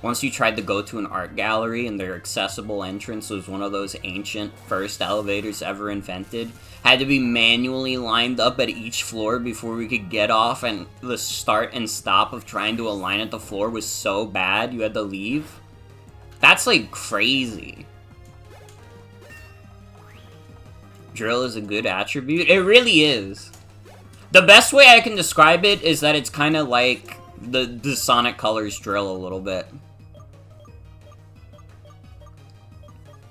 Once you tried to go to an art gallery and their accessible entrance was one of those ancient first elevators ever invented, had to be manually lined up at each floor before we could get off, and the start and stop of trying to align at the floor was so bad you had to leave. That's like crazy. Drill is a good attribute. It really is. The best way I can describe it is that it's kind of like the Sonic Colors drill a little bit.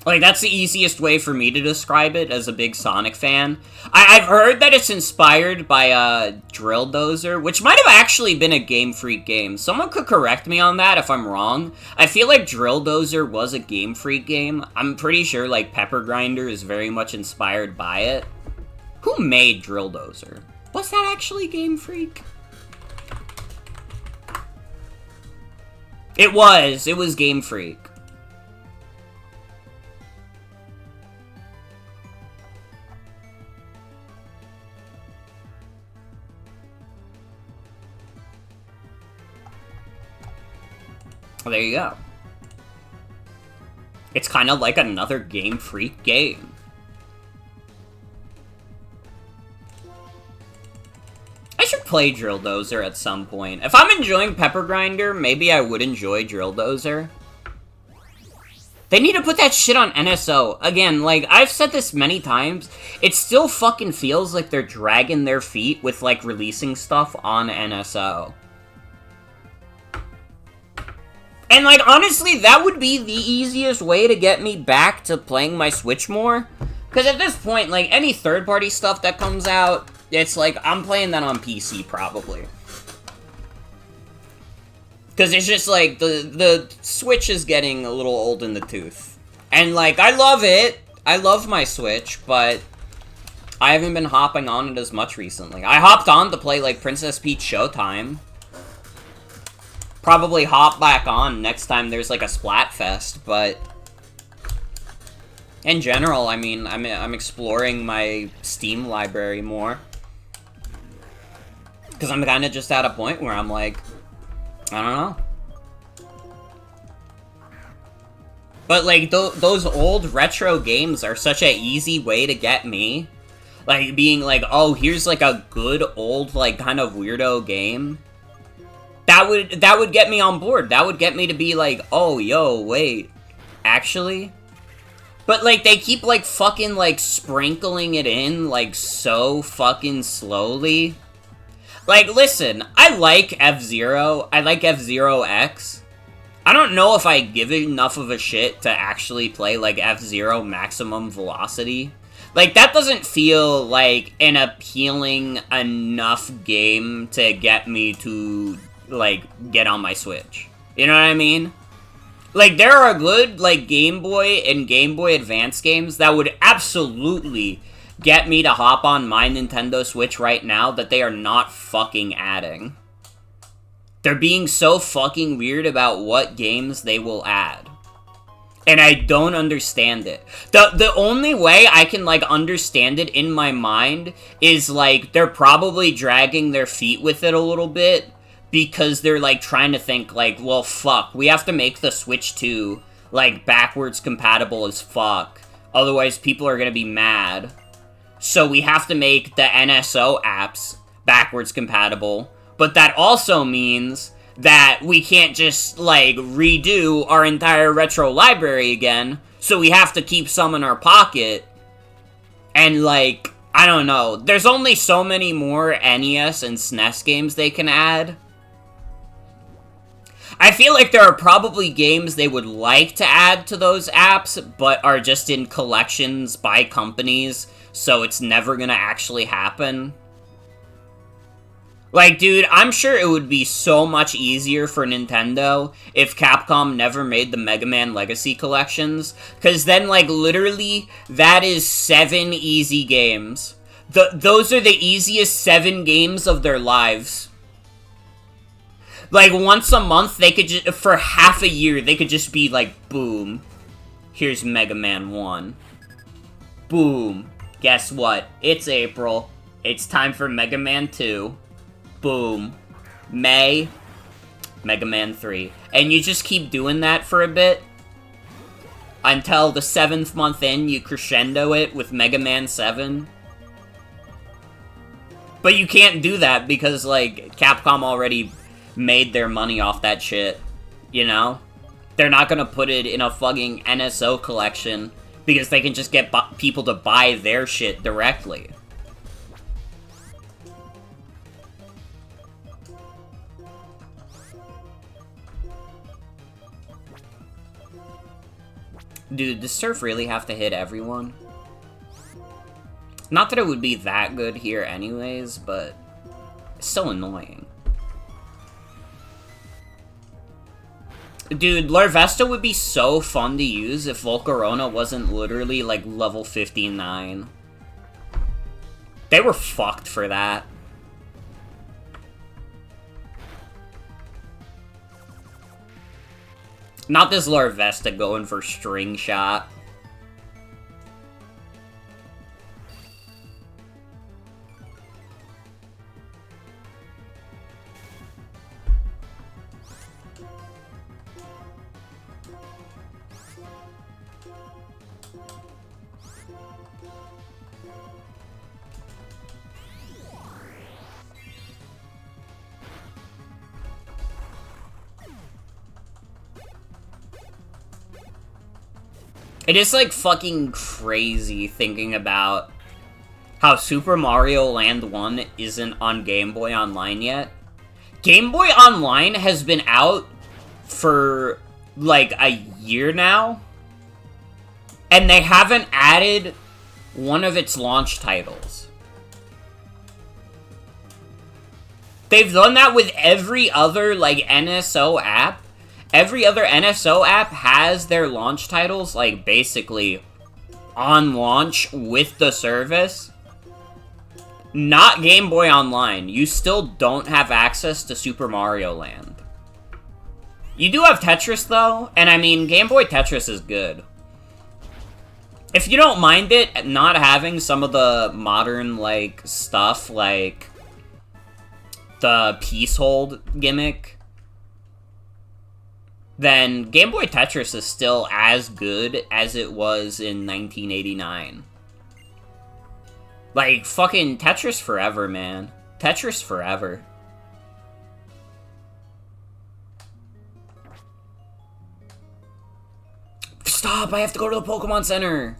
Like, that's the easiest way for me to describe it as a big Sonic fan. I've heard that it's inspired by Drill Dozer, which might have actually been a Game Freak game. Someone could correct me on that if I'm wrong. I feel like Drill Dozer was a Game Freak game. I'm pretty sure, like, Pepper Grinder is very much inspired by it. Who made Drill Dozer? Was that actually Game Freak? It was Game Freak. Well, there you go. It's kind of like another Game Freak game. I should play Drill Dozer at some point. If I'm enjoying Pepper Grinder, maybe I would enjoy Drill Dozer. They need to put that shit on NSO. Again, like, I've said this many times, it still fucking feels like they're dragging their feet with, like, releasing stuff on NSO. And, like, honestly, that would be the easiest way to get me back to playing my Switch more. Because at this point, like, any third-party stuff that comes out, it's like, I'm playing that on PC, probably. Because it's just, like, the Switch is getting a little old in the tooth. And, like, I love it. I love my Switch, but I haven't been hopping on it as much recently. I hopped on to play, like, Princess Peach Showtime. Probably hop back on next time there's, like, a Splatfest, but in general, I mean, I'm exploring my Steam library more. Because I'm kind of just at a point where I'm like, I don't know. But, like, those old retro games are such an easy way to get me. Like, being like, oh, here's, like, a good old, like, kind of weirdo game. That would get me on board. That would get me to be like, oh, yo, wait, actually? But, like, they keep, like, fucking, like, sprinkling it in, like, so fucking slowly. Like, listen, I like F-Zero. I like F-Zero X. I don't know if I give it enough of a shit to actually play, like, F-Zero Maximum Velocity. Like, that doesn't feel like an appealing enough game to get me to, like, get on my Switch. You know what I mean? Like, there are good, like, Game Boy and Game Boy Advance games that would absolutely get me to hop on my Nintendo Switch right now that they are not fucking adding. They're being so fucking weird about what games they will add. And I don't understand it. The only way I can, like, understand it in my mind is, like, they're probably dragging their feet with it a little bit because they're, like, trying to think, like, well, fuck, we have to make the Switch 2, like, backwards compatible as fuck. Otherwise, people are gonna be mad. so we have to make the NSO apps backwards compatible, but that also means that we can't just, like, redo our entire retro library again, so we have to keep some in our pocket, and, like, I don't know, there's only so many more NES and SNES games they can add. I feel like there are probably games they would like to add to those apps, but are just in collections by companies, so it's never gonna actually happen. Like, dude, I'm sure it would be so much easier for Nintendo if Capcom never made the Mega Man Legacy collections, because then, like, literally, that is 7 easy games. Those are the easiest 7 games of their lives. Like, once a month, they could just, for half a year, they could just be like, boom, here's Mega Man 1. Boom. Guess what? It's April. It's time for Mega Man 2. Boom. May, Mega Man 3. And you just keep doing that for a bit until the 7th month in, you crescendo it with Mega Man 7. But you can't do that because, like, Capcom already made their money off that shit, you know? They're not gonna put it in a fucking NSO collection because they can just get people to buy their shit directly. Dude, does Surf really have to hit everyone? Not that it would be that good here anyways, but it's so annoying. Dude, Larvesta would be so fun to use if Volcarona wasn't literally, like, level 59. They were fucked for that. Not this Larvesta going for string shot. It is, like, fucking crazy thinking about how Super Mario Land 1 isn't on Game Boy Online yet. Game Boy Online has been out for, like, a year now, and they haven't added one of its launch titles. They've done that with every other, like, NSO app. Every other NSO app has their launch titles, like, basically on launch with the service. Not Game Boy Online. You still don't have access to Super Mario Land. You do have Tetris, though, and I mean, Game Boy Tetris is good. If you don't mind it not having some of the modern, like, stuff, like the Peace Hold gimmick, then Game Boy Tetris is still as good as it was in 1989. Like, fucking Tetris forever, man. Tetris forever. Stop! I have to go to the Pokemon Center!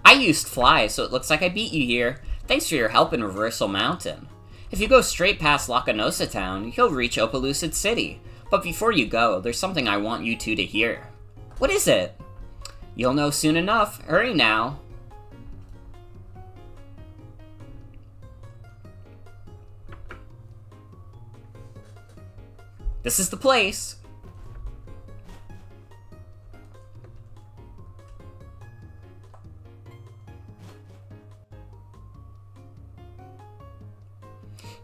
I used Fly, so it looks like I beat you here. Thanks for your help in Reversal Mountain. If you go straight past Lacanosa Town, you'll reach Opalucid City. But before you go, there's something I want you two to hear. What is it? You'll know soon enough. Hurry now. This is the place.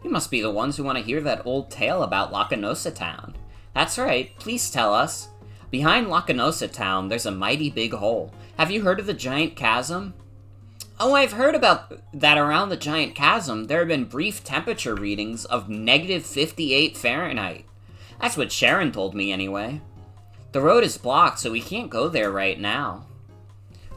You must be the ones who want to hear that old tale about Lacanosa Town. That's right, please tell us. Behind Lacanosa Town, there's a mighty big hole. Have you heard of the Giant Chasm? Oh, I've heard about that. Around the Giant Chasm, there have been brief temperature readings of negative 58 Fahrenheit. That's what Sharon told me, anyway. The road is blocked, so we can't go there right now.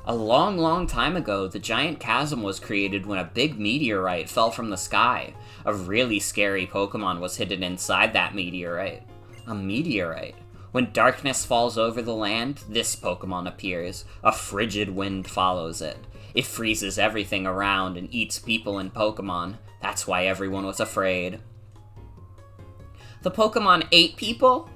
A long, long time ago, the giant chasm was created when a big meteorite fell from the sky. A really scary Pokemon was hidden inside that meteorite. A meteorite. When darkness falls over the land, this Pokemon appears. A frigid wind follows it. It freezes everything around and eats people and Pokemon. That's why everyone was afraid. The Pokemon ate people?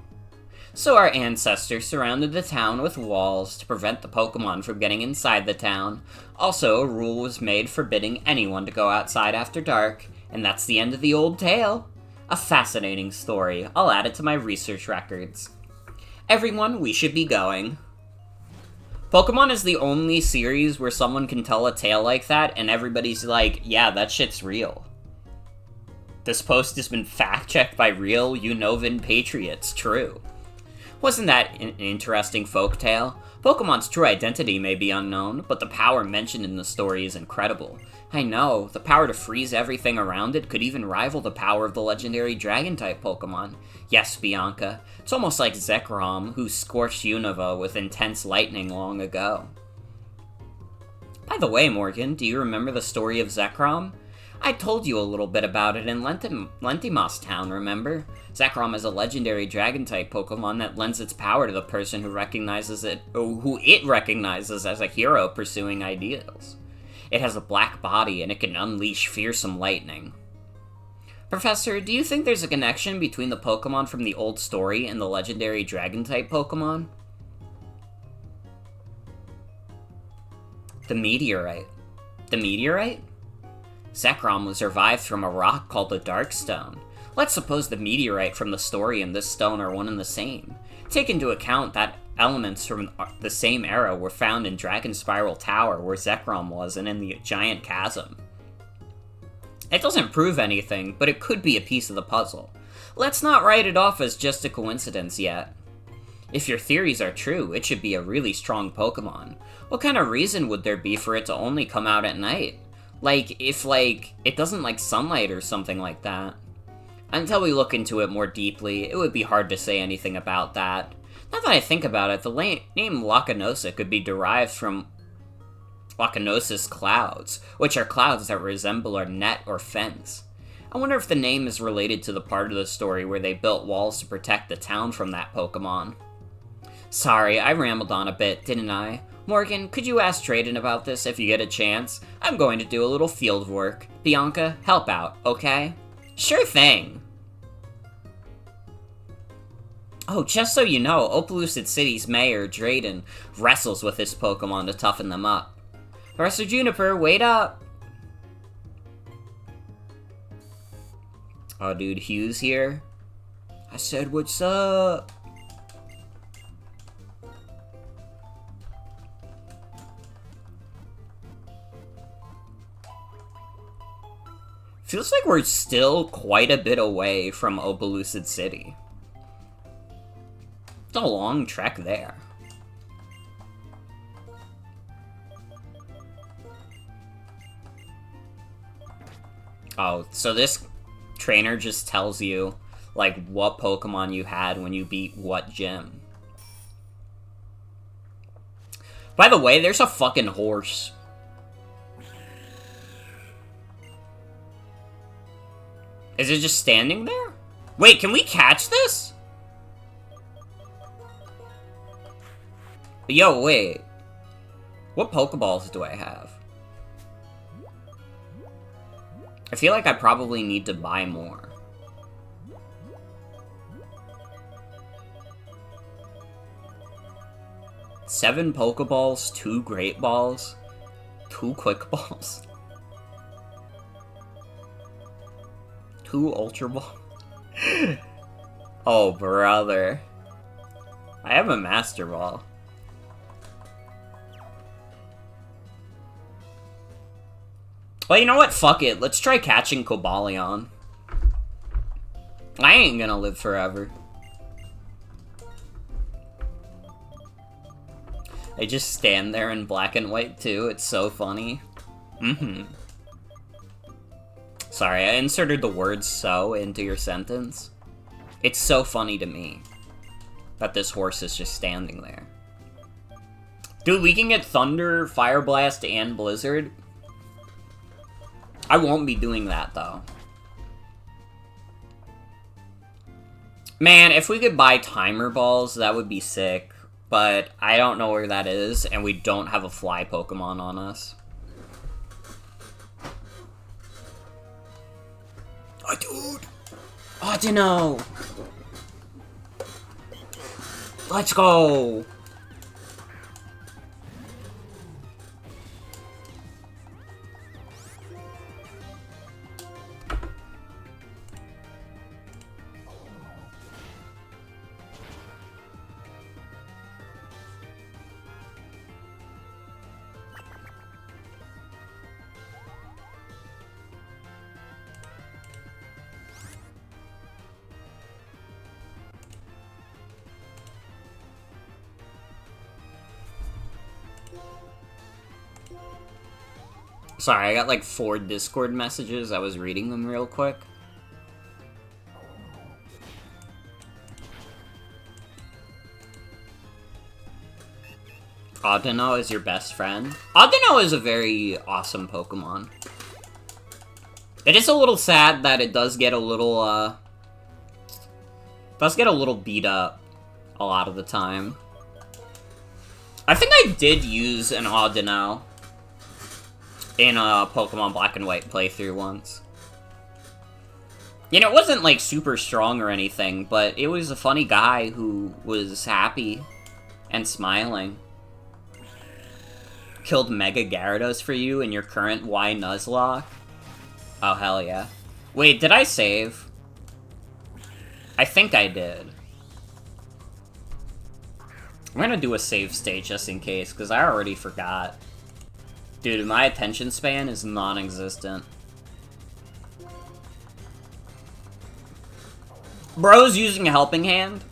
So our ancestors surrounded the town with walls to prevent the Pokemon from getting inside the town. Also, a rule was made forbidding anyone to go outside after dark. And that's the end of the old tale. A fascinating story. I'll add it to my research records. Everyone, we should be going. Pokemon is the only series where someone can tell a tale like that and everybody's like, yeah, that shit's real. This post has been fact-checked by real Unovan patriots. True. Wasn't that an interesting folktale? Pokemon's true identity may be unknown, but the power mentioned in the story is incredible. I know, the power to freeze everything around it could even rival the power of the legendary Dragon-type Pokemon. Yes, Bianca. It's almost like Zekrom, who scorched Unova with intense lightning long ago. By the way, Morgan, do you remember the story of Zekrom? I told you a little bit about it in Lentimos Town, remember? Zekrom is a legendary Dragon-type Pokemon that lends its power to the person who recognizes it, or who it recognizes as a hero pursuing ideals. It has a black body, and it can unleash fearsome lightning. Professor, do you think there's a connection between the Pokemon from the old story and the legendary Dragon-type Pokemon? The meteorite. The meteorite? Zekrom was revived from a rock called the Darkstone. Let's suppose the meteorite from the story and this stone are one and the same. Take into account that elements from the same era were found in Dragon Spiral Tower, where Zekrom was, and in the Giant Chasm. It doesn't prove anything, but it could be a piece of the puzzle. Let's not write it off as just a coincidence yet. If your theories are true, it should be a really strong Pokemon. What kind of reason would there be for it to only come out at night? If it doesn't like sunlight or something like that. Until we look into it more deeply, it would be hard to say anything about that. Now that I think about it, the name Lacanosa could be derived from Lacanosis clouds, which are clouds that resemble a net or fence. I wonder if the name is related to the part of the story where they built walls to protect the town from that Pokemon. Sorry, I rambled on a bit, didn't I? Morgan, could you ask Drayden about this if you get a chance? I'm going to do a little field work. Bianca, help out, okay? Sure thing! Oh, just so you know, Opelucid City's mayor, Drayden, wrestles with this Pokemon to toughen them up. Professor Juniper, wait up! Oh, dude, Hugh's here? I said, what's up? Feels like we're still quite a bit away from Opelucid City. It's a long trek there. Oh, so this trainer just tells you, like, what Pokemon you had when you beat what gym. By the way, there's a fucking horse. Is it just standing there? Wait, can we catch this? Yo, wait. What Pokeballs do I have? I feel like I probably need to buy more. Seven Pokeballs, 2 Great Balls, 2 Quick Balls. 2 Ultra Balls. Oh, brother. I have a Master Ball. Well, you know what? Fuck it. Let's try catching Cobalion. I ain't gonna live forever. They just stand there in black and white, too. It's so funny. Sorry, I inserted the word "so" into your sentence. It's so funny to me that this horse is just standing there. Dude, we can get Thunder, Fire Blast, and Blizzard. I won't be doing that, though. Man, if we could buy timer balls, that would be sick. But I don't know where that is, and we don't have a fly Pokemon on us. Oh, dude! Audino! Let's go! Sorry, I got like 4 Discord messages. I was reading them real quick. Audino is your best friend. Audino is a very awesome Pokemon. It is a little sad that it does get a little, beat up a lot of the time. I think I did use an Audino in a Pokemon Black and White playthrough once. You know, it wasn't, like, super strong or anything, but it was a funny guy who was happy and smiling. Killed Mega Gyarados for you in your current Y Nuzlocke? Oh, hell yeah. Wait, did I save? I think I did. I'm gonna do a save state just in case, because I already forgot. Dude, my attention span is non-existent. Bro's using a helping hand?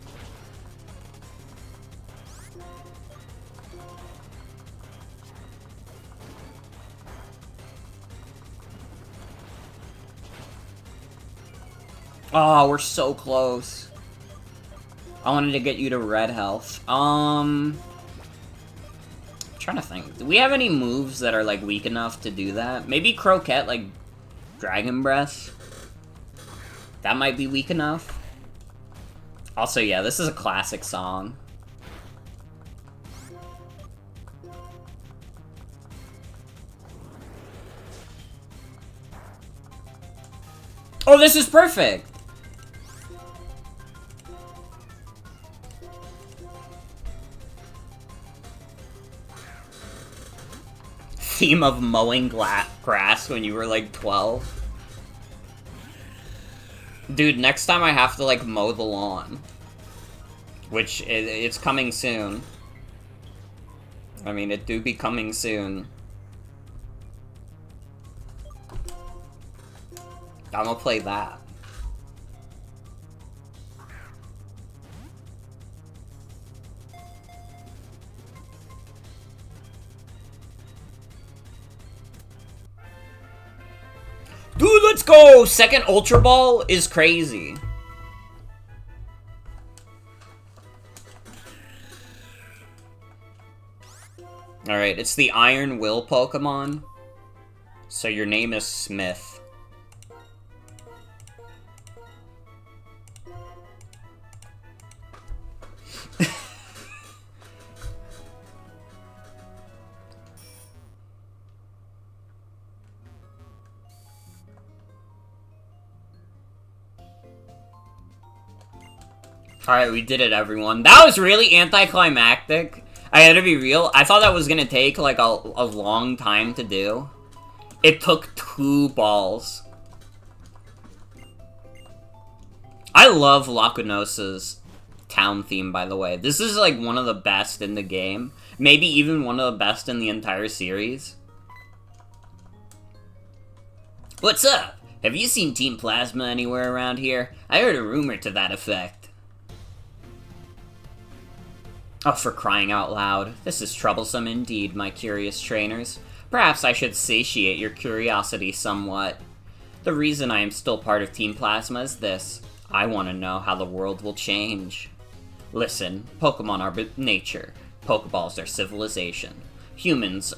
Oh, we're so close. I wanted to get you to red health. Trying to think. Do we have any moves that are, like, weak enough to do that? Maybe Croquette, like, Dragon Breath? That might be weak enough. Also, yeah, this is a classic song. Oh, this is perfect! Theme of mowing grass when you were like 12. Dude, next time I have to like mow the lawn. Which, it's coming soon. I mean, it do be coming soon. I'm gonna play that. Dude, let's go! Second Ultra Ball is crazy. Alright, it's the Iron Will Pokemon. So your name is Smith. Alright, we did it, everyone. That was really anticlimactic. I had to be real. I thought that was gonna take, like, a long time to do. It took 2 balls. I love Lacunosa's town theme, by the way. This is, like, one of the best in the game. Maybe even one of the best in the entire series. What's up? Have you seen Team Plasma anywhere around here? I heard a rumor to that effect. Oh, for crying out loud. This is troublesome indeed, my curious trainers. Perhaps I should satiate your curiosity somewhat. The reason I am still part of Team Plasma is this. I want to know how the world will change. Listen, Pokemon are nature. Pokeballs are civilization. Humans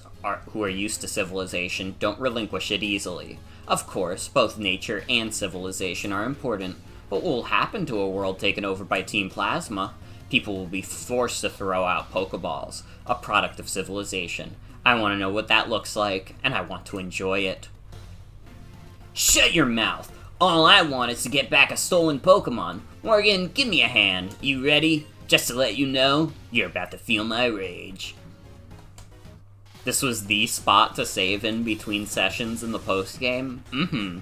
who are used to civilization don't relinquish it easily. Of course, both nature and civilization are important, but what will happen to a world taken over by Team Plasma? People will be forced to throw out Pokeballs, a product of civilization. I want to know what that looks like, and I want to enjoy it. Shut your mouth! All I want is to get back a stolen Pokemon. Morgan, give me a hand. You ready? Just to let you know, you're about to feel my rage. This was the spot to save in between sessions in the postgame? Mm-hmm.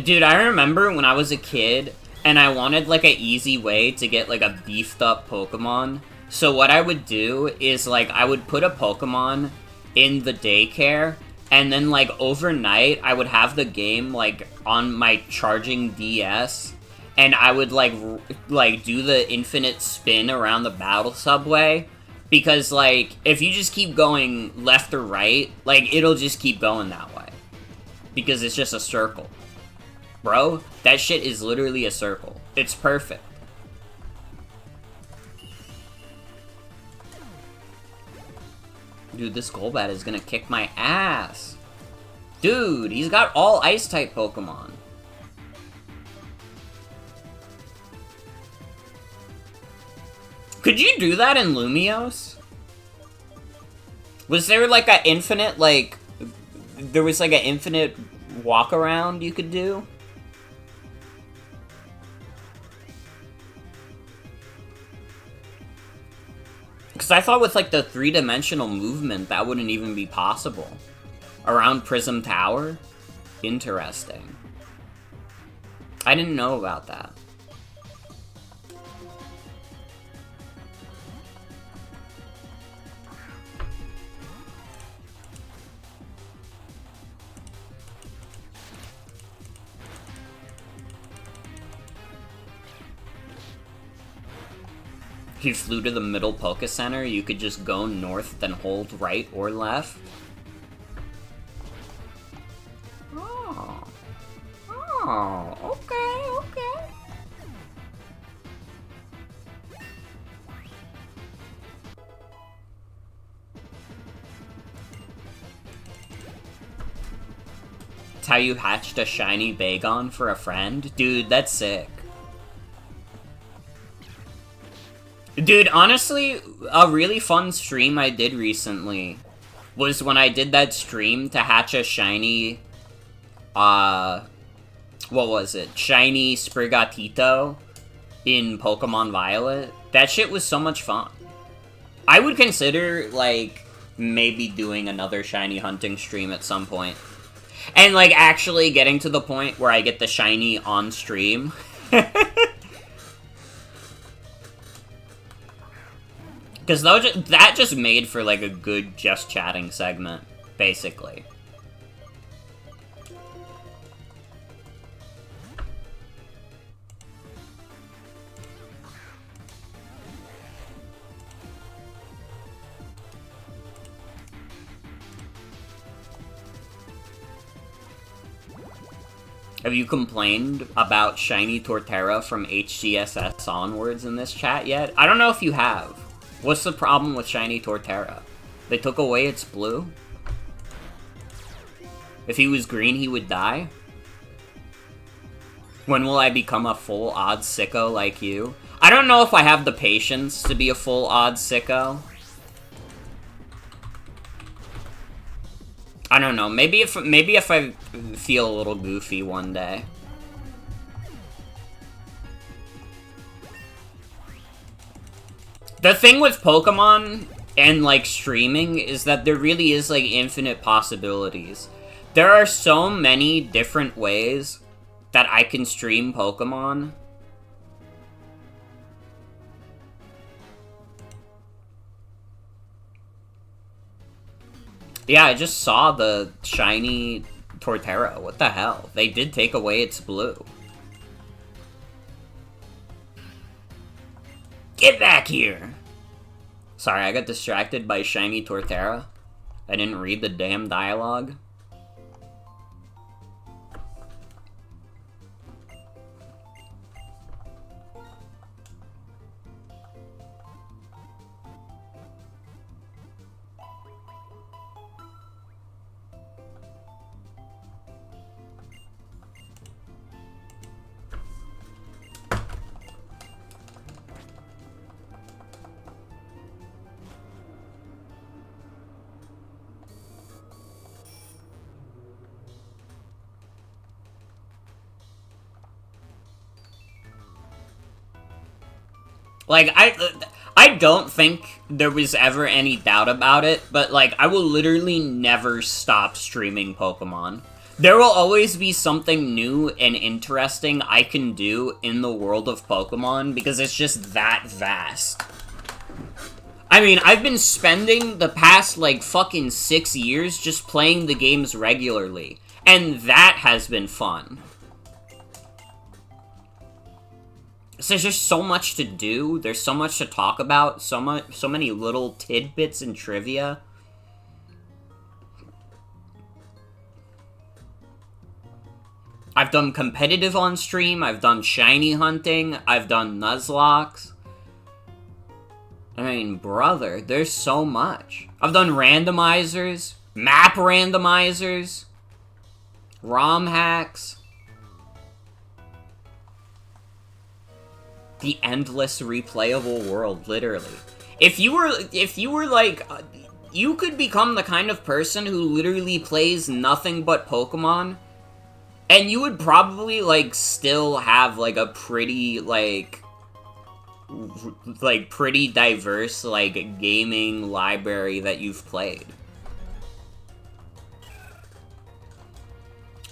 Dude, I remember when I was a kid, and I wanted, like, an easy way to get, like, a beefed-up Pokemon. So what I would do is, like, I would put a Pokemon in the daycare, and then, like, overnight, I would have the game, like, on my charging DS, and I would, like, do the infinite spin around the battle subway, because, like, if you just keep going left or right, like, it'll just keep going that way. Because it's just a circle. Bro, that shit is literally a circle. It's perfect. Dude, this Golbat is gonna kick my ass. Dude, he's got all Ice-type Pokemon. Could you do that in Lumiose? Was there, like, an infinite, like... There was, like, an infinite walk-around you could do? Because I thought with, like, the three-dimensional movement, that wouldn't even be possible. Around Prism Tower? Interesting. I didn't know about that. If you flew to the middle Poké Center, you could just go north, then hold right or left. Oh. Oh, okay, okay. It's how you hatched a shiny Bagon for a friend? Dude, that's sick. Dude, honestly, a really fun stream I did recently was when I did that stream to hatch a shiny, what was it? Shiny Sprigatito in Pokemon Violet. That shit was so much fun. I would consider, like, maybe doing another shiny hunting stream at some point. And, like, actually getting to the point where I get the shiny on stream. Because that just made for, like, a good just chatting segment, basically. Have you complained about Shiny Torterra from HGSS onwards in this chat yet? I don't know if you have. What's the problem with Shiny Torterra? They took away its blue? If he was green, he would die? When will I become a full odds sicko like you? I don't know if I have the patience to be a full odds sicko. I don't know. Maybe if I feel a little goofy one day. The thing with Pokemon and, like, streaming is that there really is, like, infinite possibilities. There are so many different ways that I can stream Pokemon. Yeah, I just saw the shiny Torterra. What the hell? They did take away its blue. Get back here! Sorry, I got distracted by shiny Torterra. I didn't read the damn dialogue. Like, I don't think there was ever any doubt about it, but, like, I will literally never stop streaming Pokemon. There will always be something new and interesting I can do in the world of Pokemon, because it's just that vast. I mean, I've been spending the past, like, fucking 6 years just playing the games regularly, and that has been fun. So there's just so much to do, there's so much to talk about, so many little tidbits and trivia. I've done competitive on stream, I've done shiny hunting, I've done Nuzlocks. I mean, brother, there's so much. I've done randomizers, map randomizers, ROM hacks. The endless replayable world, literally. If you were like, you could become the kind of person who literally plays nothing but Pokemon, and you would probably, like, still have, like, a pretty, like, pretty diverse, like, gaming library that you've played.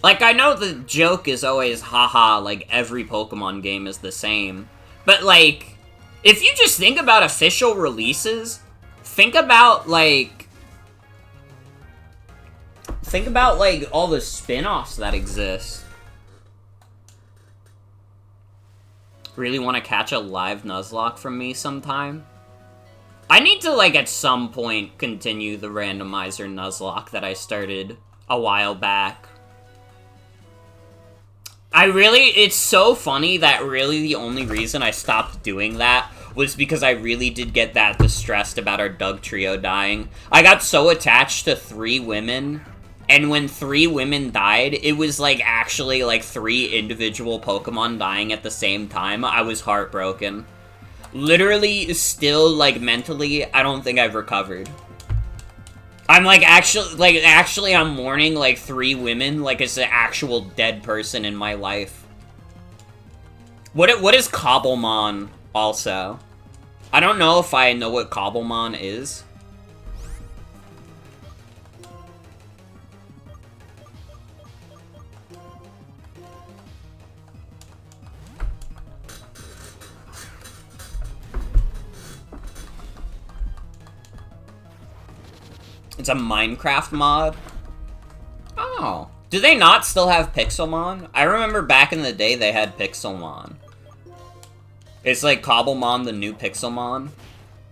Like, I know the joke is always, haha, like, every Pokemon game is the same. But, like, if you just think about official releases, think about, like, all the spin-offs that exist. Really want to catch a live Nuzlocke from me sometime? I need to, like, at some point continue the randomizer Nuzlocke that I started a while back. It's so funny that really the only reason I stopped doing that was because I really did get that distressed about our Doug trio dying. I got so attached to 3 women, and when 3 women died, it was, like, actually, like, 3 individual Pokemon dying at the same time. I was heartbroken. Literally, still, like, mentally, I don't think I've recovered. I'm, like, actually, I'm mourning, like, 3 women, like, it's an actual dead person in my life. What is Cobblemon, also? I don't know if I know what Cobblemon is. It's a Minecraft mod? Oh. Do they not still have Pixelmon? I remember back in the day they had Pixelmon. It's like Cobblemon the new Pixelmon.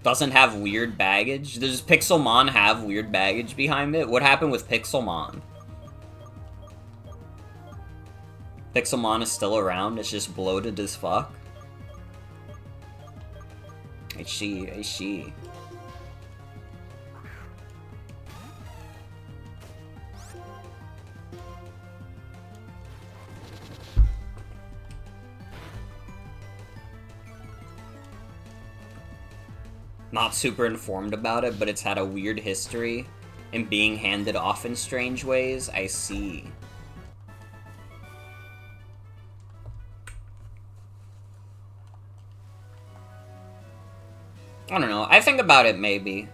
Doesn't have weird baggage. Does Pixelmon have weird baggage behind it? What happened with Pixelmon? Pixelmon is still around, it's just bloated as fuck. I see. Not super informed about it, but it's had a weird history and being handed off in strange ways. I see. I don't know. I think about it, maybe.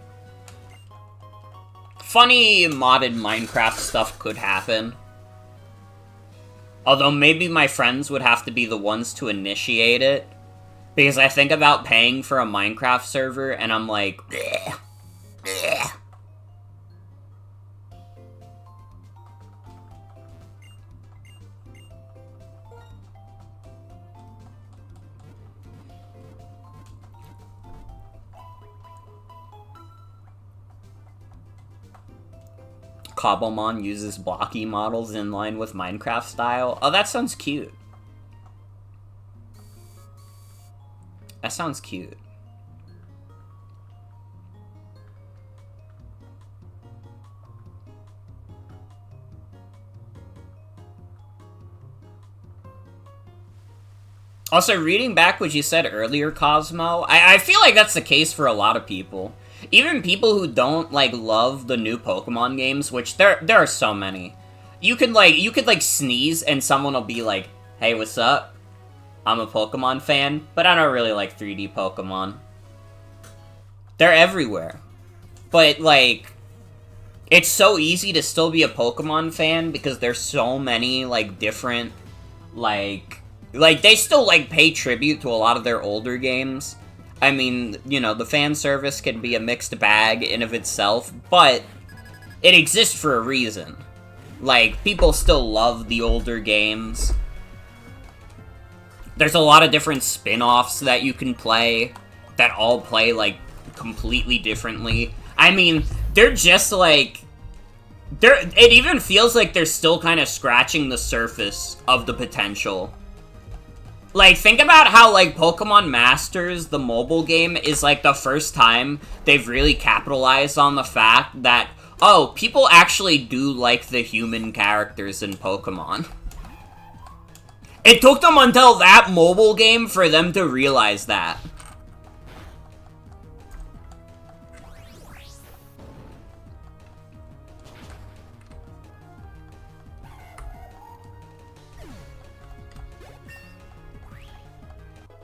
Funny modded Minecraft stuff could happen. Although maybe my friends would have to be the ones to initiate it. Because I think about paying for a Minecraft server, and I'm like, bleh, bleh. Cobblemon uses blocky models in line with Minecraft style. Oh, that sounds cute. That sounds cute. Also, reading back what you said earlier, Cosmo, I feel like that's the case for a lot of people. Even people who don't, like, love the new Pokemon games, which there are so many. You could, like, sneeze and someone will be like, hey, what's up? I'm a Pokemon fan, but I don't really like 3D Pokemon. They're everywhere. But, like, it's so easy to still be a Pokemon fan because there's so many, like, different, like, they still, like, pay tribute to a lot of their older games. I mean, you know, the fan service can be a mixed bag in of itself, but it exists for a reason. Like, people still love the older games. There's a lot of different spin-offs that you can play that all play, like, completely differently. I mean, they're just, like... It even feels like they're still kind of scratching the surface of the potential. Like, think about how, like, Pokemon Masters, the mobile game, is, like, the first time they've really capitalized on the fact that, oh, people actually do like the human characters in Pokemon. It took them until that mobile game for them to realize that.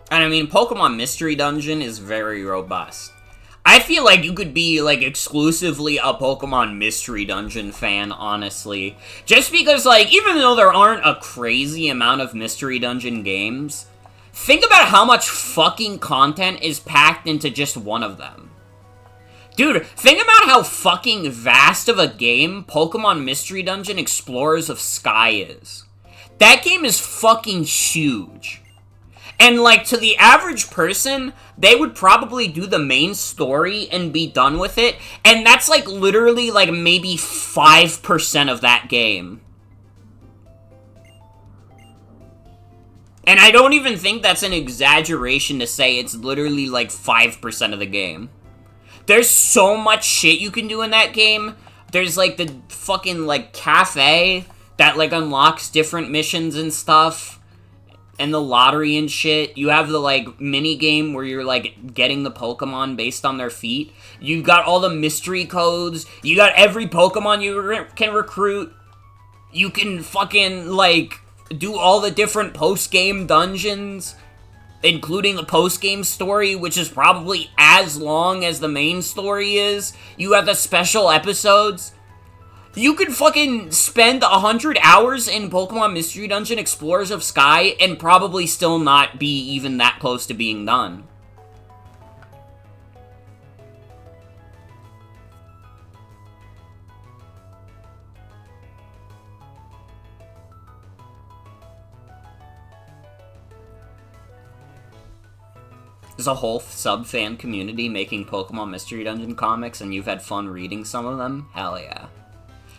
And I mean, Pokemon Mystery Dungeon is very robust. I feel like you could be, like, exclusively a Pokemon Mystery Dungeon fan, honestly. Just because, like, even though there aren't a crazy amount of Mystery Dungeon games, think about how much fucking content is packed into just one of them. Dude, think about how fucking vast of a game Pokemon Mystery Dungeon Explorers of Sky is. That game is fucking huge. And, like, to the average person, they would probably do the main story and be done with it, and that's, like, literally, like, maybe 5% of that game. And I don't even think that's an exaggeration to say it's literally, like, 5% of the game. There's so much shit you can do in that game. There's, like, the fucking, like, cafe that, like, unlocks different missions and stuff. And the lottery and shit. You have the, like, mini-game where you're, like, getting the Pokemon based on their feet. You got all the mystery codes. You got every Pokemon you can recruit. You can fucking, like, do all the different post-game dungeons, including a post-game story, which is probably as long as the main story is. You have the special episodes. You could fucking spend 100 hours in Pokemon Mystery Dungeon Explorers of Sky and probably still not be even that close to being done. There's a whole sub-fan community making Pokemon Mystery Dungeon comics, and you've had fun reading some of them? Hell yeah.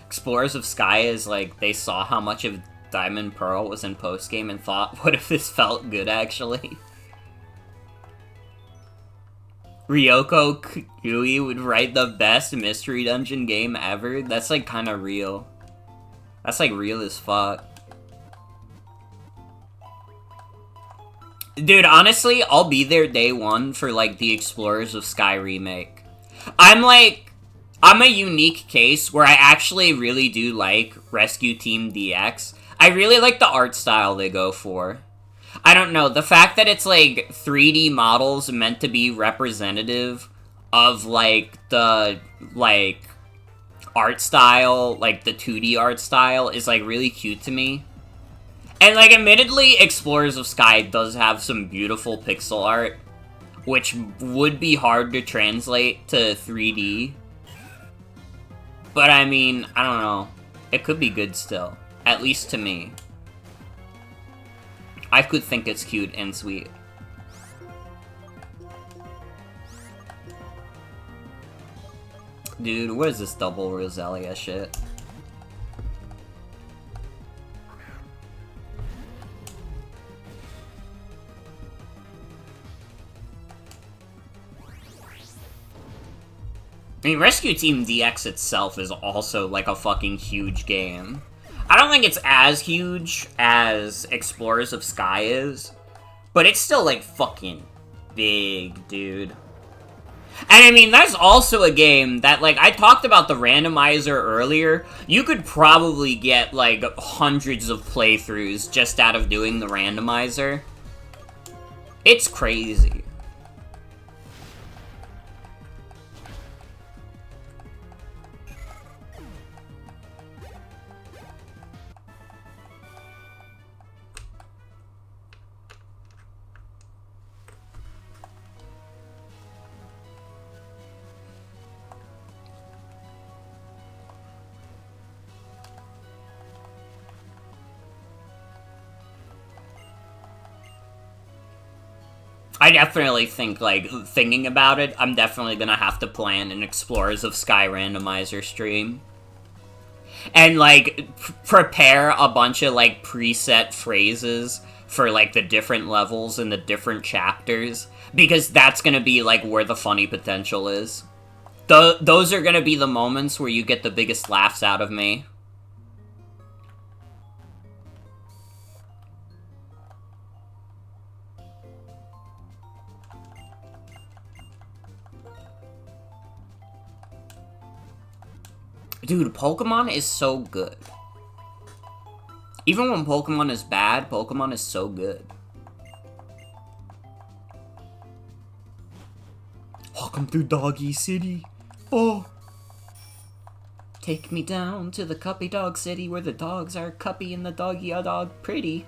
Explorers of Sky is, like, they saw how much of Diamond Pearl was in post-game and thought, what if this felt good, actually? Ryoko Kui would write the best Mystery Dungeon game ever? That's, like, kinda real. That's, like, real as fuck. Dude, honestly, I'll be there day one for, like, the Explorers of Sky remake. I'm a unique case where I actually really do like Rescue Team DX. I really like the art style they go for. I don't know, the fact that it's, like, 3D models meant to be representative of, like, the, like, art style, like, the 2D art style is, like, really cute to me. And, like, admittedly, Explorers of Sky does have some beautiful pixel art, which would be hard to translate to 3D. But, I mean, I don't know. It could be good still. At least to me. I could think it's cute and sweet. Dude, what is this double Roselia shit? I mean, Rescue Team DX itself is also, like, a fucking huge game. I don't think it's as huge as Explorers of Sky is, but it's still, like, fucking big, dude. And I mean, that's also a game that, like, I talked about the randomizer earlier. You could probably get, like, hundreds of playthroughs just out of doing the randomizer. It's crazy. I definitely think, like, thinking about it, I'm definitely gonna have to plan an Explorers of Sky randomizer stream. And, like, prepare a bunch of, like, preset phrases for, like, the different levels and the different chapters. Because that's gonna be, like, where the funny potential is. Those are gonna be the moments where you get the biggest laughs out of me. Dude, Pokemon is so good. Even when Pokemon is bad, Pokemon is so good. Welcome to Doggy City. Oh. Take me down to the Cuppy Dog City where the dogs are cuppy and the doggy are dog pretty.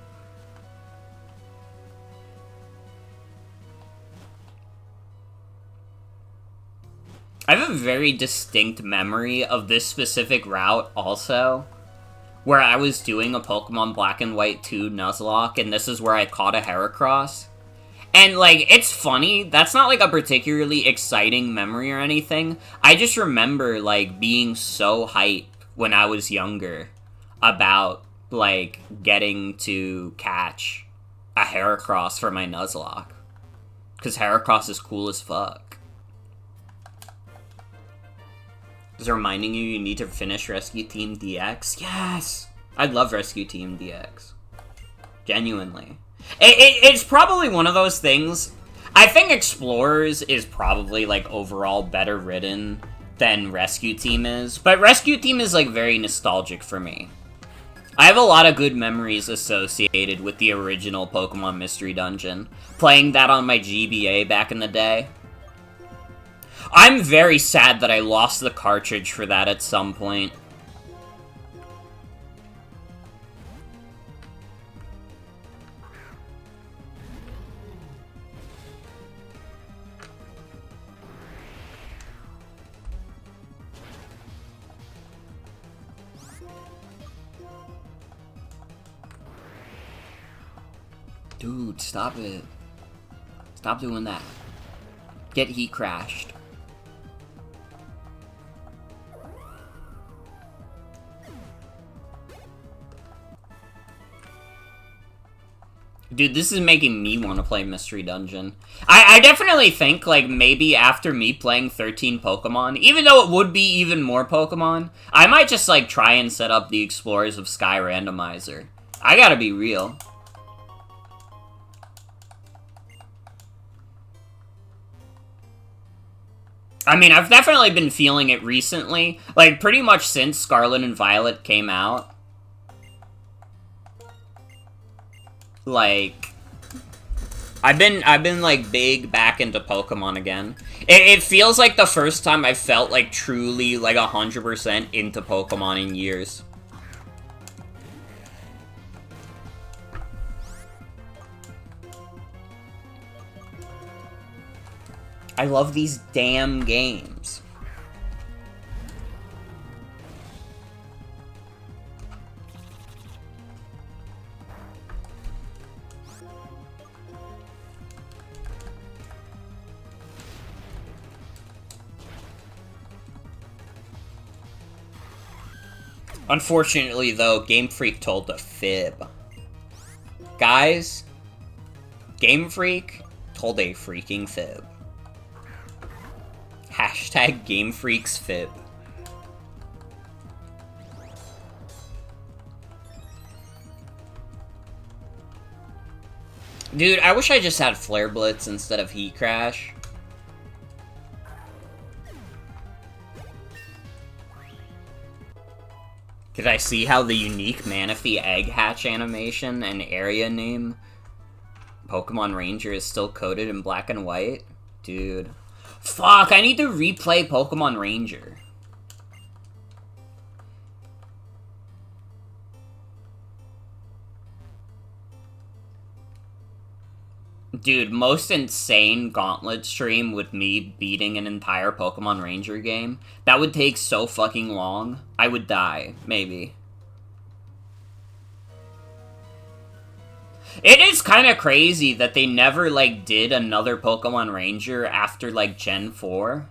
I have a very distinct memory of this specific route also, where I was doing a Pokemon Black and White 2 Nuzlocke, and this is where I caught a Heracross. And, like, it's funny, that's not, like, a particularly exciting memory or anything. I just remember, like, being so hyped when I was younger about, like, getting to catch a Heracross for my Nuzlocke. Because Heracross is cool as fuck. Is it reminding you need to finish Rescue Team DX? Yes! I love Rescue Team DX. Genuinely. It's probably one of those things. I think Explorers is probably, like, overall better written than Rescue Team is. But Rescue Team is, like, very nostalgic for me. I have a lot of good memories associated with the original Pokemon Mystery Dungeon. Playing that on my GBA back in the day. I'm very sad that I lost the cartridge for that at some point. Dude, stop it. Stop doing that. Get heat crashed. Dude, this is making me want to play Mystery Dungeon. I definitely think, like, maybe after me playing 13 Pokemon, even though it would be even more Pokemon, I might just, like, try and set up the Explorers of Sky randomizer. I gotta be real. I mean, I've definitely been feeling it recently, like, pretty much since Scarlet and Violet came out. Like, I've been like big back into Pokemon again. It feels like the first time I felt like truly like 100% into Pokemon in years. I love these damn games. Unfortunately, though, Game Freak told a fib. Guys, Game Freak told a freaking fib. Hashtag Game Freak's fib. Dude, I wish I just had Flare Blitz instead of Heat Crash. Did I see how the unique Manaphy egg hatch animation and area name Pokemon Ranger is still coded in black and white? Dude. Fuck, I need to replay Pokemon Ranger. Dude, most insane gauntlet stream with me beating an entire Pokemon Ranger game. That would take so fucking long. I would die, maybe. It is kind of crazy that they never, like, did another Pokemon Ranger after, like, Gen 4.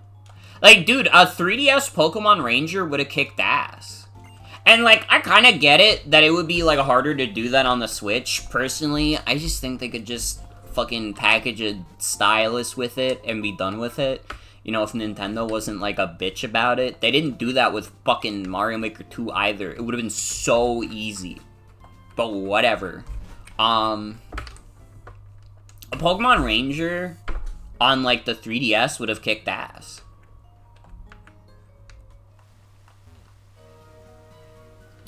Like, dude, a 3DS Pokemon Ranger would have kicked ass. And, like, I kind of get it that it would be, like, harder to do that on the Switch. Personally, I just think they could just fucking package a stylus with it and be done with it. You know, if Nintendo wasn't, like, a bitch about it. They didn't do that with fucking Mario Maker 2 either. It would have been so easy. But whatever. A Pokemon Ranger on, like, the 3DS would have kicked ass.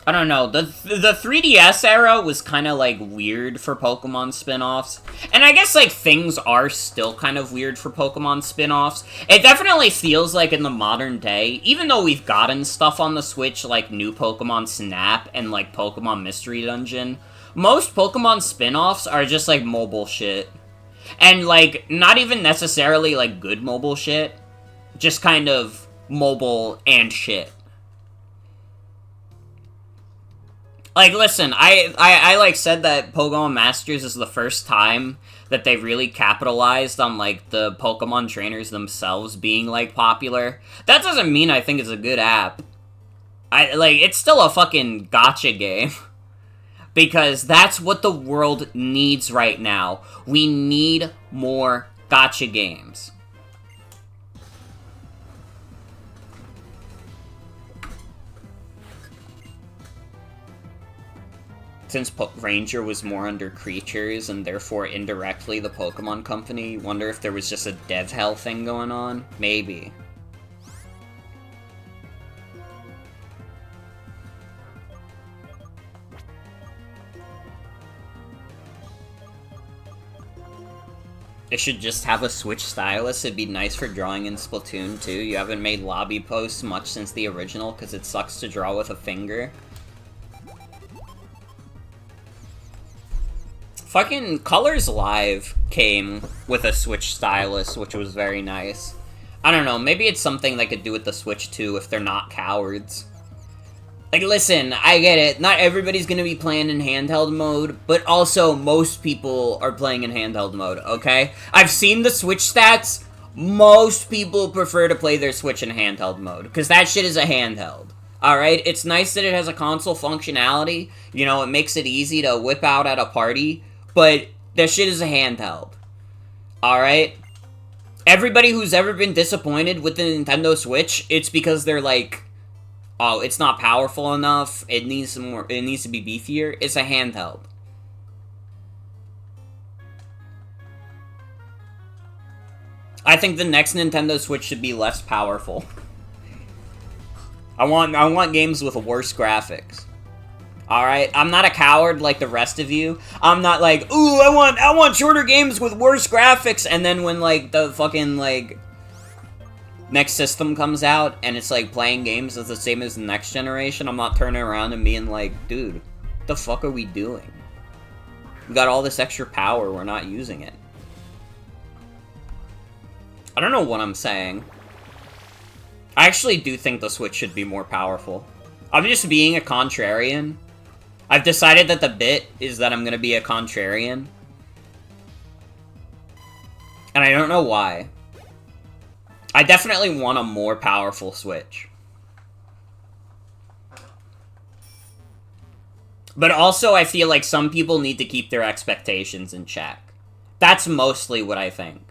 I don't know, the 3DS era was kind of, like, weird for Pokemon spin-offs. And I guess, like, things are still kind of weird for Pokemon spin-offs. It definitely feels like in the modern day, even though we've gotten stuff on the Switch, like new Pokemon Snap and, like, Pokemon Mystery Dungeon, most Pokemon spin-offs are just, like, mobile shit. And, like, not even necessarily, like, good mobile shit. Just kind of mobile and shit. Like, listen, I like, said that Pokemon Masters is the first time that they really capitalized on, like, the Pokemon trainers themselves being, like, popular. That doesn't mean I think it's a good app. It's still a fucking gacha game. Because that's what the world needs right now. We need more gacha games. Since Ranger was more under creatures, and therefore indirectly the Pokemon Company, wonder if there was just a dev hell thing going on? Maybe. It should just have a Switch stylus. It'd be nice for drawing in Splatoon 2. You haven't made lobby posts much since the original, because it sucks to draw with a finger. Fucking Colors Live came with a Switch stylus, which was very nice. I don't know, maybe it's something they could do with the Switch too if they're not cowards. Like, listen, I get it, not everybody's gonna be playing in handheld mode, but also most people are playing in handheld mode, okay? I've seen the Switch stats, most people prefer to play their Switch in handheld mode, because that shit is a handheld. Alright, it's nice that it has a console functionality, you know, it makes it easy to whip out at a party, but that shit is a handheld. Alright? Everybody who's ever been disappointed with the Nintendo Switch, it's because they're like, oh, it's not powerful enough, it needs some more, it needs to be beefier. It's a handheld. I think the next Nintendo Switch should be less powerful. I want games with worse graphics. Alright, I'm not a coward like the rest of you. I'm not like, ooh, I want shorter games with worse graphics, and then when, like, the fucking, like, next system comes out, and it's, like, playing games that's the same as the next generation, I'm not turning around and being like, dude, what the fuck are we doing? We got all this extra power, we're not using it. I don't know what I'm saying. I actually do think the Switch should be more powerful. I'm just being a contrarian. I've decided that the bit is that I'm gonna be a contrarian. And I don't know why. I definitely want a more powerful Switch. But also, I feel like some people need to keep their expectations in check. That's mostly what I think.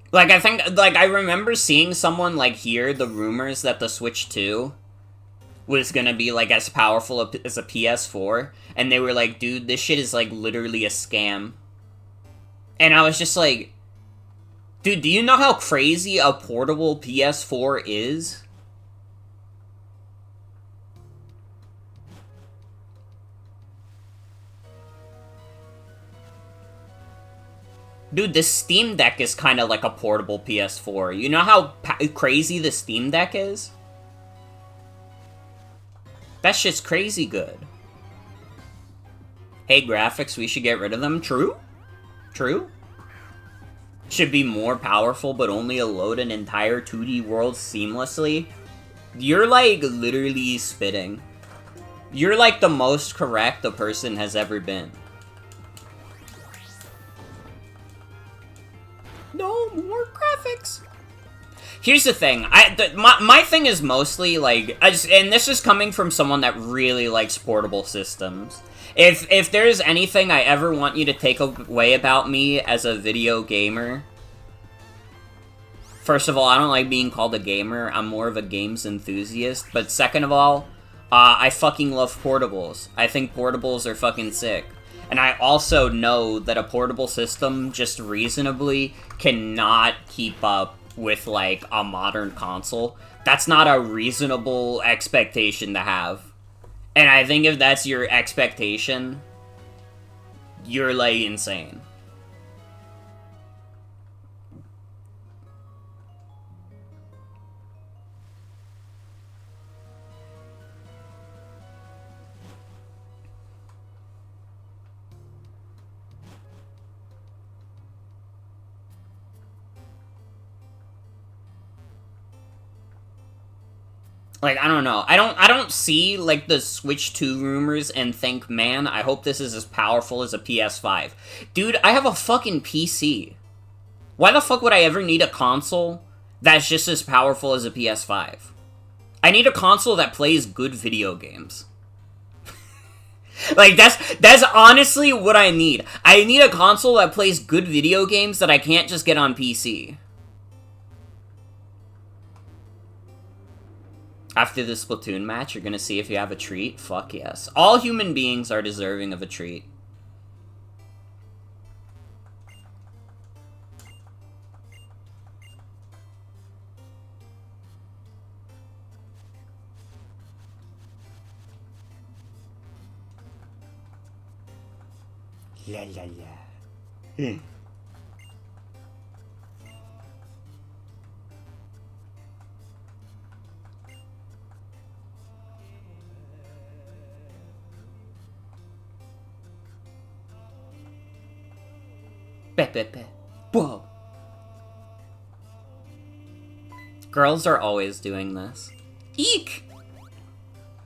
Like, I think, like, I remember seeing someone, like, hear the rumors that the Switch 2 was gonna be, like, as powerful as a PS4, and they were like, dude, this shit is, like, literally a scam. And I was just like, Dude, do you know how crazy a portable PS4 is? Dude, the Steam Deck is kind of like a portable PS4. You know how crazy the Steam Deck is? That shit's crazy good. Hey, graphics, we should get rid of them. True? True? Should be more powerful, but only load an entire 2D world seamlessly. You're, like, literally spitting. You're, like, the most correct a person has ever been. No more graphics. Here's the thing. My thing is mostly, like, and this is coming from someone that really likes portable systems. If there's anything I ever want you to take away about me as a video gamer, first of all, I don't like being called a gamer. I'm more of a games enthusiast. But second of all, I fucking love portables. I think portables are fucking sick. And I also know that a portable system just reasonably cannot keep up with, like, a modern console. That's not a reasonable expectation to have. And I think if that's your expectation, you're, like, insane. Like, I don't know. I don't see, like, the Switch 2 rumors and think, man, I hope this is as powerful as a PS5. Dude, I have a fucking PC. Why the fuck would I ever need a console that's just as powerful as a PS5? I need a console that plays good video games. Like, that's honestly what I need. I need a console that plays good video games that I can't just get on PC. After the Splatoon match, you're gonna see if you have a treat? Fuck yes. All human beings are deserving of a treat. La la la. Whoa. Girls are always doing this. Eek!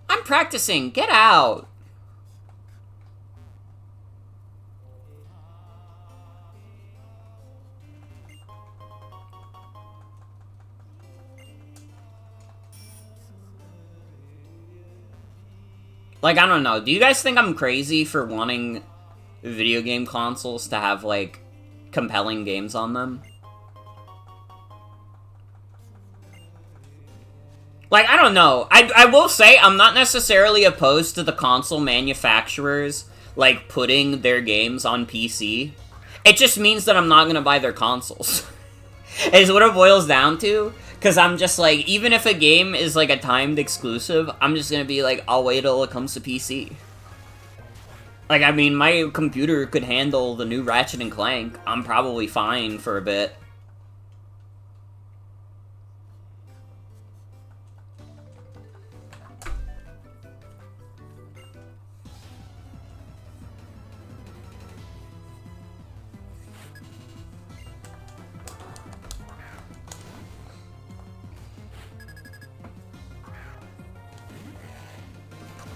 I'm practicing, get out! Like, I don't know, do you guys think I'm crazy for wanting video game consoles to have, like, compelling games on them? Like, I don't know. I will say, I'm not necessarily opposed to the console manufacturers, like, putting their games on PC. It just means that I'm not gonna buy their consoles. Is what it boils down to. Because I'm just like, even if a game is, like, a timed exclusive, I'm just gonna be like, I'll wait till it comes to PC. Like, I mean, my computer could handle the new Ratchet and Clank. I'm probably fine for a bit.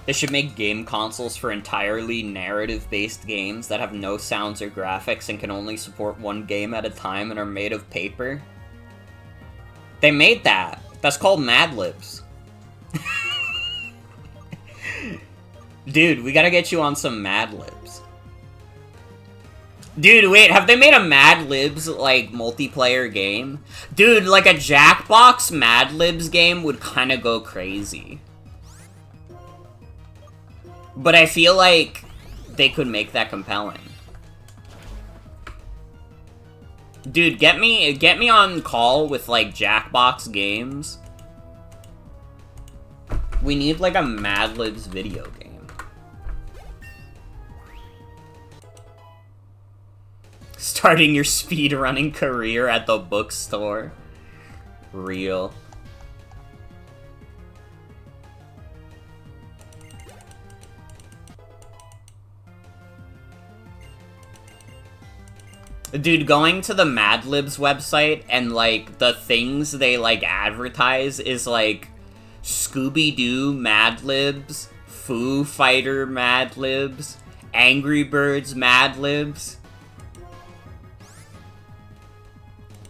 They should make game consoles for entirely narrative-based games that have no sounds or graphics and can only support one game at a time and are made of paper. They made that. That's called Mad Libs. Dude, we gotta get you on some Mad Libs. Dude, wait, have they made a Mad Libs, like, multiplayer game? Dude, like a Jackbox Mad Libs game would kinda go crazy. But I feel like they could make that compelling. Dude, get me on call with, like, Jackbox Games. We need, like, a Mad Libs video game. Starting your speedrunning career at the bookstore. Real. Dude, going to the Mad Libs website and, like, the things they, like, advertise is, like, Scooby-Doo Mad Libs, Foo Fighter Mad Libs, Angry Birds Mad Libs.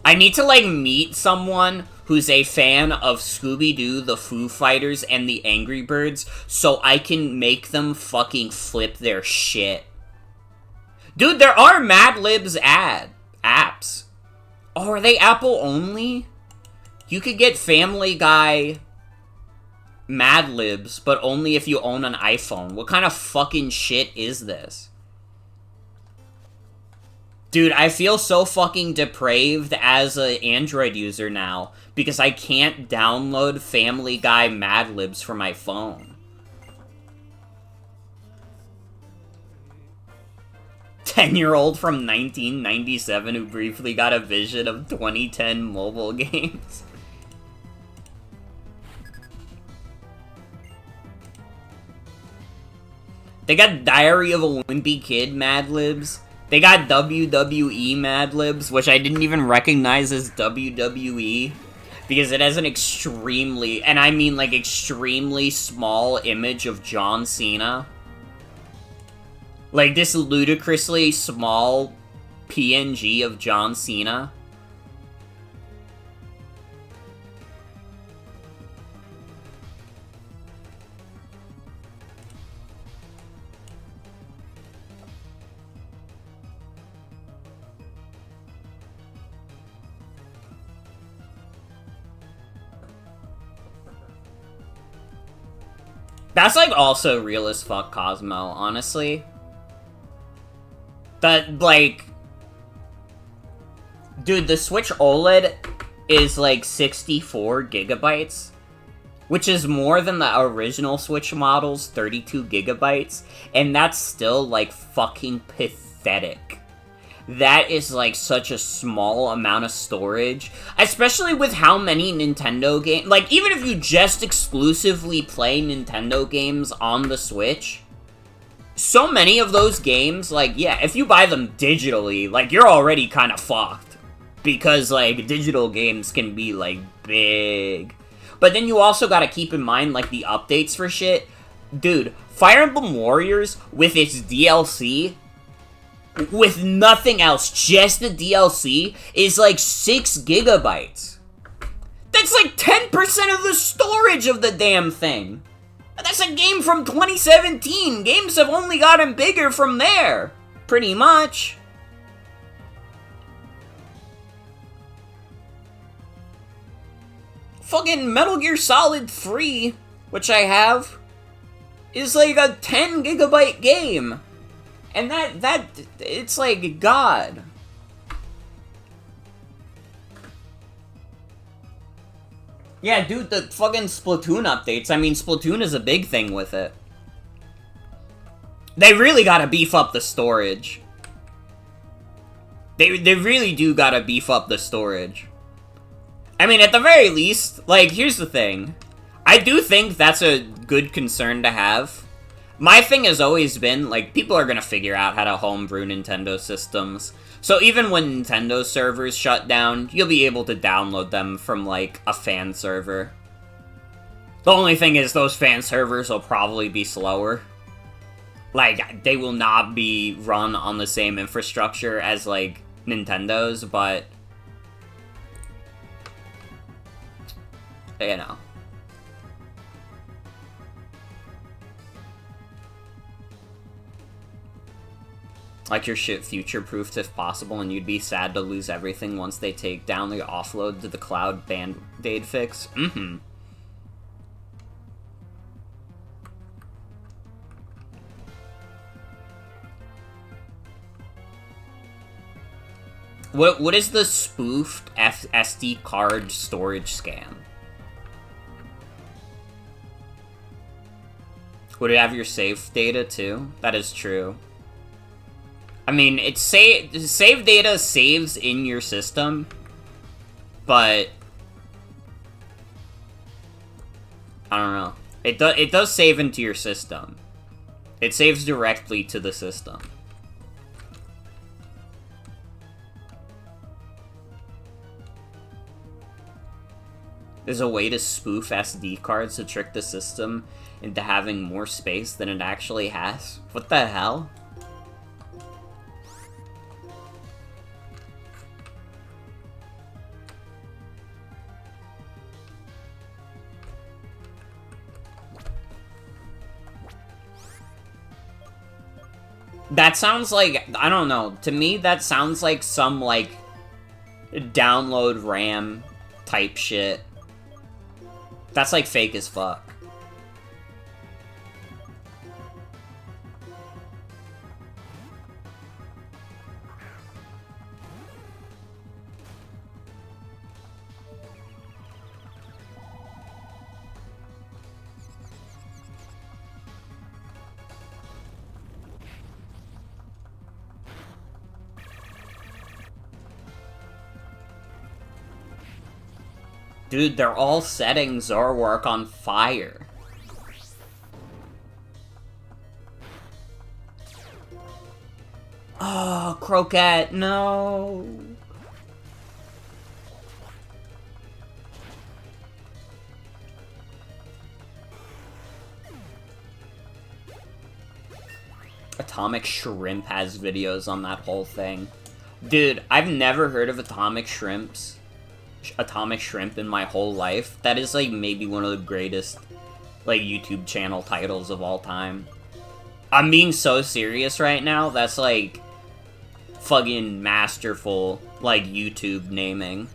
I need to, like, meet someone who's a fan of Scooby-Doo, the Foo Fighters, and the Angry Birds, so I can make them fucking flip their shit. Dude, there are Mad Libs apps. Oh, are they Apple only? You could get Family Guy Mad Libs, but only if you own an iPhone. What kind of fucking shit is this? Dude, I feel so fucking depraved as an Android user now, because I can't download Family Guy Mad Libs for my phone. 10-year-old from 1997 who briefly got a vision of 2010 mobile games. They got Diary of a Wimpy Kid Mad Libs. They got WWE Mad Libs, which I didn't even recognize as WWE, because it has an extremely, and I mean like extremely small image of John Cena. Like this ludicrously small PNG of John Cena. That's, like, also real as fuck, Cosmo, honestly. That, like... Dude, the Switch OLED is, like, 64 gigabytes. Which is more than the original Switch model's 32 gigabytes. And that's still, like, fucking pathetic. That is, like, such a small amount of storage. Especially with how many Nintendo games... Like, even if you just exclusively play Nintendo games on the Switch, so many of those games, like, yeah, if you buy them digitally, like, you're already kind of fucked. Because, like, digital games can be, like, big. But then you also gotta keep in mind, like, the updates for shit. Dude, Fire Emblem Warriors, with its DLC... with nothing else, just the DLC, is like 6 gigabytes. That's like 10% of the storage of the damn thing. That's a game from 2017. Games have only gotten bigger from there. Pretty much. Fucking Metal Gear Solid 3, which I have, is like a 10 gigabyte game. And it's like, God. Yeah, dude, the fucking Splatoon updates. I mean, Splatoon is a big thing with it. They really gotta beef up the storage. They really do gotta beef up the storage. I mean, at the very least, like, here's the thing. I do think that's a good concern to have. My thing has always been, like, people are gonna figure out how to homebrew Nintendo systems. So even when Nintendo servers shut down, you'll be able to download them from, like, a fan server. The only thing is, those fan servers will probably be slower. Like, they will not be run on the same infrastructure as, like, Nintendo's, but... you know. Like your shit future-proofed if possible, and you'd be sad to lose everything once they take down the offload to the cloud band-aid fix. Mm-hmm. What is the spoofed SD card storage scam? Would it have your save data too? That is true. I mean, it's save data saves in your system, but I don't know. It does save into your system. It saves directly to the system. There's a way to spoof SD cards to trick the system into having more space than it actually has? What the hell? That sounds like, I don't know, to me that sounds like some, like, download RAM type shit. That's, like, fake as fuck. Dude, they're all setting Zoroark on fire. Oh, Croquette, no. Atomic Shrimp has videos on that whole thing. Dude, I've never heard of Atomic Shrimp in my whole life. That is, like, maybe one of the greatest, like, YouTube channel titles of all time. I'm being so serious right now. That's, like, fucking masterful, like, YouTube naming.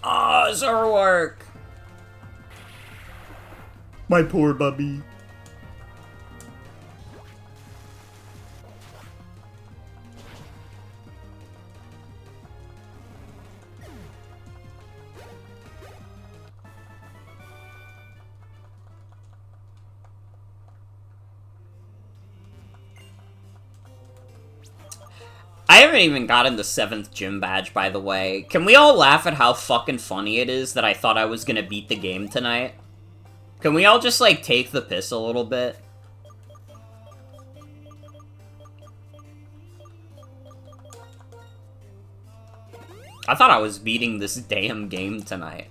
Ah, Zoroark! My poor bubby. I haven't even gotten the 7th gym badge, by the way. Can we all laugh at how fucking funny it is that I thought I was gonna beat the game tonight? Can we all just, like, take the piss a little bit? I thought I was beating this damn game tonight.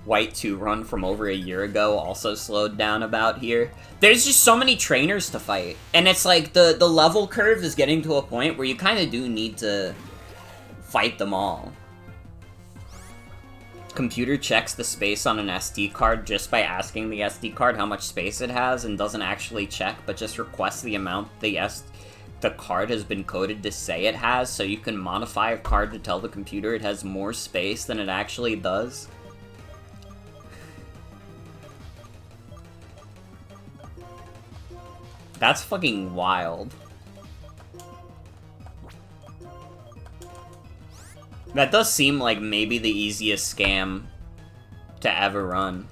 White 2 run from over a year ago also slowed down about here. There's just so many trainers to fight. And it's like the level curve is getting to a point where you kind of do need to fight them all. Computer checks the space on an SD card just by asking the SD card how much space it has and doesn't actually check, but just requests the amount the card has been coded to say it has, so you can modify a card to tell the computer it has more space than it actually does. That's fucking wild. That does seem like maybe the easiest scam to ever run.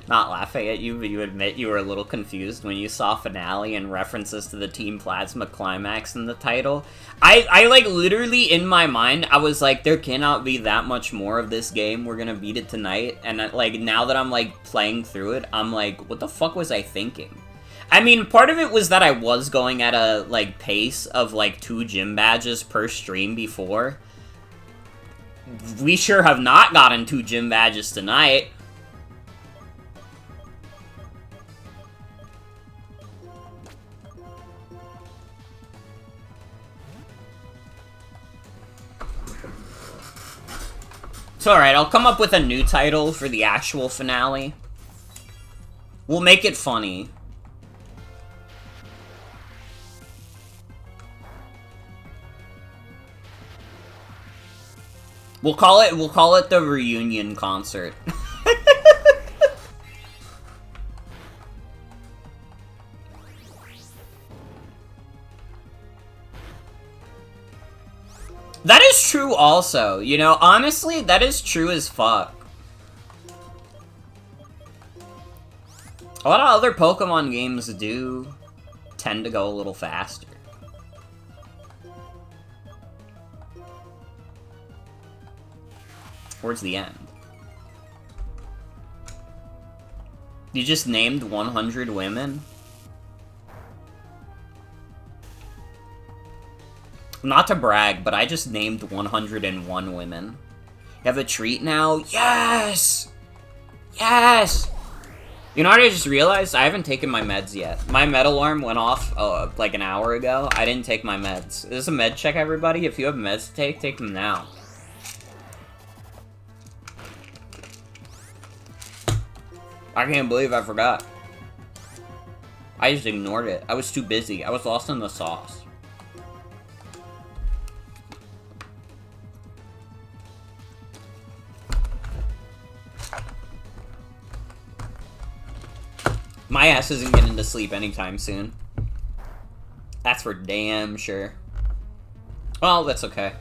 Not laughing at you, but you admit you were a little confused when you saw Finale and references to the Team Plasma Climax in the title. I like, literally, in my mind, I was like, there cannot be that much more of this game. We're gonna beat it tonight. And, like, now that I'm, like, playing through it, I'm like, what the fuck was I thinking? I mean, part of it was that I was going at a, like, pace of, like, 2 gym badges per stream before. We sure have not gotten 2 gym badges tonight. It's alright, I'll come up with a new title for the actual finale. We'll make it funny. We'll call it the reunion concert. That is true also, you know, honestly, that is true as fuck. A lot of other Pokemon games do tend to go a little faster. Towards the end. You just named 100 women? Not to brag, but I just named 101 women. You have a treat now? Yes! Yes! You know what I just realized? I haven't taken my meds yet. My med alarm went off like an hour ago. I didn't take my meds. This is a med check, everybody. If you have meds to take them now. I can't believe I forgot. I just ignored it. I was too busy. I was lost in the sauce. My ass isn't getting to sleep anytime soon. That's for damn sure. Well, that's okay.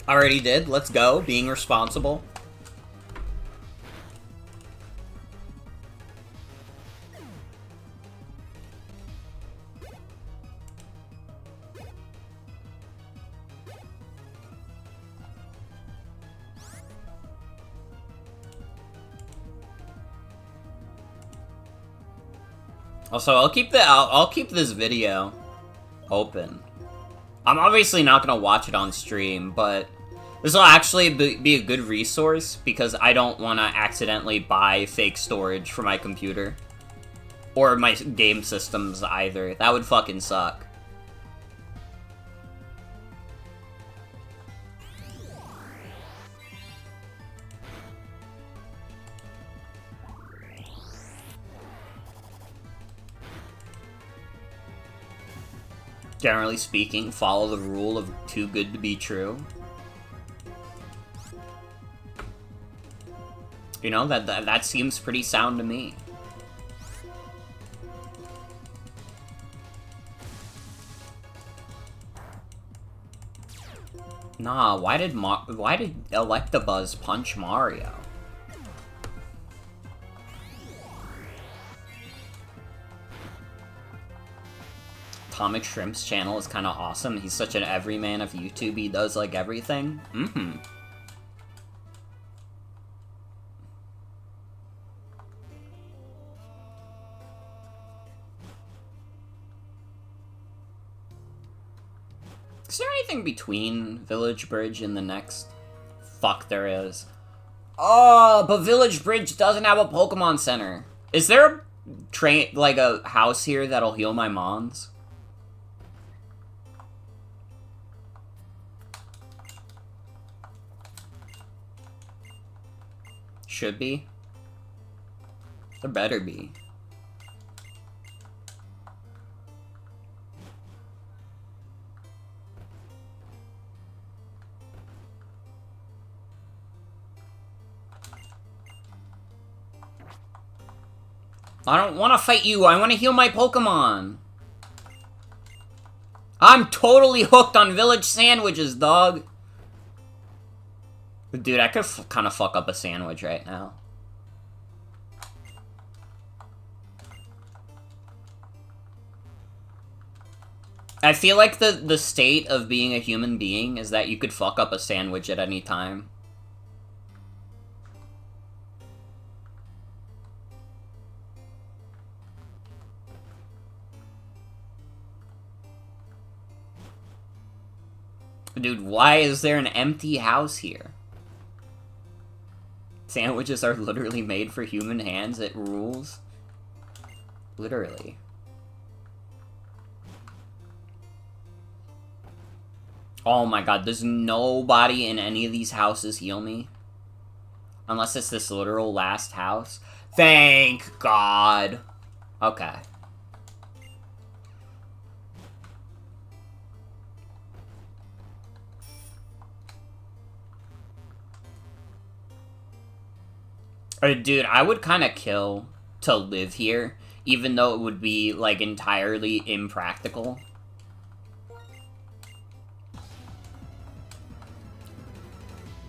Already did. Let's go. Being responsible. Also, I'll keep this video open. I'm obviously not gonna watch it on stream, but this will actually be a good resource because I don't want to accidentally buy fake storage for my computer. Or my game systems either. That would fucking suck. Generally speaking, follow the rule of too good to be true. You know, that seems pretty sound to me. Nah, why did Electabuzz punch Mario? Atomic Shrimp's channel is kind of awesome. He's such an everyman of YouTube. He does, like, everything. Mm-hmm. Is there anything between Village Bridge and the next? Fuck, there is. Oh, but Village Bridge doesn't have a Pokemon Center. Is there a house here that'll heal my Mons? Should be. There better be. I don't want to fight you. I want to heal my Pokemon. I'm totally hooked on village sandwiches, dog. Dude, I could kind of fuck up a sandwich right now. I feel like the state of being a human being is that you could fuck up a sandwich at any time. Dude, why is there an empty house here? Sandwiches are literally made for human hands. It rules. Literally. Oh my god, does nobody in any of these houses heal me? Unless it's this literal last house. Thank God. Okay. Dude, I would kind of kill to live here, even though it would be, like, entirely impractical.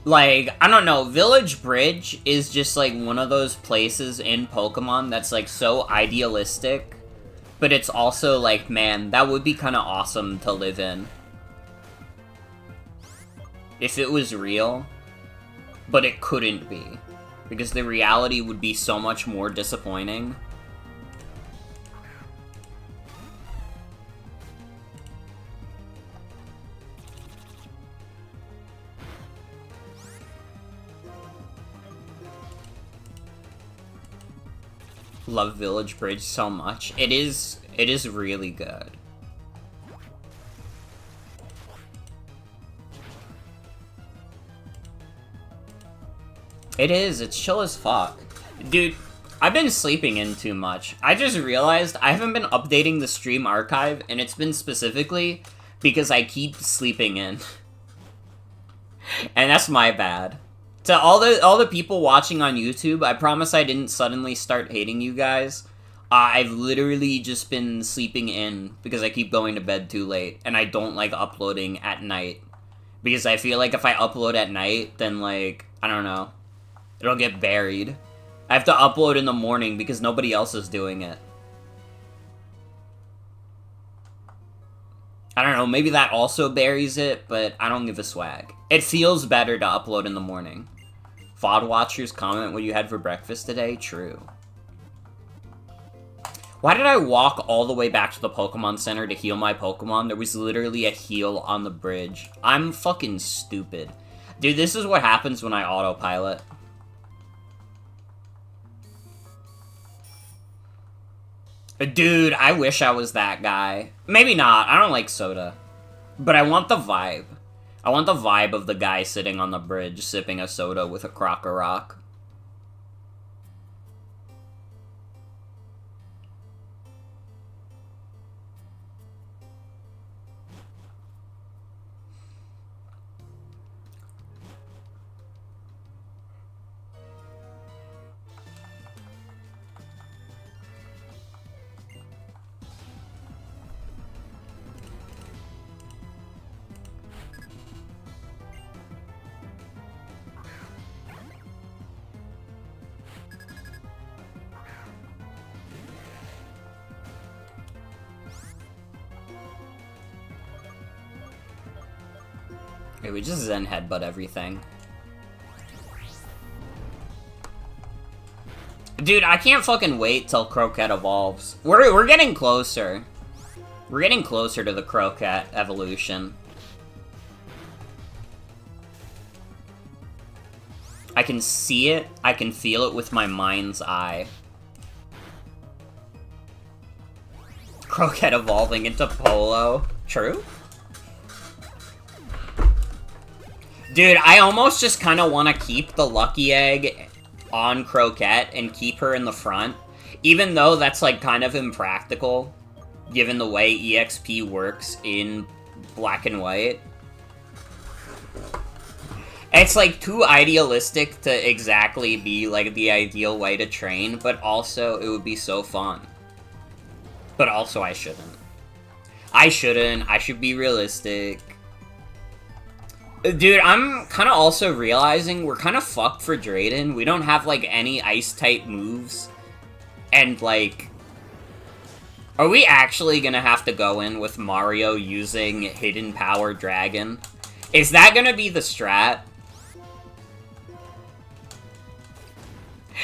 Like, I don't know, Village Bridge is just, like, one of those places in Pokemon that's, like, so idealistic, but it's also, like, man, that would be kind of awesome to live in. If it was real, but it couldn't be. Because the reality would be so much more disappointing. Love Village Bridge so much. It is really good. It is, it's chill as fuck. Dude, I've been sleeping in too much. I just realized I haven't been updating the stream archive, and it's been specifically because I keep sleeping in. And that's my bad. To all the people watching on YouTube, I promise I didn't suddenly start hating you guys. I've literally just been sleeping in because I keep going to bed too late, and I don't like uploading at night. Because I feel like if I upload at night, then, like, I don't know, it'll get buried. I have to upload in the morning because nobody else is doing it. I don't know, maybe that also buries it, but I don't give a swag. It feels better to upload in the morning. FOD watchers comment what you had for breakfast today? True. Why did I walk all the way back to the Pokemon Center to heal my Pokemon? There was literally a heal on the bridge. I'm fucking stupid. Dude, this is what happens when I autopilot. Dude, I wish I was that guy. Maybe not. I don't like soda. But I want the vibe. I want the vibe of the guy sitting on the bridge sipping a soda with a Croc-a-Rock. Okay, we just Zen Headbutt everything. Dude, I can't fucking wait till Crocat evolves. We're getting closer. We're getting closer to the Crocat evolution. I can see it, I can feel it with my mind's eye. Crocat evolving into Polo. True? Dude, I almost just kind of want to keep the Lucky Egg on Crocat and keep her in the front. Even though that's, like, kind of impractical, given the way EXP works in Black and White. It's, like, too idealistic to exactly be, like, the ideal way to train, but also it would be so fun. But also I shouldn't. I should be realistic. Dude, I'm kind of also realizing we're kind of fucked for Drayden. We don't have, like, any Ice-type moves. And, like, are we actually gonna have to go in with Mario using Hidden Power Dragon? Is that gonna be the strat?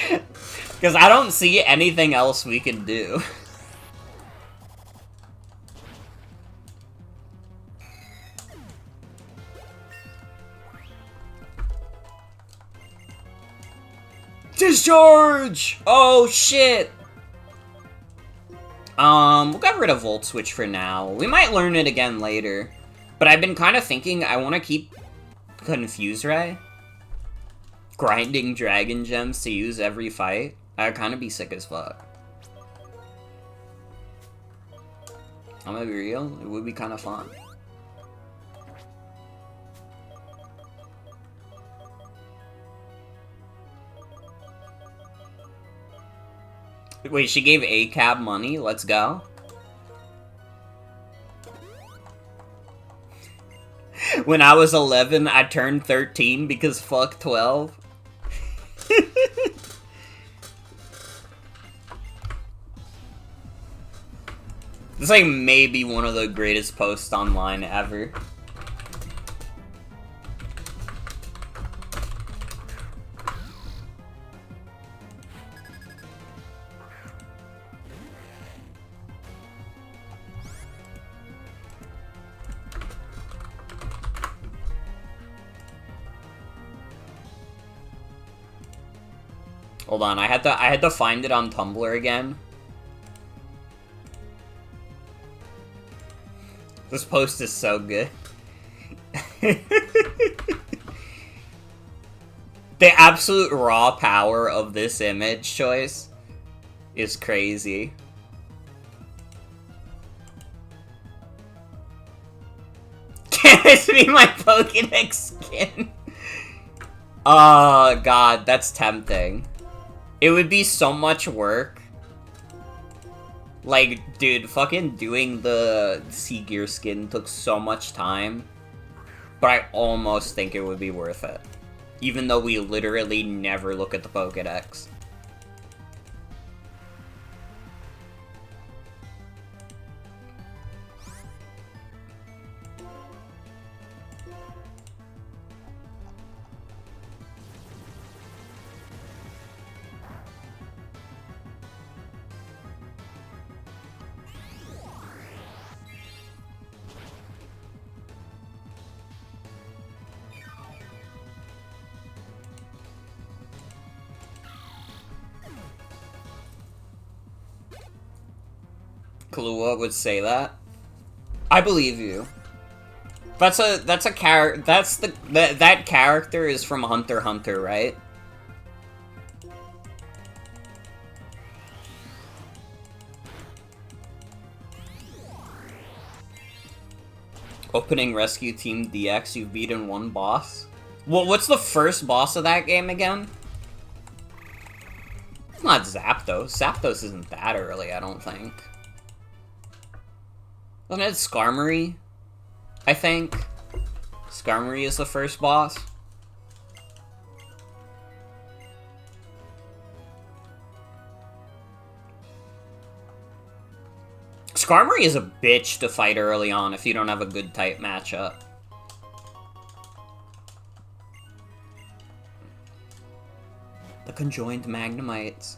Because I don't see anything else we can do. Discharge! Oh, shit! We'll get rid of Volt Switch for now. We might learn it again later. But I've been kind of thinking I want to keep Confuse Ray. Grinding Dragon Gems to use every fight. I'd kind of be sick as fuck. I'm gonna be real, it would be kind of fun. Wait, she gave ACAB money? Let's go. When I was 11, I turned 13 because fuck 12. It's like maybe one of the greatest posts online ever. Hold on, I had to find it on Tumblr again. This post is so good. The absolute raw power of this image choice is crazy. Can this be my Pokédex skin? Oh god, that's tempting. It would be so much work. Like, dude, fucking doing the Sea Gear skin took so much time. But I almost think it would be worth it. Even though we literally never look at the Pokédex. Kahlua would say that. I believe you. That character is from Hunter x Hunter, right? Opening Rescue Team DX, you've beaten one boss. Well, what's the first boss of that game again? It's not Zapdos. Zapdos isn't that early, I don't think. Wasn't it Skarmory? I think. Skarmory is the first boss. Skarmory is a bitch to fight early on if you don't have a good type matchup. The conjoined Magnemites.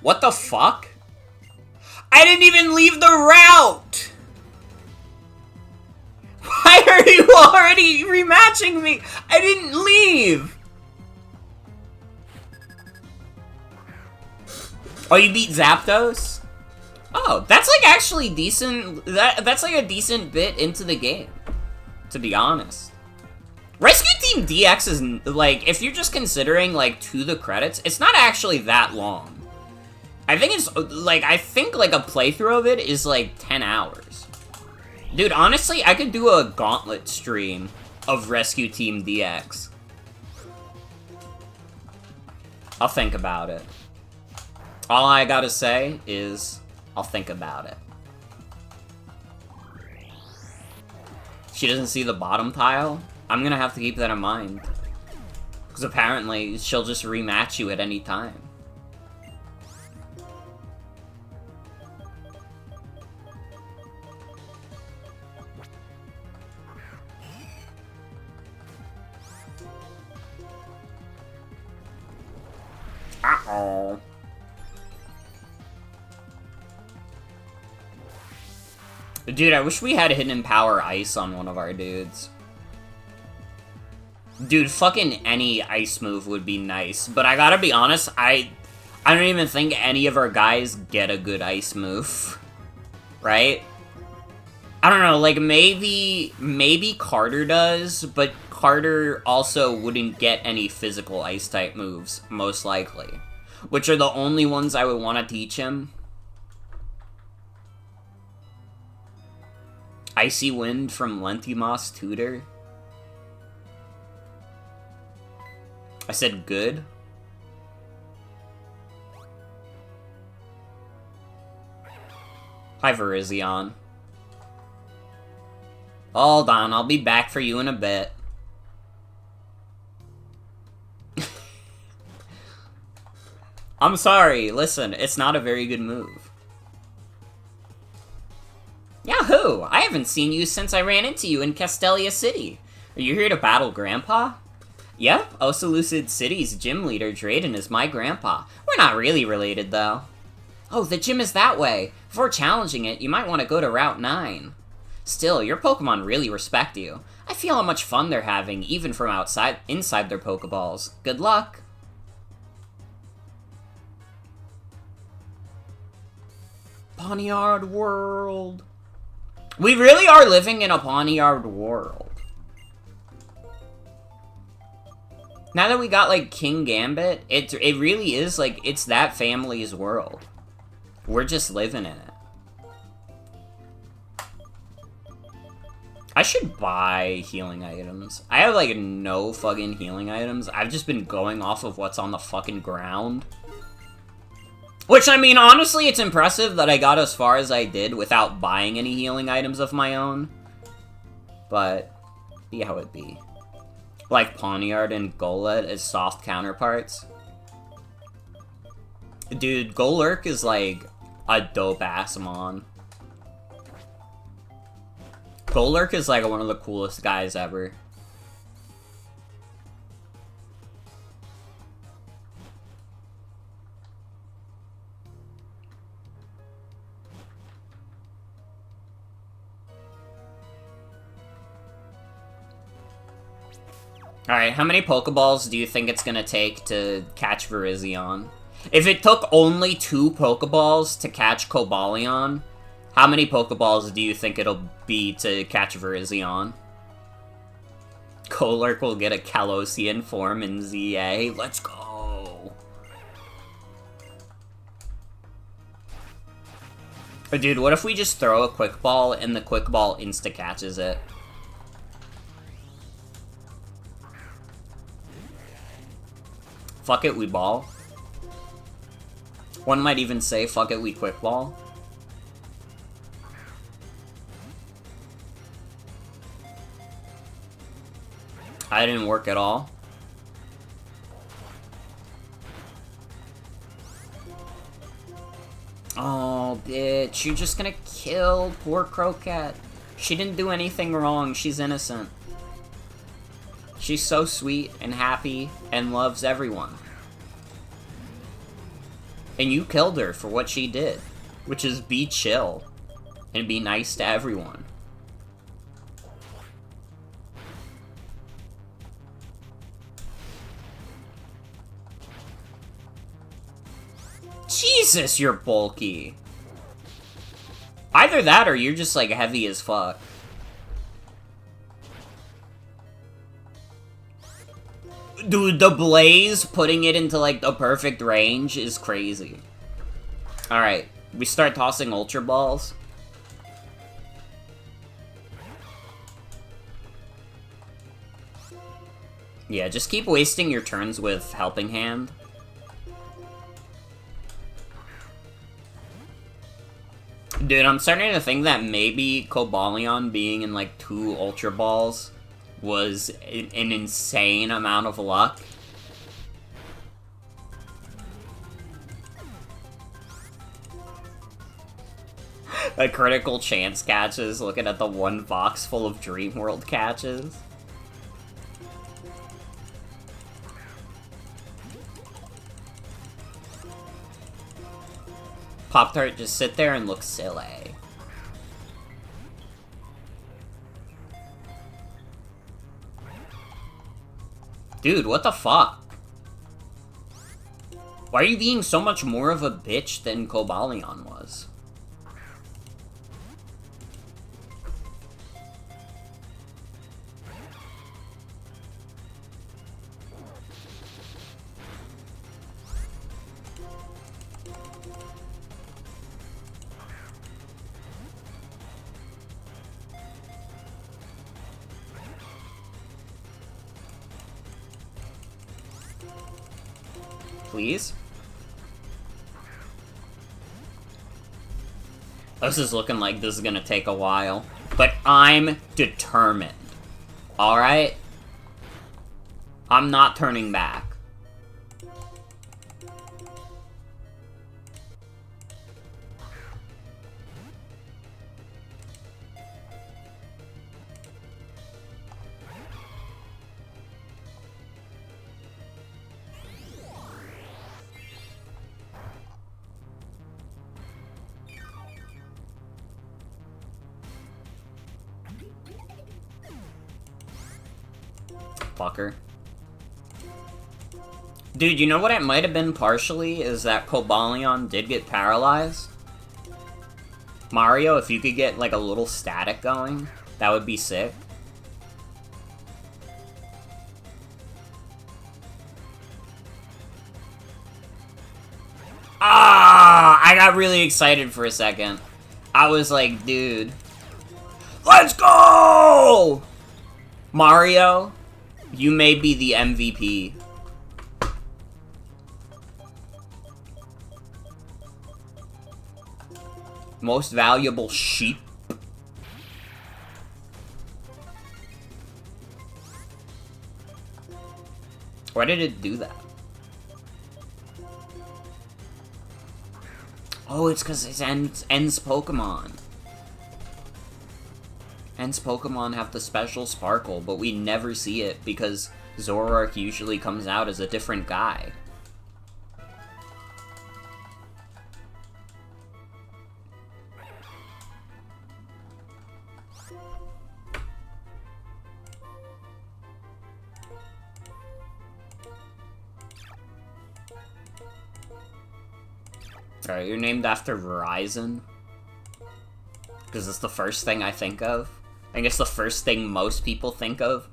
What the fuck? I didn't even leave the route! Why are you already rematching me? I didn't leave! Oh, you beat Zapdos? Oh, that's like actually decent. That's like a decent bit into the game, to be honest. Rescue Team DX is, like, if you're just considering, like, to the credits, it's not actually that long. I think it's, like, a playthrough of it is, like, 10 hours. Dude, honestly, I could do a gauntlet stream of Rescue Team DX. I'll think about it. All I gotta say is, I'll think about it. She doesn't see the bottom tile? I'm gonna have to keep that in mind. Because apparently, she'll just rematch you at any time. Uh-oh. Dude, I wish we had Hidden Power Ice on one of our dudes. Dude, fucking any ice move would be nice, but I gotta be honest, I don't even think any of our guys get a good ice move. Right? I don't know, like, maybe Carter does, but Carter also wouldn't get any physical ice-type moves, most likely. Which are the only ones I would want to teach him. Icy Wind from Lentimos Tutor. I said good. Hi, Virizion. Hold on, I'll be back for you in a bit. I'm sorry, listen, it's not a very good move. Yahoo! I haven't seen you since I ran into you in Castelia City. Are you here to battle Grandpa? Yep, Osalucid City's gym leader, Drayden, is my grandpa. We're not really related, though. Oh, the gym is that way. Before challenging it, you might want to go to Route 9. Still, your Pokemon really respect you. I feel how much fun they're having, even from inside their Pokeballs. Good luck! Pawniard World. We really are living in a Pawniard world. Now that we got, like, King Gambit, it really is, like, it's that family's world. We're just living in it. I should buy healing items. I have, like, no fucking healing items. I've just been going off of what's on the fucking ground. Which, I mean, honestly, it's impressive that I got as far as I did without buying any healing items of my own. But, be how it be. Like Pawniard and Golett as soft counterparts. Dude, Golurk is, like, a dope-ass mon. Golurk is, like, one of the coolest guys ever. Alright, how many Pokeballs do you think it's gonna take to catch Virizion? If it took only 2 Pokeballs to catch Cobalion, how many Pokeballs do you think it'll be to catch Virizion? Golurk will get a Calosian form in ZA. Let's go! But dude, what if we just throw a Quick Ball and the Quick Ball insta-catches it? Fuck it, we ball. One might even say, fuck it, we quick ball. I didn't work at all. Oh, bitch, you're just gonna kill poor Crocat. She didn't do anything wrong, she's innocent. She's so sweet and happy and loves everyone. And you killed her for what she did, which is be chill and be nice to everyone. Jesus, you're bulky. Either that or you're just, like, heavy as fuck. Dude, the Blaze, putting it into, like, the perfect range is crazy. Alright, we start tossing Ultra Balls. Yeah, just keep wasting your turns with Helping Hand. Dude, I'm starting to think that maybe Cobalion being in, like, 2 Ultra Balls was an insane amount of luck. A critical chance catches, looking at the one box full of Dream World catches. Pop-Tart just sit there and look silly. Dude, what the fuck? Why are you being so much more of a bitch than Cobalion was? Please? This is looking like this is gonna take a while. But I'm determined. Alright? I'm not turning back. Fucker. Dude, you know what it might have been partially? Is that Cobalion did get paralyzed? Mario, if you could get, like, a little static going, that would be sick. Ah! I got really excited for a second. I was like, dude. Let's go! Mario, you may be the MVP. Most valuable sheep. Why did it do that? Oh, it's because it ends Pokemon. Ends Pokemon have the special sparkle, but we never see it because Zoroark usually comes out as a different guy. Alright, you're named after Verizon. Because it's the first thing I think of. I guess the first thing most people think of.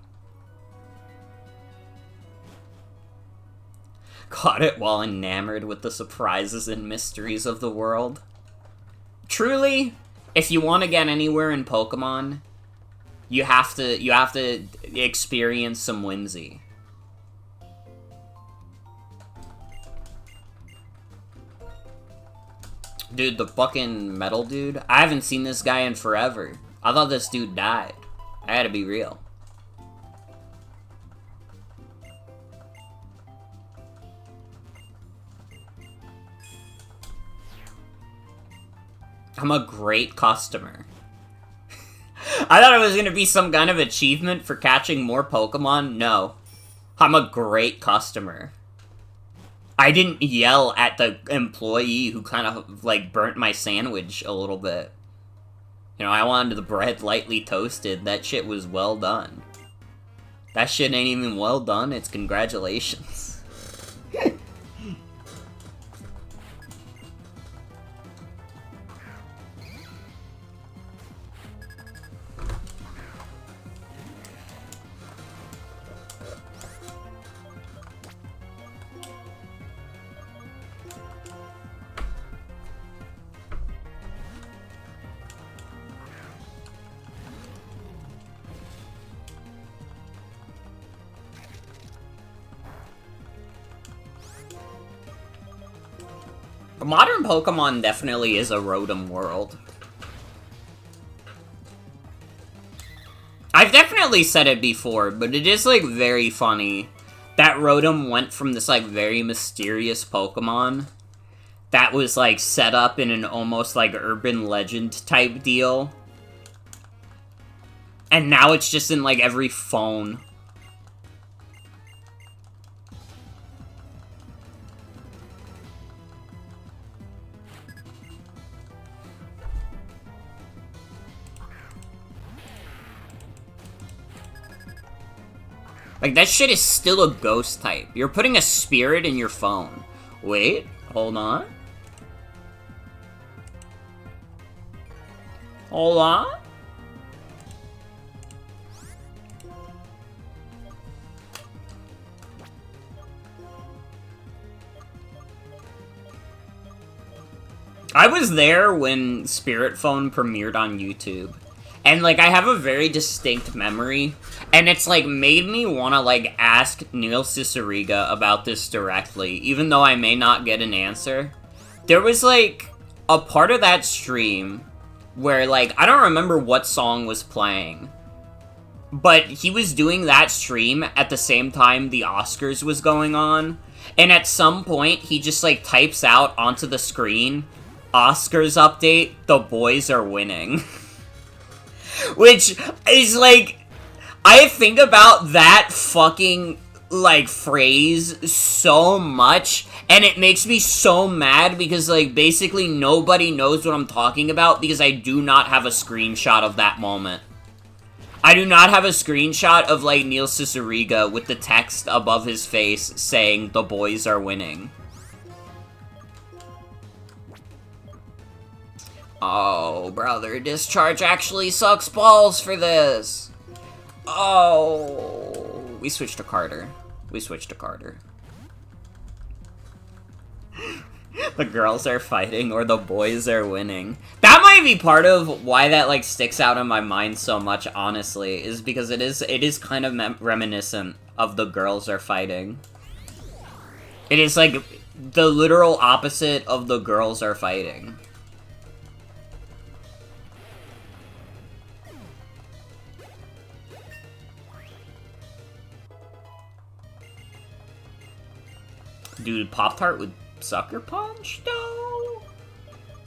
Caught it while enamored with the surprises and mysteries of the world. Truly, if you want to get anywhere in Pokemon, you have to experience some whimsy. Dude, the fucking metal dude. I haven't seen this guy in forever. I thought this dude died. I had to be real. I'm a great customer. I thought it was gonna be some kind of achievement for catching more Pokemon. No. I'm a great customer. I didn't yell at the employee who kind of, like, burnt my sandwich a little bit. You know, I wanted the bread lightly toasted. That shit was well done. That shit ain't even well done, it's congratulations. Modern Pokemon definitely is a Rotom world. I've definitely said it before, but it is, like, very funny that Rotom went from this, like, very mysterious Pokemon that was, like, set up in an almost, like, urban legend type deal. And now it's just in, like, every phone. Like, that shit is still a ghost type. You're putting a spirit in your phone. Wait, hold on. Hold on. I was there when Spirit Phone premiered on YouTube. And, like, I have a very distinct memory. And it's, like, made me want to, like, ask Neil Cicierega about this directly. Even though I may not get an answer. There was, like, a part of that stream where, like, I don't remember what song was playing. But he was doing that stream at the same time the Oscars was going on. And at some point, he just, like, types out onto the screen, Oscars update, the boys are winning. Which is, like, I think about that fucking, like, phrase so much, and it makes me so mad because, like, basically nobody knows what I'm talking about because I do not have a screenshot of that moment. I do not have a screenshot of, like, Neil Cicierega with the text above his face saying, the boys are winning. Oh, brother, Discharge actually sucks balls for this. Oh, we switched to Carter. We switched to Carter. The girls are fighting or the boys are winning. That might be part of why that, like, sticks out in my mind so much, honestly, is because it is kind of reminiscent of the girls are fighting. It is, like, the literal opposite of the girls are fighting. Dude, Pop-Tart with Sucker Punch, though?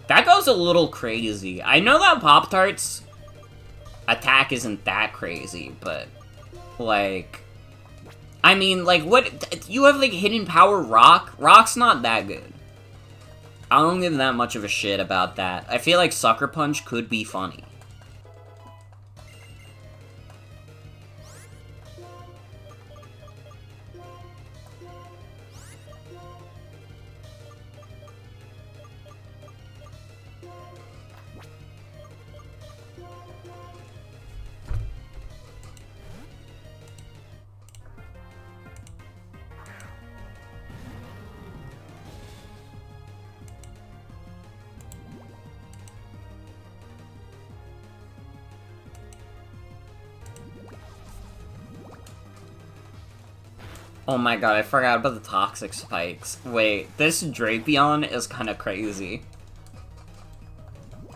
That goes a little crazy. I know that Pop-Tart's attack isn't that crazy, but, like, I mean, like, what, you have, like, Hidden Power Rock? Rock's not that good. I don't give that much of a shit about that. I feel like Sucker Punch could be funny. Oh my god, I forgot about the toxic spikes. Wait, this Drapion is kind of crazy.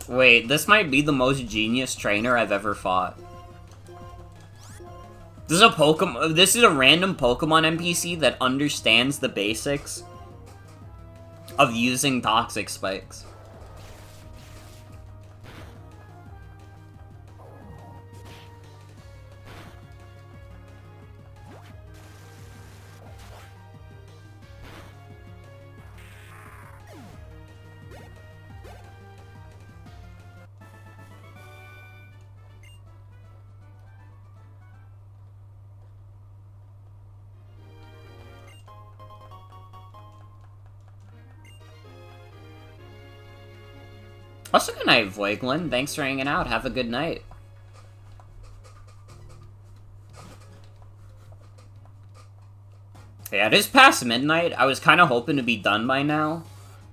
Wait, this might be the most genius trainer I've ever fought. This is a Pokemon. This is a random Pokemon NPC that understands the basics of using toxic spikes. Also, good night, Voiglin. Thanks for hanging out. Have a good night. Yeah, it is past midnight. I was kind of hoping to be done by now,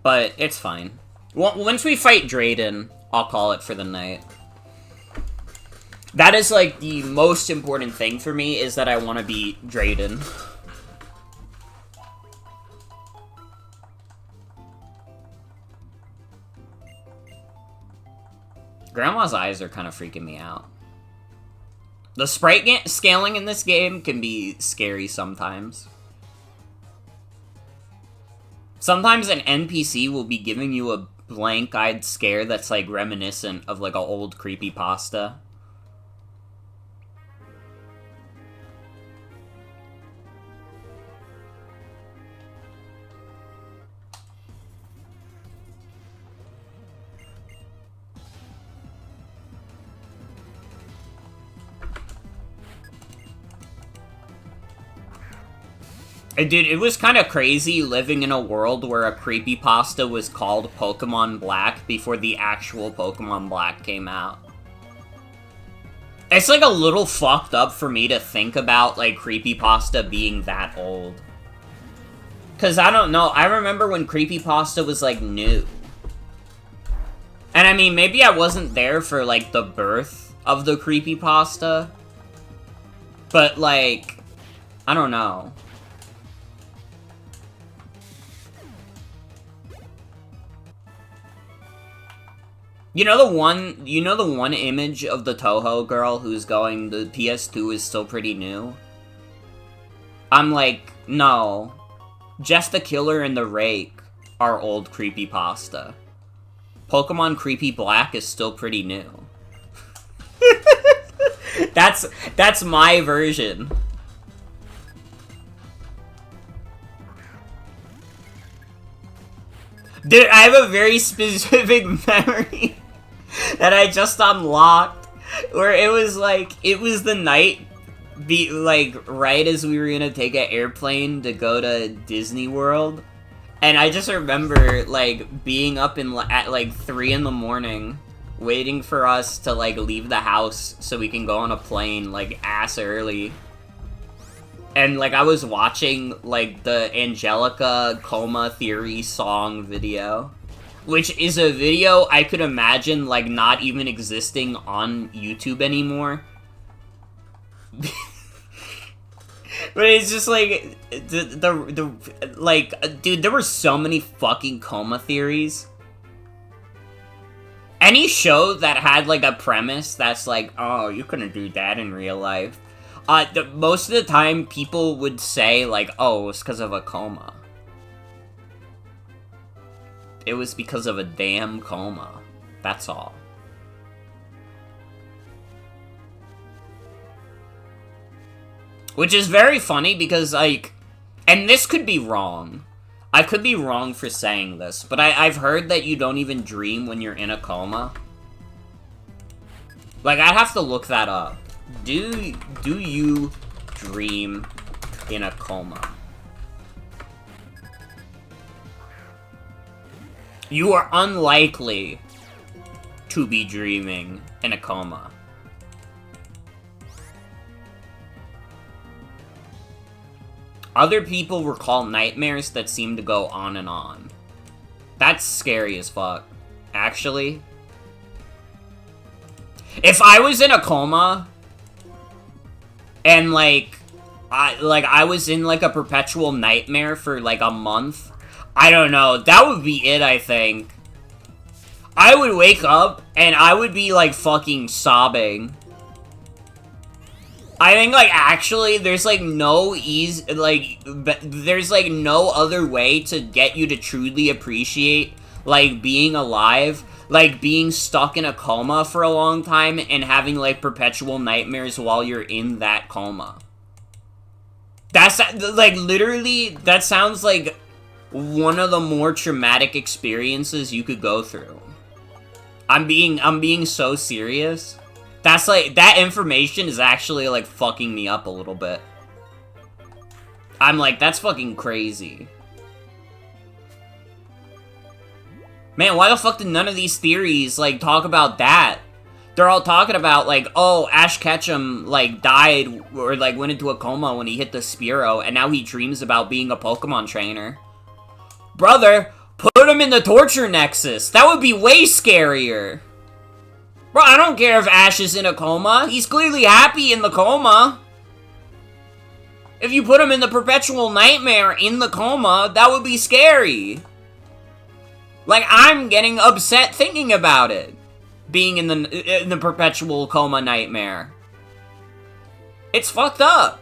but it's fine. Once we fight Drayden, I'll call it for the night. That is, like, the most important thing for me, is that I want to beat Drayden. Grandma's eyes are kind of freaking me out. The sprite scaling in this game can be scary sometimes. Sometimes an NPC will be giving you a blank-eyed stare that's, like, reminiscent of, like, an old creepypasta. Dude, it was kind of crazy living in a world where a creepypasta was called Pokemon Black before the actual Pokemon Black came out. It's like a little fucked up for me to think about, like, creepypasta being that old. Cause I don't know, I remember when creepypasta was, like, new. And I mean, maybe I wasn't there for, like, the birth of the creepypasta. But, like, I don't know. You know the one image of the Toho girl who's going, the PS2 is still pretty new? I'm like, no. Jeff the Killer and the Rake are old creepypasta. Pokemon Creepy Black is still pretty new. That's my version. Dude, I have a very specific memory that I just unlocked, where it was the night, right as we were gonna take an airplane to go to Disney World, and I just remember, like, being up at, like, 3 in the morning, waiting for us to, like, leave the house so we can go on a plane, like, ass early. And, like, I was watching, like, the Angelica Coma Theory song video. Which is a video I could imagine, like, not even existing on YouTube anymore. But it's just, like, dude, there were so many fucking Coma theories. Any show that had, like, a premise that's like, oh, you couldn't do that in real life. Most of the time, people would say, like, oh, it's because of a coma. It was because of a damn coma. That's all. Which is very funny because, like, and this could be wrong. I could be wrong for saying this, but I've heard that you don't even dream when you're in a coma. Like, I'd have to look that up. Do you dream in a coma? You are unlikely to be dreaming in a coma. Other people recall nightmares that seem to go on and on. That's scary as fuck, actually. If I was in a coma, and, like, I was in, like, a perpetual nightmare for, like, a month, I don't know, that would be it, I think. I would wake up, and I would be, like, fucking sobbing. I think, like, actually, there's, like, there's, like, no other way to get you to truly appreciate, like, being alive, like, being stuck in a coma for a long time and having, like, perpetual nightmares while you're in that coma. That's, like, literally, that sounds like one of the more traumatic experiences you could go through. I'm being so serious. That's, like, that information is actually, like, fucking me up a little bit. I'm like, that's fucking crazy. Man, why the fuck did none of these theories, like, talk about that? They're all talking about, like, oh, Ash Ketchum, like, died, or, like, went into a coma when he hit the Spearow, and now he dreams about being a Pokemon trainer. Brother, put him in the Torture Nexus. That would be way scarier. Bro, I don't care if Ash is in a coma. He's clearly happy in the coma. If you put him in the Perpetual Nightmare in the coma, that would be scary. Like, I'm getting upset thinking about it. Being in the Perpetual Coma Nightmare. It's fucked up.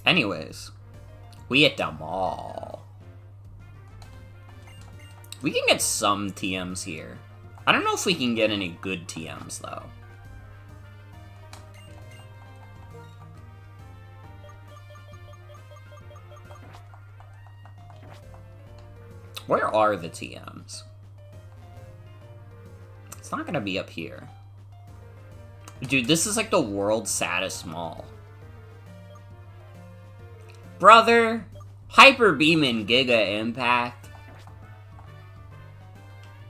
Anyways, we at the mall. We can get some TMs here. I don't know if we can get any good TMs, though. Where are the TMs? not gonna be up here. Dude, this is like the world's saddest mall. Brother, Hyper Beam and Giga Impact.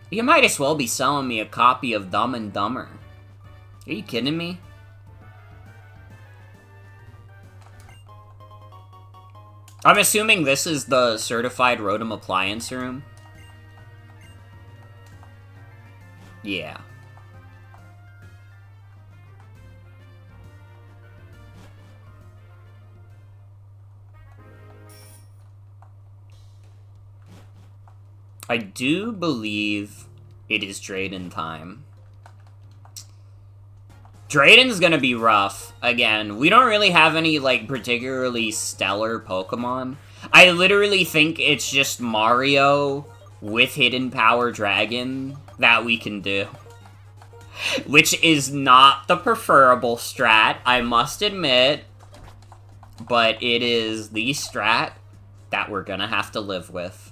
You might as well be selling me a copy of Dumb and Dumber. Are you kidding me? I'm assuming this is the certified Rotom appliance room. Yeah. I do believe it is Drayden time. Drayden's gonna be rough. Again, we don't really have any, like, particularly stellar Pokemon. I literally think it's just Mario with Hidden Power Dragon that we can do. Which is not the preferable strat, I must admit. But it is the strat that we're gonna have to live with.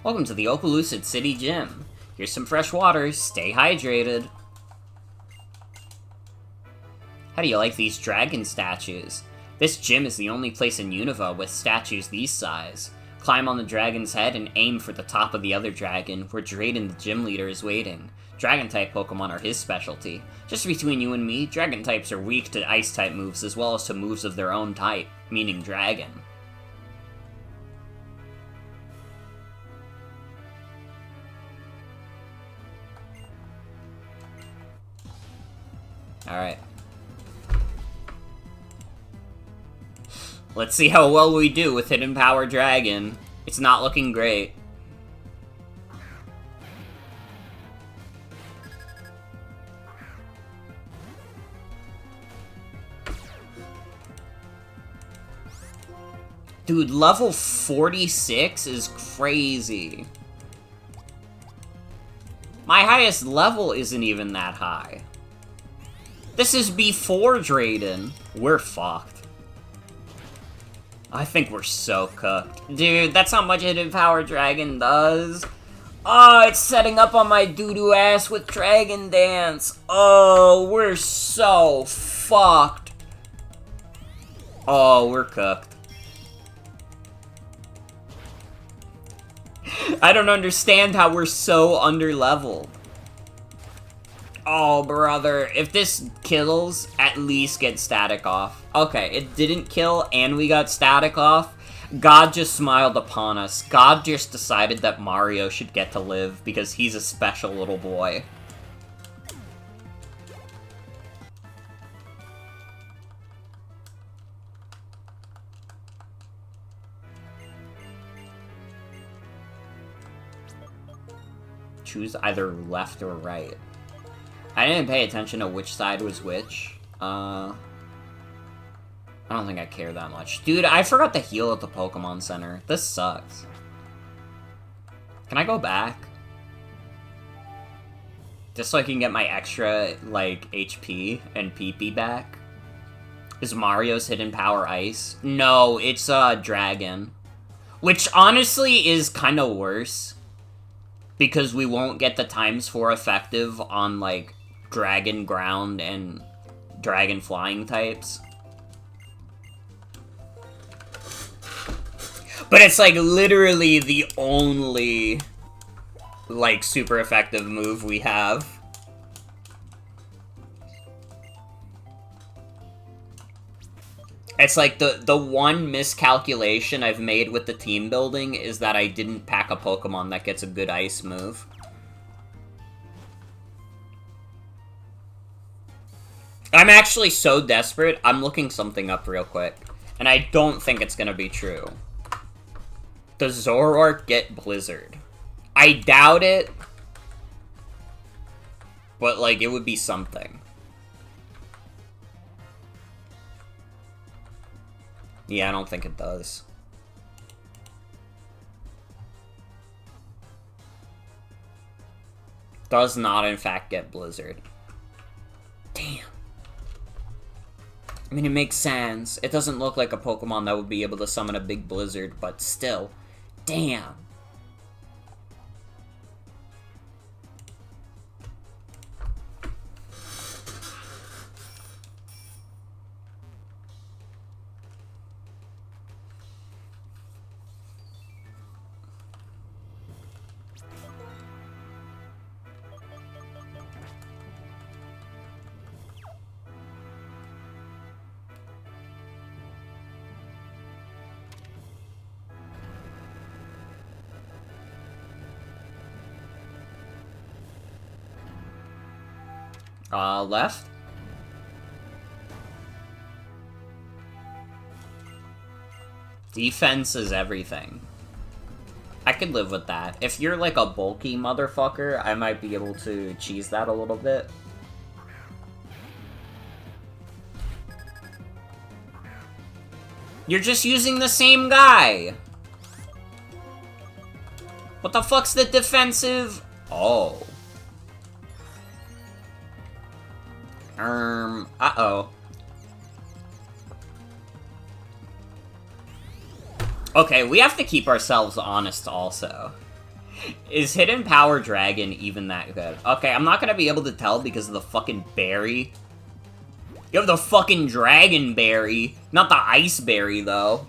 Welcome to the Opelucid City Gym. Here's some fresh water, stay hydrated. How do you like these dragon statues? This gym is the only place in Unova with statues these size. Climb on the dragon's head and aim for the top of the other dragon, where Drayden the gym leader is waiting. Dragon-type Pokemon are his specialty. Just between you and me, Dragon types are weak to Ice-type moves as well as to moves of their own type, meaning Dragon. Alright. Let's see how well we do with Hidden Power Dragon. It's not looking great. Dude, level 46 is crazy. My highest level isn't even that high. This is before Drayden. We're fucked. I think we're so cooked. Dude, that's how much Hidden Power Dragon does. Oh, it's setting up on my doo-doo ass with Dragon Dance. Oh, we're so fucked. Oh, we're cooked. I don't understand how we're so under-leveled. Oh, brother. If this kills, at least get static off. Okay, it didn't kill, and we got static off. God just smiled upon us. God just decided that Mario should get to live, because he's a special little boy. Choose either left or right. I didn't pay attention to which side was which. I don't think I care that much. Dude, I forgot to heal at the Pokemon Center. This sucks. Can I go back? Just so I can get my extra, like, HP and PP back? Is Mario's Hidden Power Ice? No, it's, Dragon. Which, honestly, is kinda worse. Because we won't get the ×4 effective on, like, Dragon Ground and Dragon Flying types. But it's, like, literally the only, like, super effective move we have. It's like the one miscalculation I've made with the team building is that I didn't pack a Pokemon that gets a good ice move. I'm actually so desperate, I'm looking something up real quick. And I don't think it's gonna be true. Does Zoroark get Blizzard? I doubt it. But, like, it would be something. Yeah, I don't think it does. Does not, in fact, get Blizzard. Damn. I mean, it makes sense. It doesn't look like a Pokemon that would be able to summon a big blizzard, but still. Damn. Left? Defense is everything. I could live with that. If you're like a bulky motherfucker, I might be able to cheese that a little bit. You're just using the same guy! What the fuck's the defensive? Oh. Uh-oh. Okay, we have to keep ourselves honest also. Is Hidden Power Dragon even that good? Okay, I'm not gonna be able to tell because of the fucking berry. You have the fucking Dragon Berry, not the Ice Berry, though.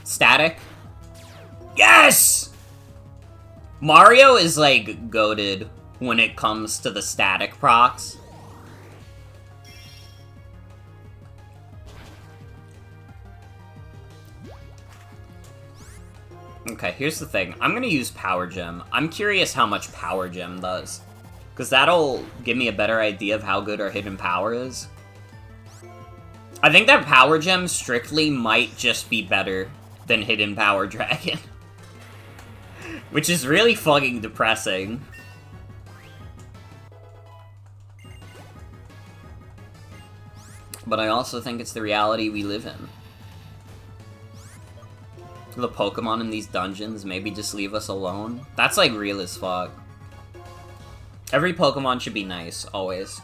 Static? Yes! Mario is, like, goated when it comes to the static procs. Okay, here's the thing. I'm gonna use Power Gem. I'm curious how much Power Gem does. Because that'll give me a better idea of how good our hidden power is. I think that Power Gem strictly might just be better than Hidden Power Dragon. Which is really fucking depressing. But I also think it's the reality we live in. The Pokemon in these dungeons maybe just leave us alone. That's like real as fuck. Every Pokemon should be nice, always.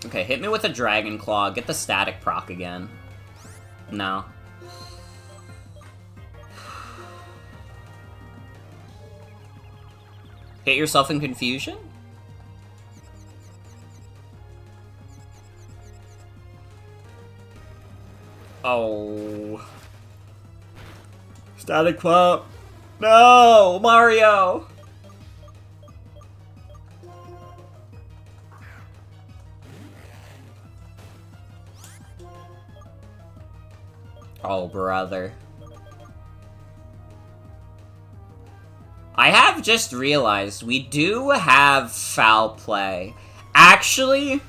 Okay, hit me with a Dragon Claw, get the static proc again. No. Hit yourself in confusion? Oh. Static Claw. No, Mario! Oh, brother. I have just realized we do have foul play. Actually,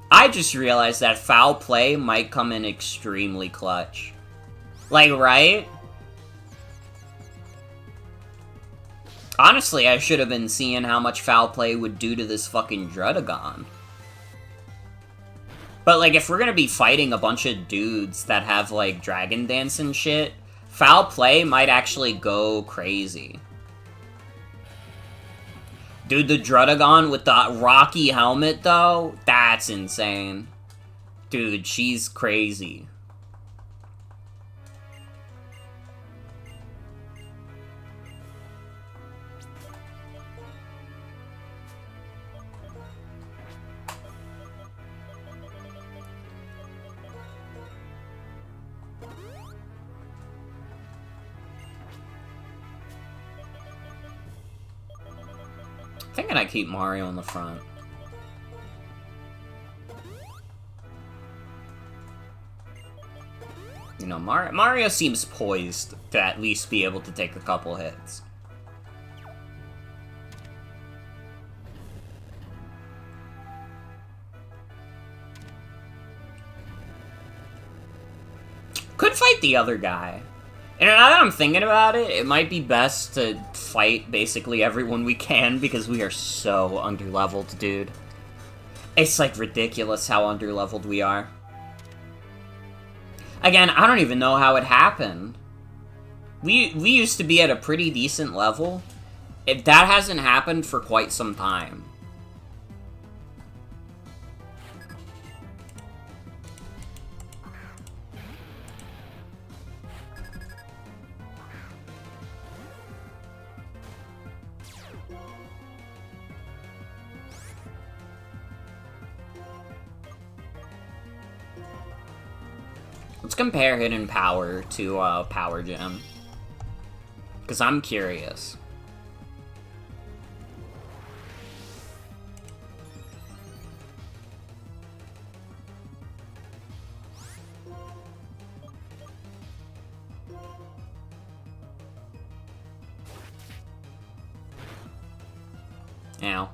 I just realized that foul play might come in extremely clutch. Like, right? Honestly, I should have been seeing how much foul play would do to this fucking Druddigon. But, like, if we're gonna be fighting a bunch of dudes that have, like, Dragon Dance and shit, foul play might actually go crazy. Dude, the Druddigon with the rocky helmet, though? That's insane. Dude, she's crazy. I think I keep Mario in the front. You know, Mario seems poised to at least be able to take a couple hits. Could fight the other guy. And now that I'm thinking about it, it might be best to fight basically everyone we can because we are so underleveled, dude. It's like ridiculous how underleveled we are. Again, I don't even know how it happened. We used to be at a pretty decent level. If that hasn't happened for quite some time. Let's compare Hidden Power to Power Gem. Because I'm curious. Ow.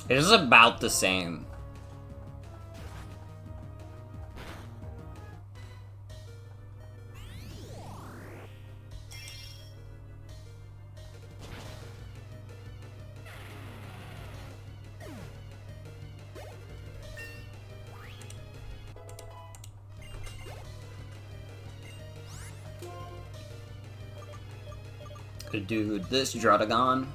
It is about the same. Dude, this Drudagon.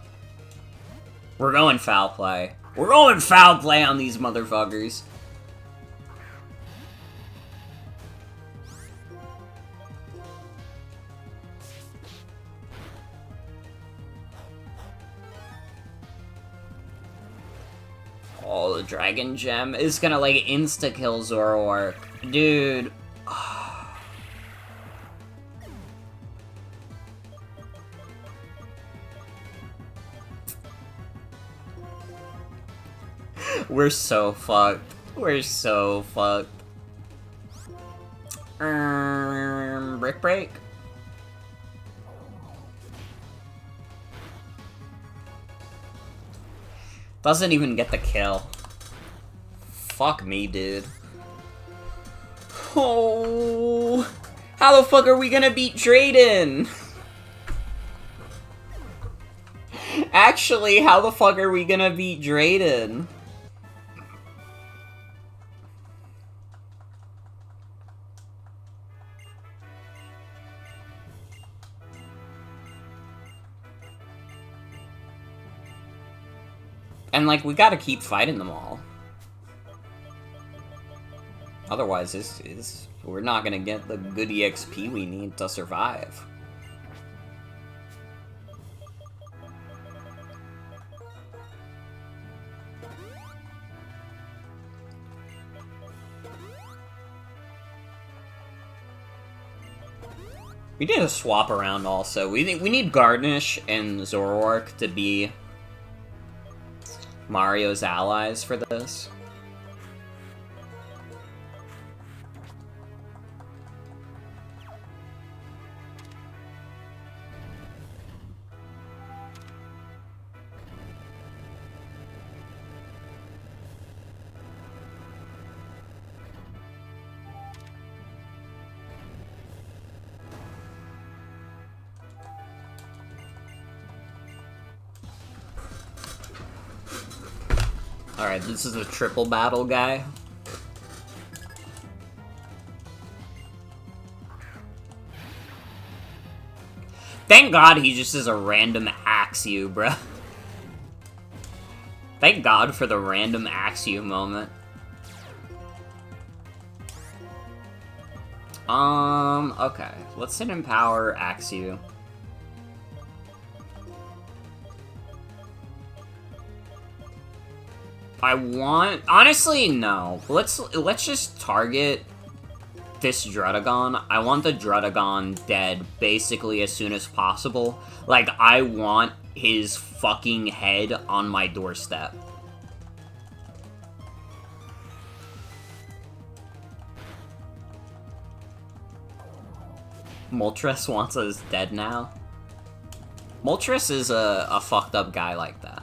We're going foul play. We're going foul play on these motherfuckers. Oh, the Dragon Gem is gonna, like, insta-kill Zoroark. Dude. We're so fucked. We're so fucked. Brick Break? Doesn't even get the kill. Fuck me, dude. Oh, how the fuck are we gonna beat Drayden? Actually, how the fuck are we gonna beat Drayden? And, like, we gotta keep fighting them all. Otherwise, we're not gonna get the good EXP we need to survive. We need to swap around also. We need Garnish and Zoroark to be Mario's allies for this. Alright, this is a triple battle guy. Thank God he just is a random axe you, bruh. Thank God for the random axe you moment. Okay. Let's sit in power axe you. Honestly, no. Let's just target this Drudagon. I want the Drudagon dead basically as soon as possible. Like, I want his fucking head on my doorstep. Moltres wants us dead now. Moltres is a fucked up guy like that.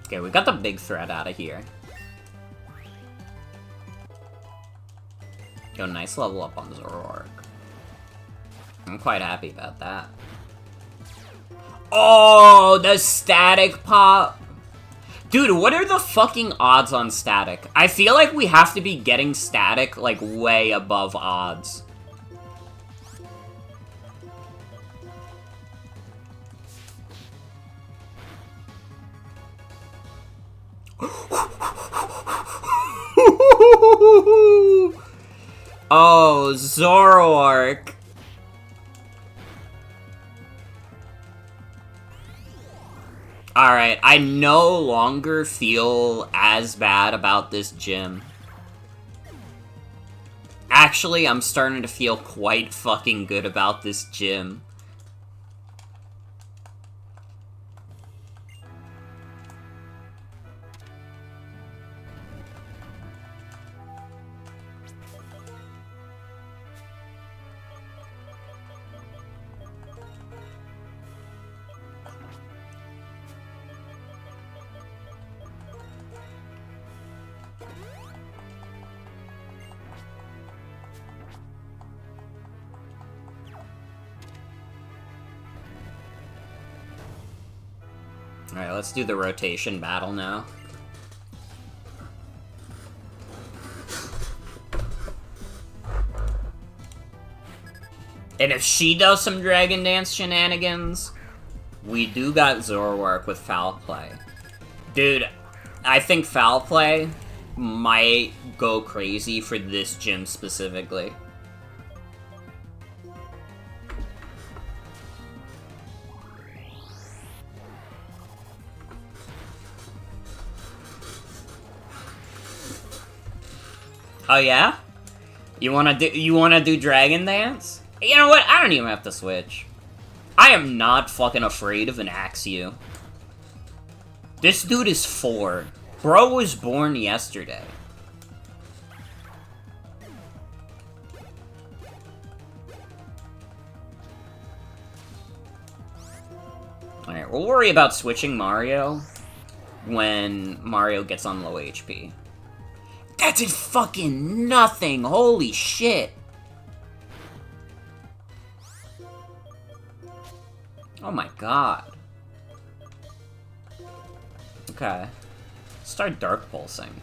Okay, we got the big threat out of here. Yo, nice level up on Zoroark. I'm quite happy about that. Oh, the static pop! Dude, what are the fucking odds on static? I feel like we have to be getting static, like, way above odds. Oh, Zoroark. Alright, I no longer feel as bad about this gym. Actually, I'm starting to feel quite fucking good about this gym. Alright, let's do the rotation battle now. And if she does some Dragon Dance shenanigans, we do got Zoroark with Foul Play. Dude, I think Foul Play might go crazy for this gym specifically. Oh yeah? You wanna do Dragon Dance? You know what? I don't even have to switch. I am not fucking afraid of an Axew. This dude is 4. Bro was born yesterday. Alright, we'll worry about switching Mario when Mario gets on low HP. That did fucking nothing! Holy shit! Oh my god. Okay. Start Dark Pulsing.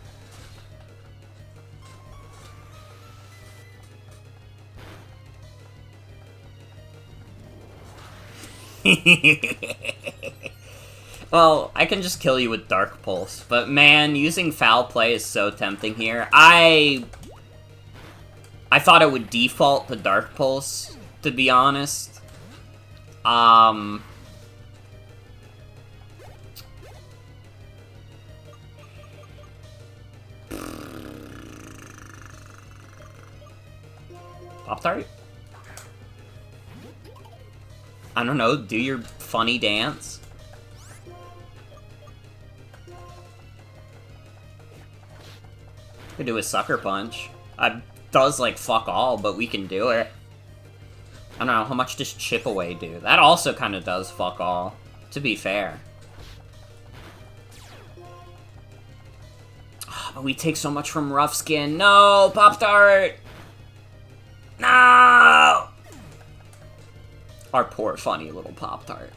Well, I can just kill you with Dark Pulse, but man, using Foul Play is so tempting here. I thought it would default to Dark Pulse, to be honest. Pop-Tart? I don't know, do your funny dance. Could do a Sucker Punch. Does, like, fuck all, but we can do it. I don't know, how much does Chip Away do? That also kind of does fuck all, to be fair. Oh, but we take so much from Rough Skin. No, Pop-Tart! No! Our poor, funny little Pop-Tart.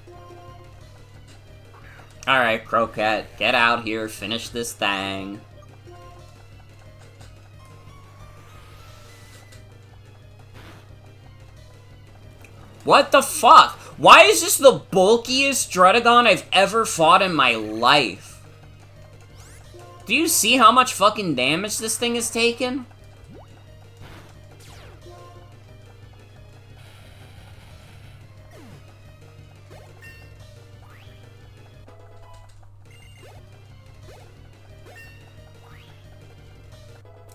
Alright, Croquette, get out here, finish this thing. What the fuck? Why is this the bulkiest Druddigon I've ever fought in my life? Do you see how much fucking damage this thing has taken?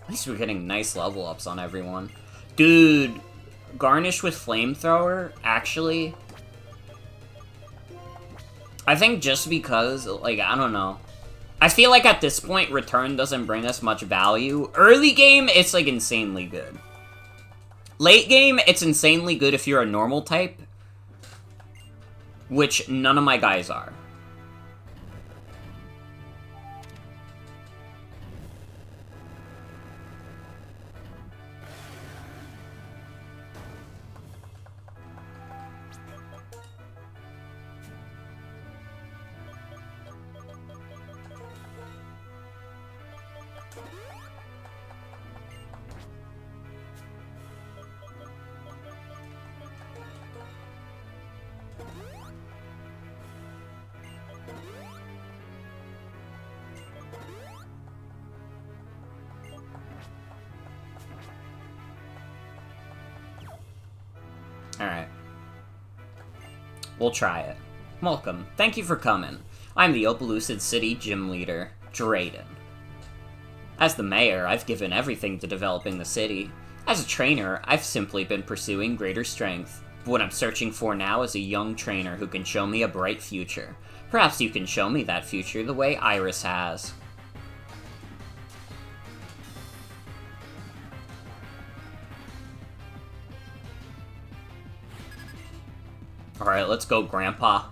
At least we're getting nice level ups on everyone. Dude, Garnish with Flamethrower, actually. I think just because, like, I don't know. I feel like at this point, Return doesn't bring us much value. Early game, it's, like, insanely good. Late game, it's insanely good if you're a normal type. Which none of my guys are. Alright. We'll try it. Welcome. Thank you for coming. I'm the Opelucid City Gym Leader, Drayden. As the mayor, I've given everything to developing the city. As a trainer, I've simply been pursuing greater strength. But what I'm searching for now is a young trainer who can show me a bright future. Perhaps you can show me that future the way Iris has. Alright, let's go, Grandpa.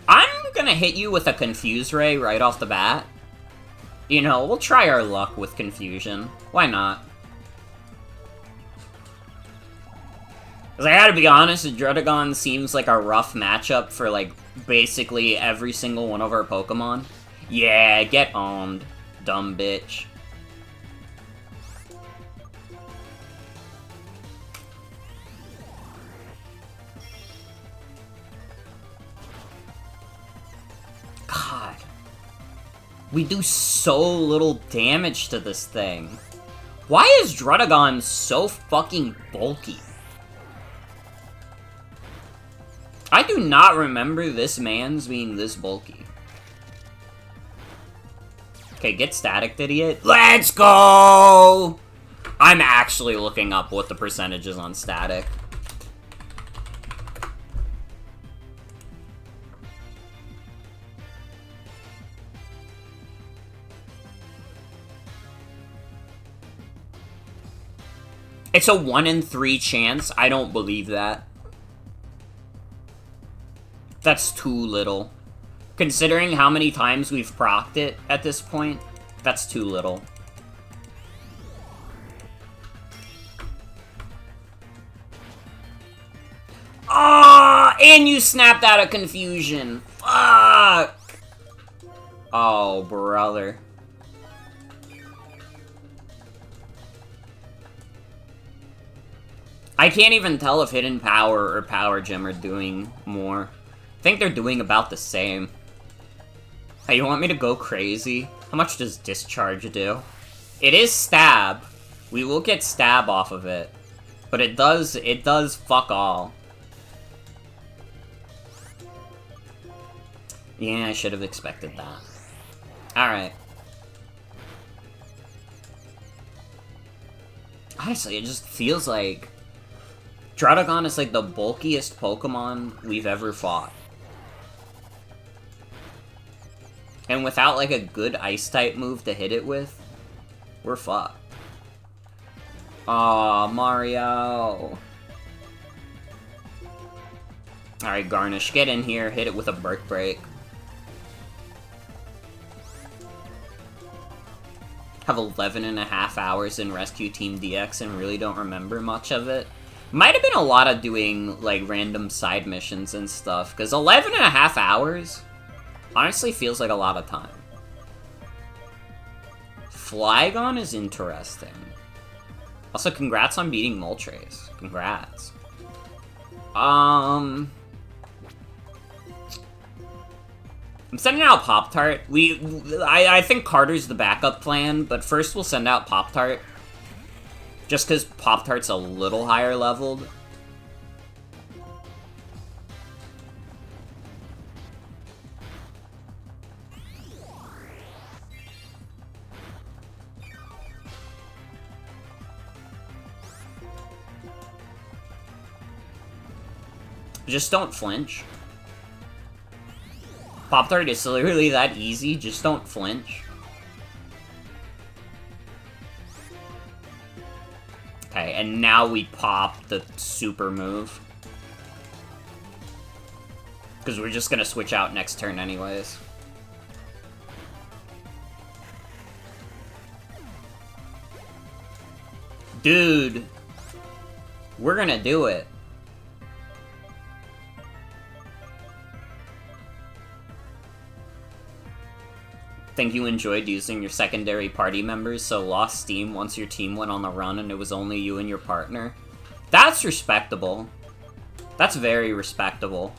I'm gonna hit you with a Confuse Ray right off the bat. You know, we'll try our luck with Confusion. Why not? Because I gotta be honest, Druddigon seems like a rough matchup for, like, basically every single one of our Pokemon. Yeah, get owned, dumb bitch. God. We do so little damage to this thing. Why is Druddigon so fucking bulky? I do not remember this man's being this bulky. Okay, get Static, idiot. Let's go! I'm actually looking up what the percentage is on Static. It's a 1 in 3 chance. I don't believe that. That's too little. Considering how many times we've procced it at this point, that's too little. Ah, and you snapped out of Confusion. Fuck! Oh, brother. I can't even tell if Hidden Power or Power Gem are doing more. I think they're doing about the same. Hey, you want me to go crazy? How much does Discharge do? It is Stab. We will get Stab off of it. But it does fuck all. Yeah, I should have expected that. Alright. Honestly, it just feels like Druddigon is like the bulkiest Pokemon we've ever fought. And without like a good Ice-type move to hit it with, we're fucked. Aw, Mario. Alright, Garnish, get in here, hit it with a Brick Break. Have 11.5 hours in Rescue Team DX and really don't remember much of it. Might have been a lot of doing, like, random side missions and stuff, because 11.5 hours honestly feels like a lot of time. Flygon is interesting. Also, congrats on beating Moltres. Congrats. I'm sending out Pop-Tart. I think Carter's the backup plan, but first we'll send out Pop-Tart. Just because Pop-Tart's a little higher leveled. Just don't flinch. Pop-Tart is literally that easy, just don't flinch. Okay, and now we pop the super move. Because we're just gonna switch out next turn anyways. Dude! We're gonna do it. Think you enjoyed using your secondary party members, so lost steam once your team went on the run and it was only you and your partner? That's respectable. That's very respectable.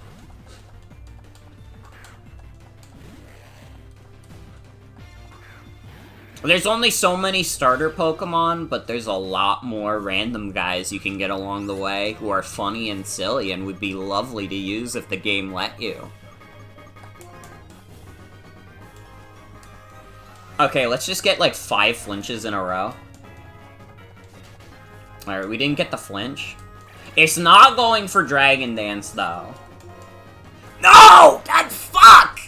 There's only so many starter Pokemon, but there's a lot more random guys you can get along the way who are funny and silly and would be lovely to use if the game let you. Okay, let's just get like 5 flinches in a row. Alright, we didn't get the flinch. It's not going for Dragon Dance, though. No! God, fuck!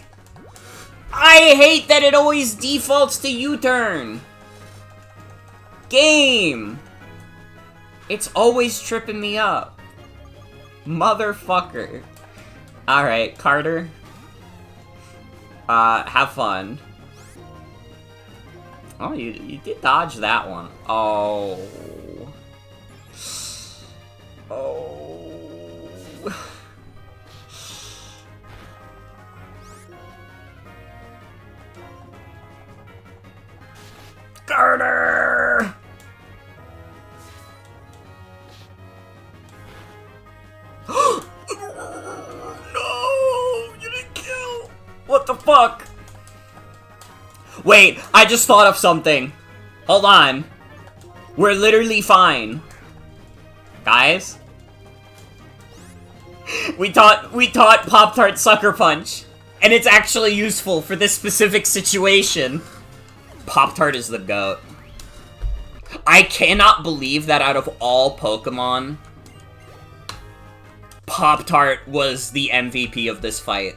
I hate that it always defaults to U-turn. Game! It's always tripping me up. Motherfucker. Alright, Carter. Have fun. Oh, you did dodge that one. Oh. Oh. Carter! No! You didn't kill! What the fuck? Wait, I just thought of something. Hold on. We're literally fine. Guys? We taught Pop-Tart Sucker Punch. And it's actually useful for this specific situation. Pop-Tart is the GOAT. I cannot believe that out of all Pokemon, Pop-Tart was the MVP of this fight.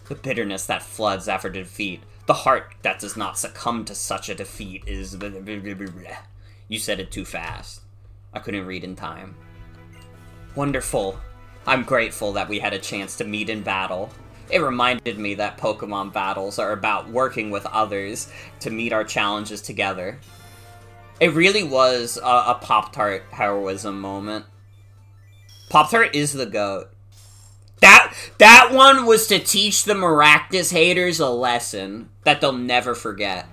The bitterness that floods after defeat. The heart that does not succumb to such a defeat is... You said it too fast. I couldn't read in time. Wonderful. I'm grateful that we had a chance to meet in battle. It reminded me that Pokemon battles are about working with others to meet our challenges together. It really was a Pop-Tart heroism moment. Pop-Tart is the GOAT. That one was to teach the Maractus haters a lesson that they'll never forget.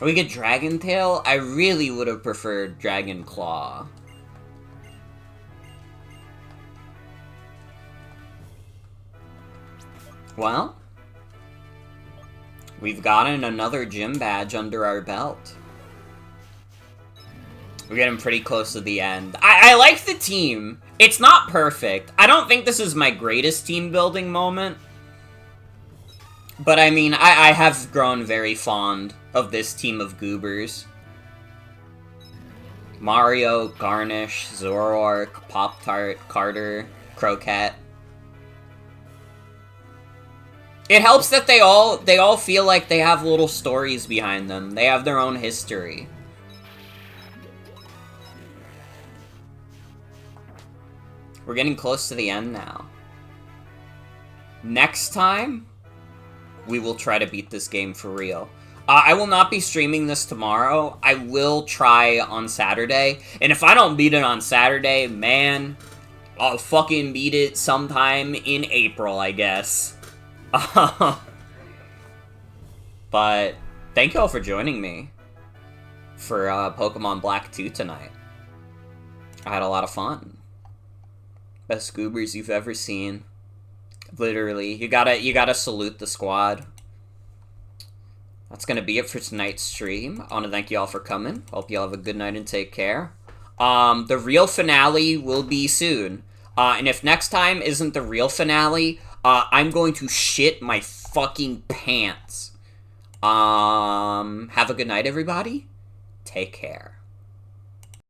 We get Dragon Tail? I really would have preferred Dragon Claw. Well, we've gotten another gym badge under our belt. We're getting pretty close to the end. I like the team. It's not perfect. I don't think this is my greatest team building moment. But I mean, I have grown very fond of this team of goobers. Mario, Garnish, Zoroark, Pop-Tart, Carter, Croquette. It helps that they all feel like they have little stories behind them. They have their own history. We're getting close to the end now. Next time, we will try to beat this game for real. I will not be streaming this tomorrow. I will try on Saturday. And if I don't beat it on Saturday, man, I'll fucking beat it sometime in April, I guess. But thank you all for joining me for Pokemon Black 2 tonight. I had a lot of fun. Best goobers you've ever seen. Literally, you gotta salute the squad. That's gonna be it for tonight's stream. I want to thank you all for coming. Hope you all have a good night and take care. The real finale will be soon. And if next time isn't the real finale, I'm going to shit my fucking pants. Have a good night, everybody. Take care.